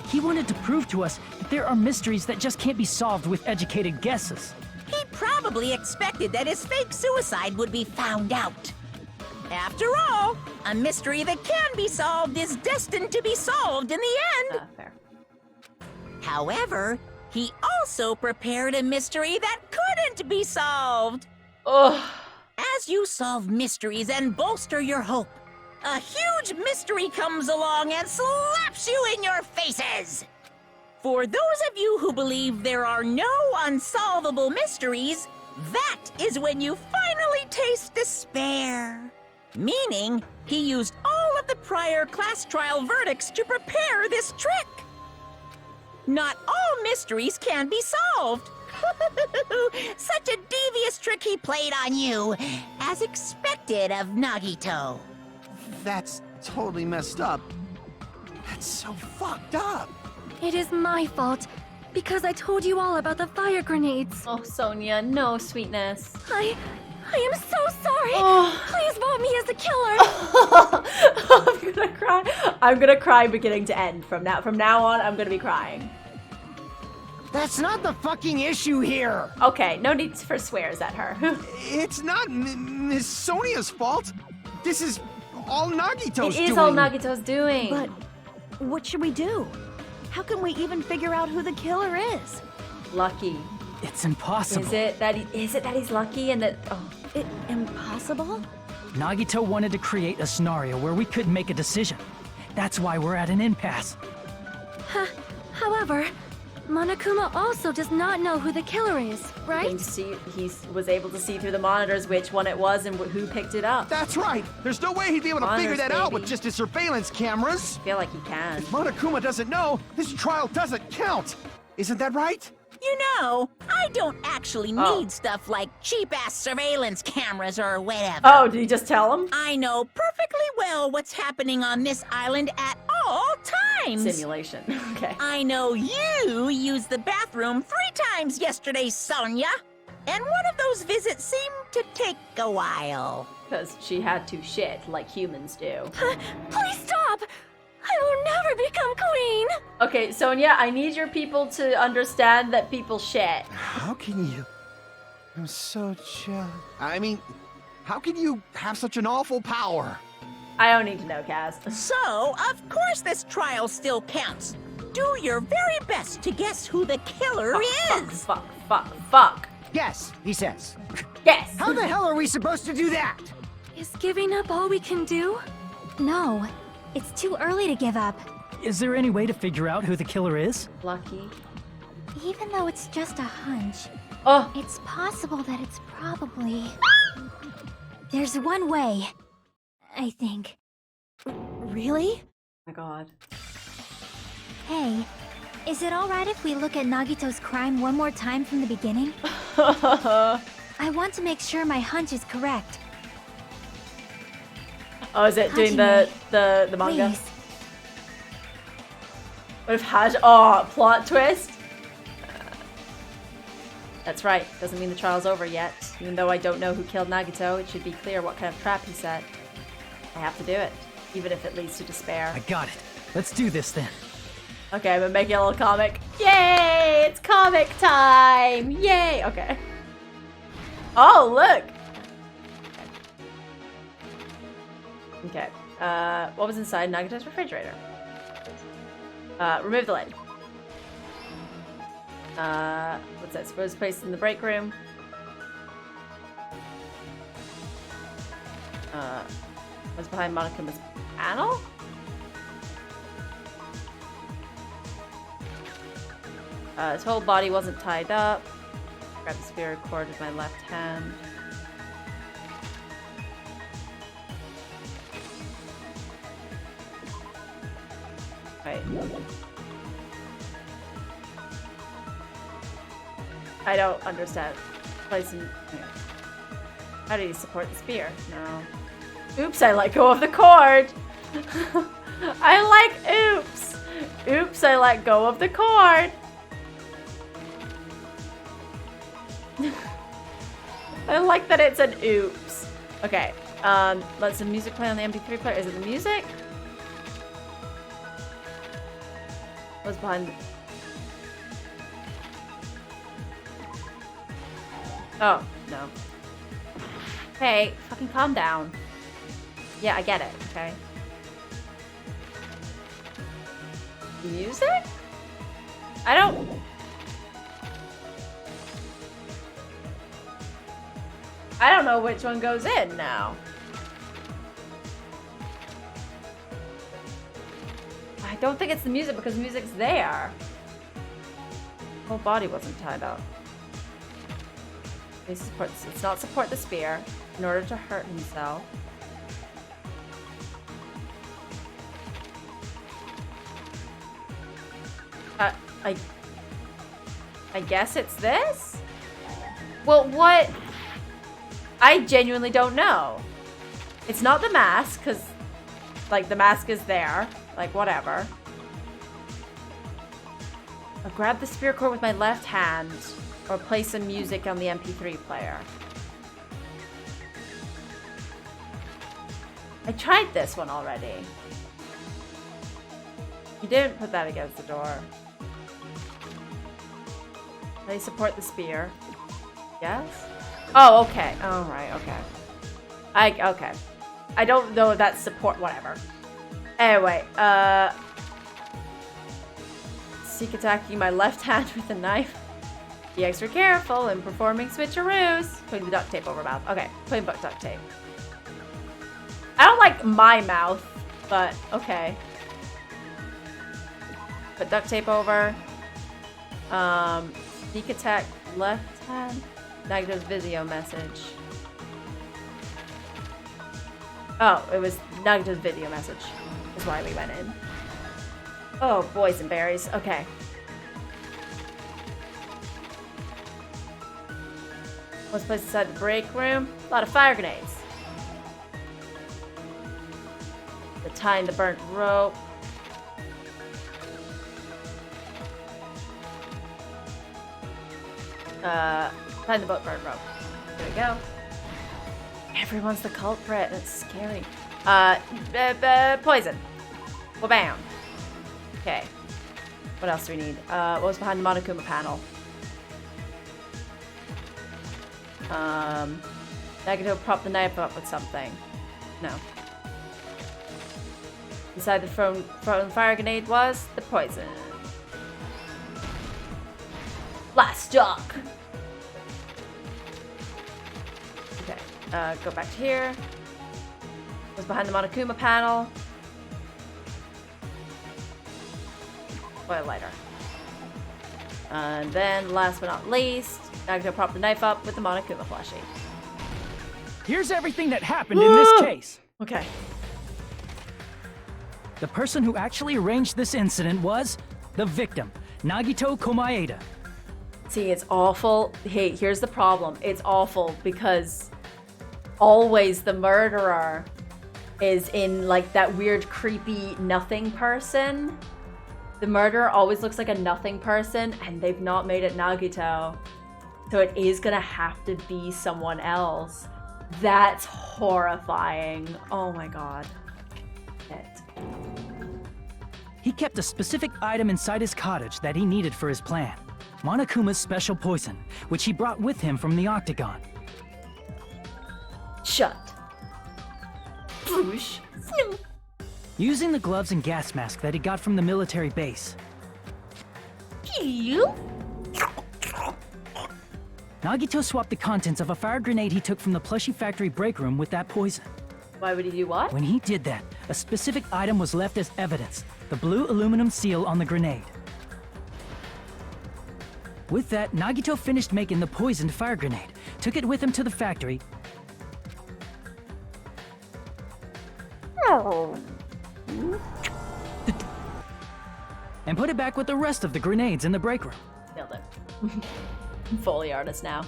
He wanted to prove to us that there are mysteries that just can't be solved with educated guesses. He probably expected that his fake suicide would be found out. After all, a mystery that can be solved is destined to be solved in the end. Fair. However, he also prepared a mystery that couldn't be solved. Ugh. As you solve mysteries and bolster your hope, a huge mystery comes along and slaps you in your faces. For those of you who believe there are no unsolvable mysteries, that is when you finally taste despair. Meaning, he used all of the prior class trial verdicts to prepare this trick. Not all mysteries can be solved. Such a devious trick he played on you, as expected of Nagito. That's totally messed up. That's so fucked up. It is my fault, because I told you all about the fire grenades. Oh, Sonia, no sweetness. I am so sorry. Oh. Please vote me as the killer. I'm gonna cry. I'm gonna cry beginning to end. From now on, I'm gonna be crying. That's not the fucking issue here. Okay, no need for swears at her. It's not Miss Sonia's fault. This is all Nagito's doing. It is all Nagito's doing. But what should we do? How can we even figure out who the killer is? Lucky. It's impossible. Is it that he's lucky and that? Oh, Impossible? Nagito wanted to create a scenario where we couldn't make a decision. That's why we're at an impasse. However, Monokuma also does not know who the killer is, right? he was able to see through the monitors which one it was and who picked it up. That's right. There's no way he'd be able to figure that out with just his surveillance cameras. I feel like he can. If Monokuma doesn't know, this trial doesn't count. Isn't that right? You know, I don't actually need stuff like cheap-ass surveillance cameras or whatever. Oh, did he just tell him? I know perfectly well what's happening on this island at all times. Simulation. Okay. I know you used the bathroom 3 times yesterday, Sonia. And one of those visits seemed to take a while. Because she had to shit like humans do. Please stop! I will never become queen! Okay, Sonia, I need your people to understand that people shit. How can you? I'm so jealous. I mean, how can you have such an awful power? I don't need to know, Cass. So, of course this trial still counts. Do your very best to guess who the killer is. Fuck. Yes, he says. Yes. How the hell are we supposed to do that? Is giving up all we can do? No, it's too early to give up. Is there any way to figure out who the killer is? Lucky. Even though it's just a hunch, Oh. it's possible that it's probably... There's one way, I think. Really? Oh my god. Hey, is it alright if we look at Nagito's crime one more time from the beginning? I want to make sure my hunch is correct. Oh, is it doing the manga? Please. What if plot twist? That's right. Doesn't mean the trial's over yet. Even though I don't know who killed Nagito, it should be clear what kind of trap he set. I have to do it, even if it leads to despair. I got it. Let's do this then. Okay, I'm gonna make it a little comic. Yay! It's comic time! Yay! Okay. Oh, look! Okay. What was inside Nagito's refrigerator? Remove the lid. What's that? Supposed placed in the break room. What's behind Monokuma's panel? His whole body wasn't tied up. Grab the spear cord with my left hand. Right. I don't understand. Placing. How do you support the spear? No. Oops! I let go of the cord. I like oops. Oops! I let go of the cord. I like that it's an oops. Okay. Let some music play on the MP3 player. Is it the music? What's behind? Oh, no. Hey, fucking calm down. Yeah, I get it, okay. Music? I don't know which one goes in now. I don't think it's the music because music's there. Whole body wasn't tied up. It's not support the spear in order to hurt himself. I guess it's this? Well, what? I genuinely don't know. It's not the mask, because, like, the mask is there. Like, whatever. I'll grab the spear cord with my left hand, or play some music on the MP3 player. I tried this one already. You didn't put that against the door. They support the spear. Yes? Oh, okay. Oh, right, okay. Okay. I don't know if that's support, whatever. Anyway, seek attacking my left hand with a knife. Be extra careful in performing switcheroos. Putting the duct tape over mouth. Okay, putting duct tape. I don't like my mouth, but okay. Put duct tape over. Sneak attack left hand. Nagito's video message. Oh, it was Nagito's video message. Is why we went in. Oh, boys and berries. Okay. What's placed inside the break room? A lot of fire grenades. The tying the burnt rope. Tying the burnt rope. There we go. Everyone's the culprit. That's scary. Poison. Well, bam. Okay. What else do we need? What was behind the Monokuma panel? Nagito propped the knife up with something. No. Inside the thrown fire grenade was the poison. Blast shock. Okay. Go back to here. Was behind the Monokuma panel. Oil lighter. And then, last but not least, Nagito propped the knife up with the Monokuma plushie. Here's everything that happened in this case. Okay. The person who actually arranged this incident was the victim, Nagito Komaeda. See, it's awful. Hey, here's the problem. It's awful because always the murderer is in like that weird, creepy nothing person. The murderer always looks like a nothing person, and they've not made it Nagito. So it is gonna have to be someone else. That's horrifying. Oh my god. Shit. He kept a specific item inside his cottage that he needed for his plan. Monokuma's special poison, which he brought with him from the Octagon. Shut. Swoosh. Snoop. Using the gloves and gas mask that he got from the military base, Pew. Nagito swapped the contents of a fire grenade he took from the plushie factory break room with that poison. Why would he do what? When he did that, a specific item was left as evidence, the blue aluminum seal on the grenade. With that, Nagito finished making the poisoned fire grenade, took it with him to the factory, and put it back with the rest of the grenades in the break room. Nailed it. Foley artist now.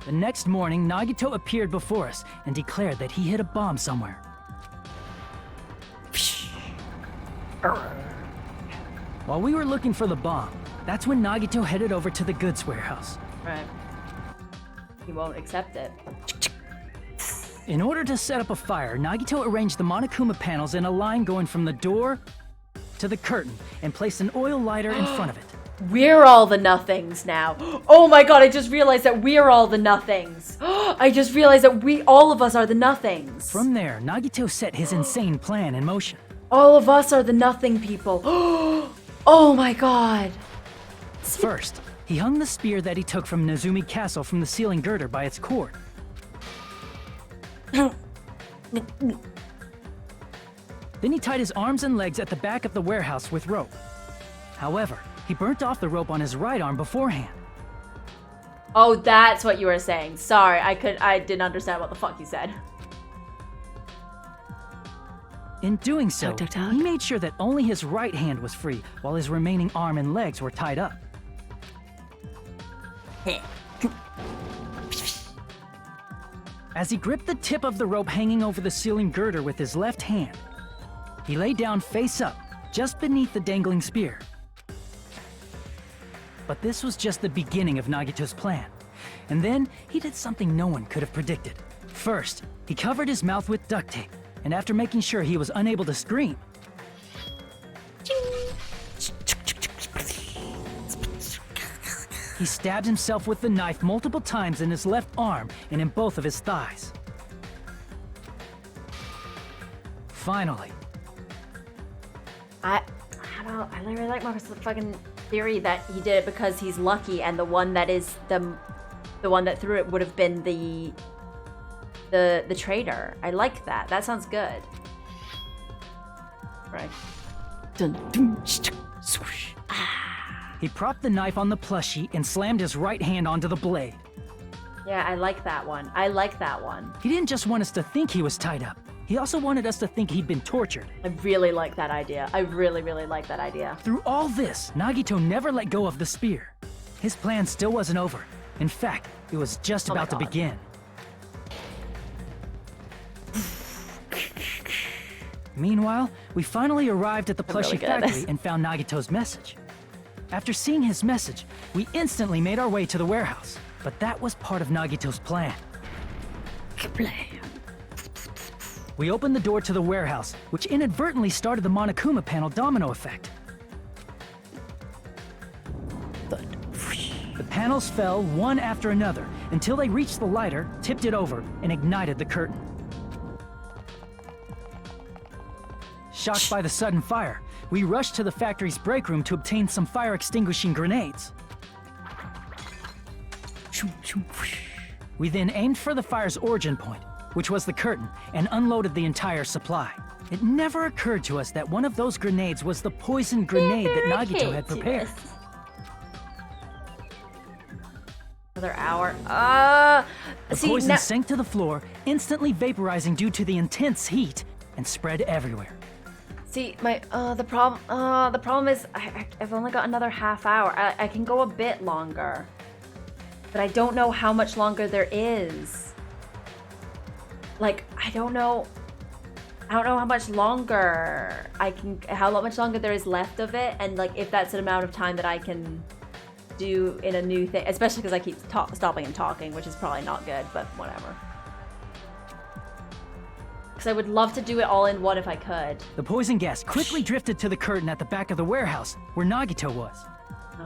The next morning, Nagito appeared before us and declared that he hid a bomb somewhere. While we were looking for the bomb, that's when Nagito headed over to the goods warehouse. Right. He won't accept it. In order to set up a fire, Nagito arranged the Monokuma panels in a line going from the door to the curtain and placed an oil lighter in front of it. We're all the nothings now. Oh my god, I just realized that we're all the nothings. I just realized that all of us are the nothings. From there, Nagito set his insane plan in motion. All of us are the nothing people. Oh my god. First, he hung the spear that he took from Nezumi Castle from the ceiling girder by its cord. Then he tied his arms and legs at the back of the warehouse with rope. However, he burnt off the rope on his right arm beforehand. Oh, that's what you were saying. Sorry, I didn't understand what the fuck you said. In doing so, he made sure that only his right hand was free, while his remaining arm and legs were tied up. As he gripped the tip of the rope hanging over the ceiling girder with his left hand, he lay down face up, just beneath the dangling spear. But this was just the beginning of Nagito's plan. And then, he did something no one could have predicted. First, he covered his mouth with duct tape, and after making sure he was unable to scream, he stabbed himself with the knife multiple times in his left arm and in both of his thighs. Finally, I really like Marcus' fucking theory that he did it because he's lucky, and the one that is the one that threw it would have been the traitor. I like that. That sounds good. Right. Dun, dun, swoosh. he propped the knife on the plushie and slammed his right hand onto the blade. Yeah, I like that one. I like that one. He didn't just want us to think he was tied up. He also wanted us to think he'd been tortured. I really like that idea. I really, really like that idea. Through all this, Nagito never let go of the spear. His plan still wasn't over. In fact, it was just about to begin. Meanwhile, we finally arrived at the plushie factory and found Nagito's message. After seeing his message, we instantly made our way to the warehouse. But that was part of Nagito's plan. We opened the door to the warehouse, which inadvertently started the Monokuma panel domino effect. The panels fell one after another until they reached the lighter, tipped it over, and ignited the curtain. Shocked by the sudden fire, we rushed to the factory's break room to obtain some fire-extinguishing grenades. We then aimed for the fire's origin point, which was the curtain, and unloaded the entire supply. It never occurred to us that one of those grenades was the poisoned grenade that Nagito had prepared. Another hour. The poison sank to the floor, instantly vaporizing due to the intense heat, and spread everywhere. See, the problem is I've only got another half hour. I can go a bit longer, but I don't know how much longer there is. Like, I don't know how much longer how much longer there is left of it, and like if that's an amount of time that I can do in a new thing, especially because I keep stopping and talking, which is probably not good, but whatever. Because I would love to do it all in one if I could. The poison gas quickly drifted to the curtain at the back of the warehouse, where Nagito was.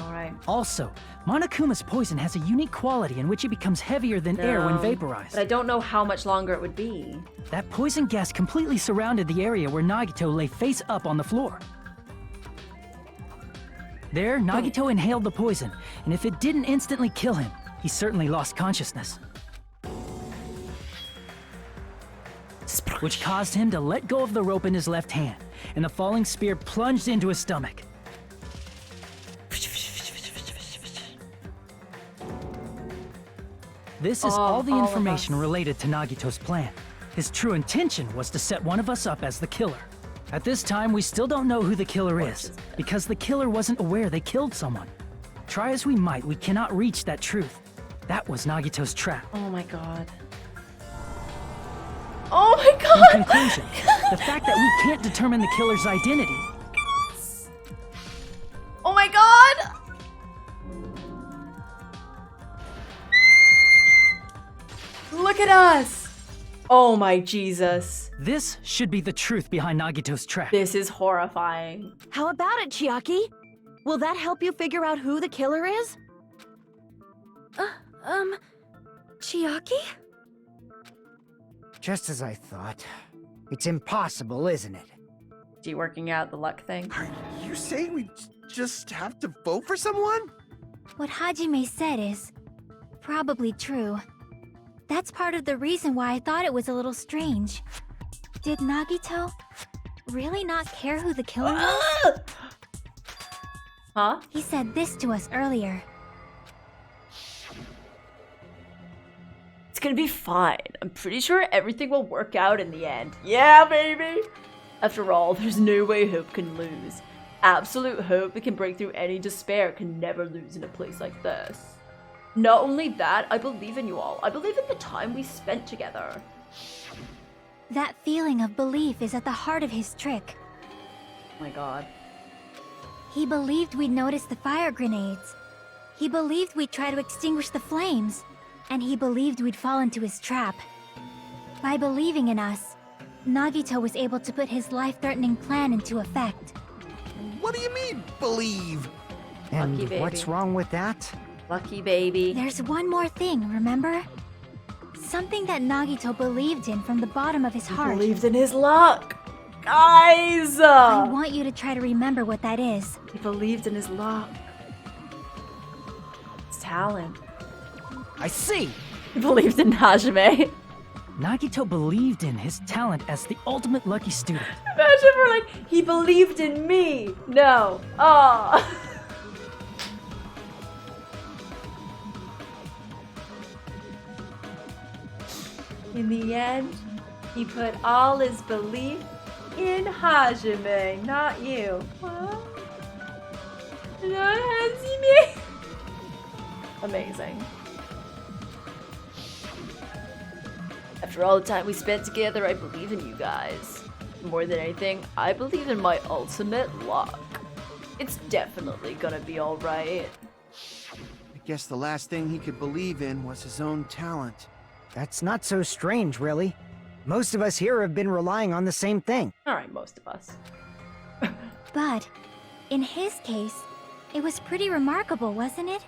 Alright. Also, Monokuma's poison has a unique quality in which it becomes heavier than air when vaporized. But I don't know how much longer it would be. That poison gas completely surrounded the area where Nagito lay face up on the floor. There, Nagito inhaled the poison, and if it didn't instantly kill him, he certainly lost consciousness. Which caused him to let go of the rope in his left hand, and the falling spear plunged into his stomach. This is all the information related to Nagito's plan. His true intention was to set one of us up as the killer. At this time, we still don't know who the killer is, because the killer wasn't aware they killed someone. Try as we might, we cannot reach that truth. That was Nagito's trap. Oh my god. Oh my god! In conclusion, the fact that we can't determine the killer's identity. Oh my god! Look at us! Oh my Jesus. This should be the truth behind Nagito's trap. This is horrifying. How about it, Chiaki? Will that help you figure out who the killer is? Chiaki? Just as I thought. It's impossible, isn't it? Is he working out the luck thing? Are you saying we just have to vote for someone? What Hajime said is probably true. That's part of the reason why I thought it was a little strange. Did Nagito really not care who the killer was? Huh? He said this to us earlier. It's gonna be fine. I'm pretty sure everything will work out in the end. Yeah, baby! After all, there's no way hope can lose. Absolute hope that can break through any despair can never lose in a place like this. Not only that, I believe in you all. I believe in the time we spent together. That feeling of belief is at the heart of his trick. Oh my god. He believed we'd notice the fire grenades. He believed we'd try to extinguish the flames. And he believed we'd fall into his trap. By believing in us, Nagito was able to put his life-threatening plan into effect. What do you mean, believe? And Lucky baby. what's wrong with that? Lucky baby. There's one more thing, remember? Something that Nagito believed in from the bottom of his heart. Believed in his luck. Guys! I want you to try to remember what that is. He believed in his luck. His talent. I see! He believed in Hajime. Nagito believed in his talent as the ultimate lucky student. Imagine if we're like, he believed in me. No. Oh. In the end, he put all his belief in Hajime, not you. Huh? Not Hajime. Amazing. After all the time we spent together, I believe in you guys. More than anything, I believe in my ultimate luck. It's definitely gonna be alright. I guess the last thing he could believe in was his own talent. That's not so strange, really. Most of us here have been relying on the same thing. Alright, most of us. But, in his case, it was pretty remarkable, wasn't it?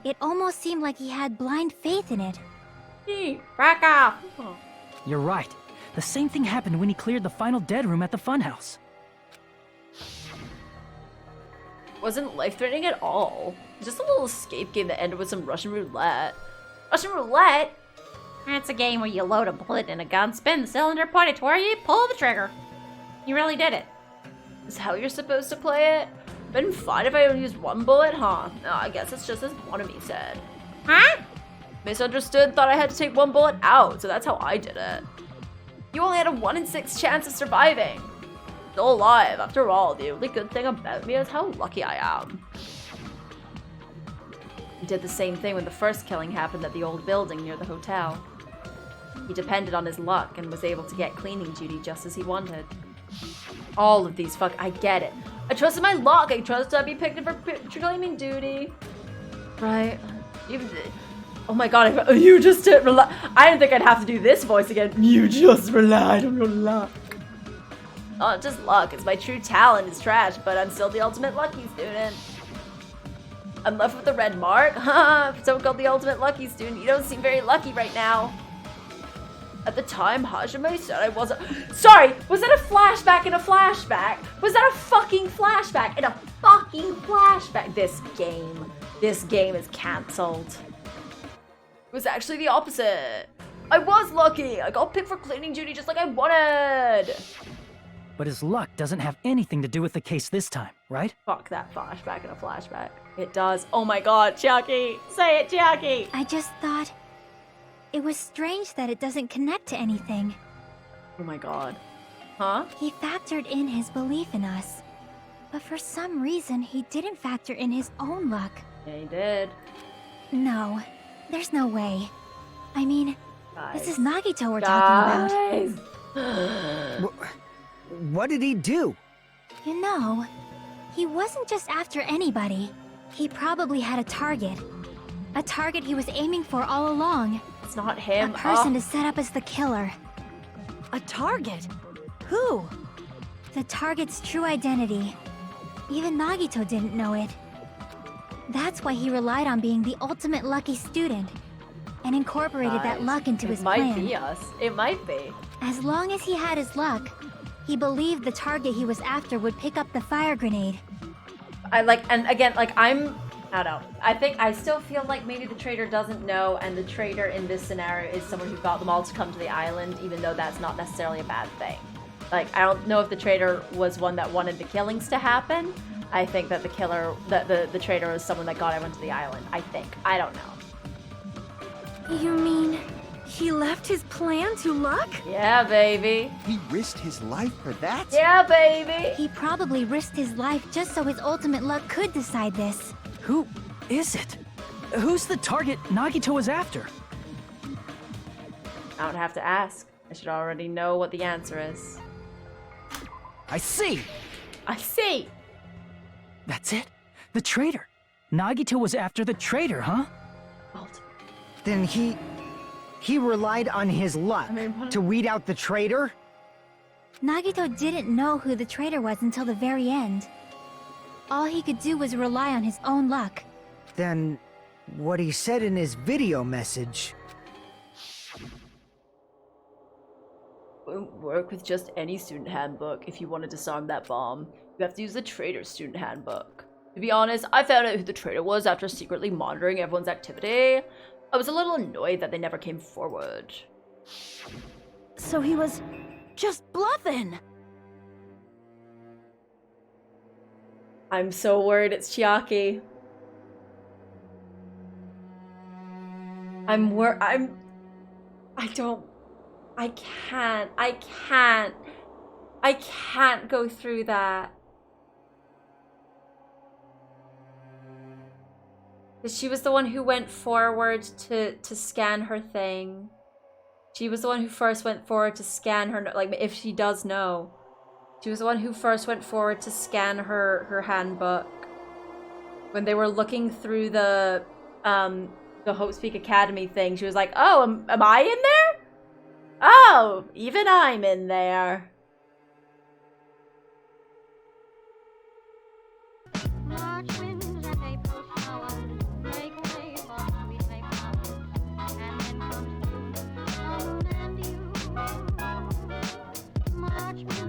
It almost seemed like he had blind faith in it. Back off! Oh. You're right. The same thing happened when he cleared the final dead room at the funhouse. Wasn't life-threatening at all. Just a little escape game that ended with some Russian roulette. Russian roulette? It's a game where you load a bullet in a gun, spin the cylinder, point it to where you pull the trigger. You really did it. Is how you're supposed to play it? Been fine if I only used one bullet, huh? No, I guess it's just as one of me said. Huh? Misunderstood, thought I had to take one bullet out, so that's how I did it. You only had a 1 in 6 chance of surviving. Still alive, after all. The only good thing about me is how lucky I am. He did the same thing when the first killing happened at the old building near the hotel. He depended on his luck and was able to get cleaning duty just as he wanted. All of these I get it. I trusted my luck. I trusted I'd be picked for cleaning duty. Right? Even, oh my god, you just didn't rely. I didn't think I'd have to do this voice again. You just relied on your luck. Not just luck, it's my true talent. It's trash, but I'm still the ultimate lucky student. I'm left with the red mark? Haha, so-called the ultimate lucky student. You don't seem very lucky right now. At the time, Hajime said I wasn't. Sorry, was that a flashback in a flashback? Was that a fucking flashback in a fucking flashback? This game is cancelled. It was actually the opposite. I was lucky. I got picked for cleaning duty just like I wanted. But his luck doesn't have anything to do with the case this time, right? Fuck that flashback in a flashback. It does. Oh my god, Chiaki. Say it, Chiaki. I just thought it was strange that it doesn't connect to anything. Oh my god. Huh? He factored in his belief in us. But for some reason, he didn't factor in his own luck. Yeah, he did. No, there's no way. I mean, Guys. this is Nagito we're talking about. What did he do? You know, he wasn't just after anybody. He probably had a target. A target he was aiming for all along. It's not him. A person to set up as the killer. A target? Who? The target's true identity. Even Nagito didn't know it. That's why he relied on being the ultimate lucky student and incorporated that luck into his plan. It might be us. It might be. As long as he had his luck, he believed the target he was after would pick up the fire grenade. I don't know. I still feel like maybe the traitor doesn't know, and the traitor in this scenario is someone who got them all to come to the island, even though that's not necessarily a bad thing. Like, I don't know if the traitor was one that wanted the killings to happen. I think that the traitor was someone that got everyone to the island. I think. I don't know. You mean he left his plan to luck? Yeah, baby. He risked his life for that? Yeah, baby. He probably risked his life just so his ultimate luck could decide this. Who is it? Who's the target Nagito was after? I don't have to ask. I should already know what the answer is. I see! I see! That's it? The traitor. Nagito was after the traitor, huh? Then he relied on his luck to weed out the traitor? Nagito didn't know who the traitor was until the very end. All he could do was rely on his own luck. Then what he said in his video message... Won't work with just any student handbook if you want to disarm that bomb. You have to use the traitor's student handbook. To be honest, I found out who the traitor was after secretly monitoring everyone's activity. I was a little annoyed that they never came forward. So he was just bluffing. I'm so worried it's Chiaki. I can't go through that. She was the one who went forward to scan her thing. She was the one who first went forward to scan her, like, if she does know. She was the one who first went forward to scan her handbook. When they were looking through the Hope Speak Academy thing, she was like, oh, am I in there? Oh, even I'm in there. March winds and April showers make way for sweet May flowers, and then comes June, and you. March winds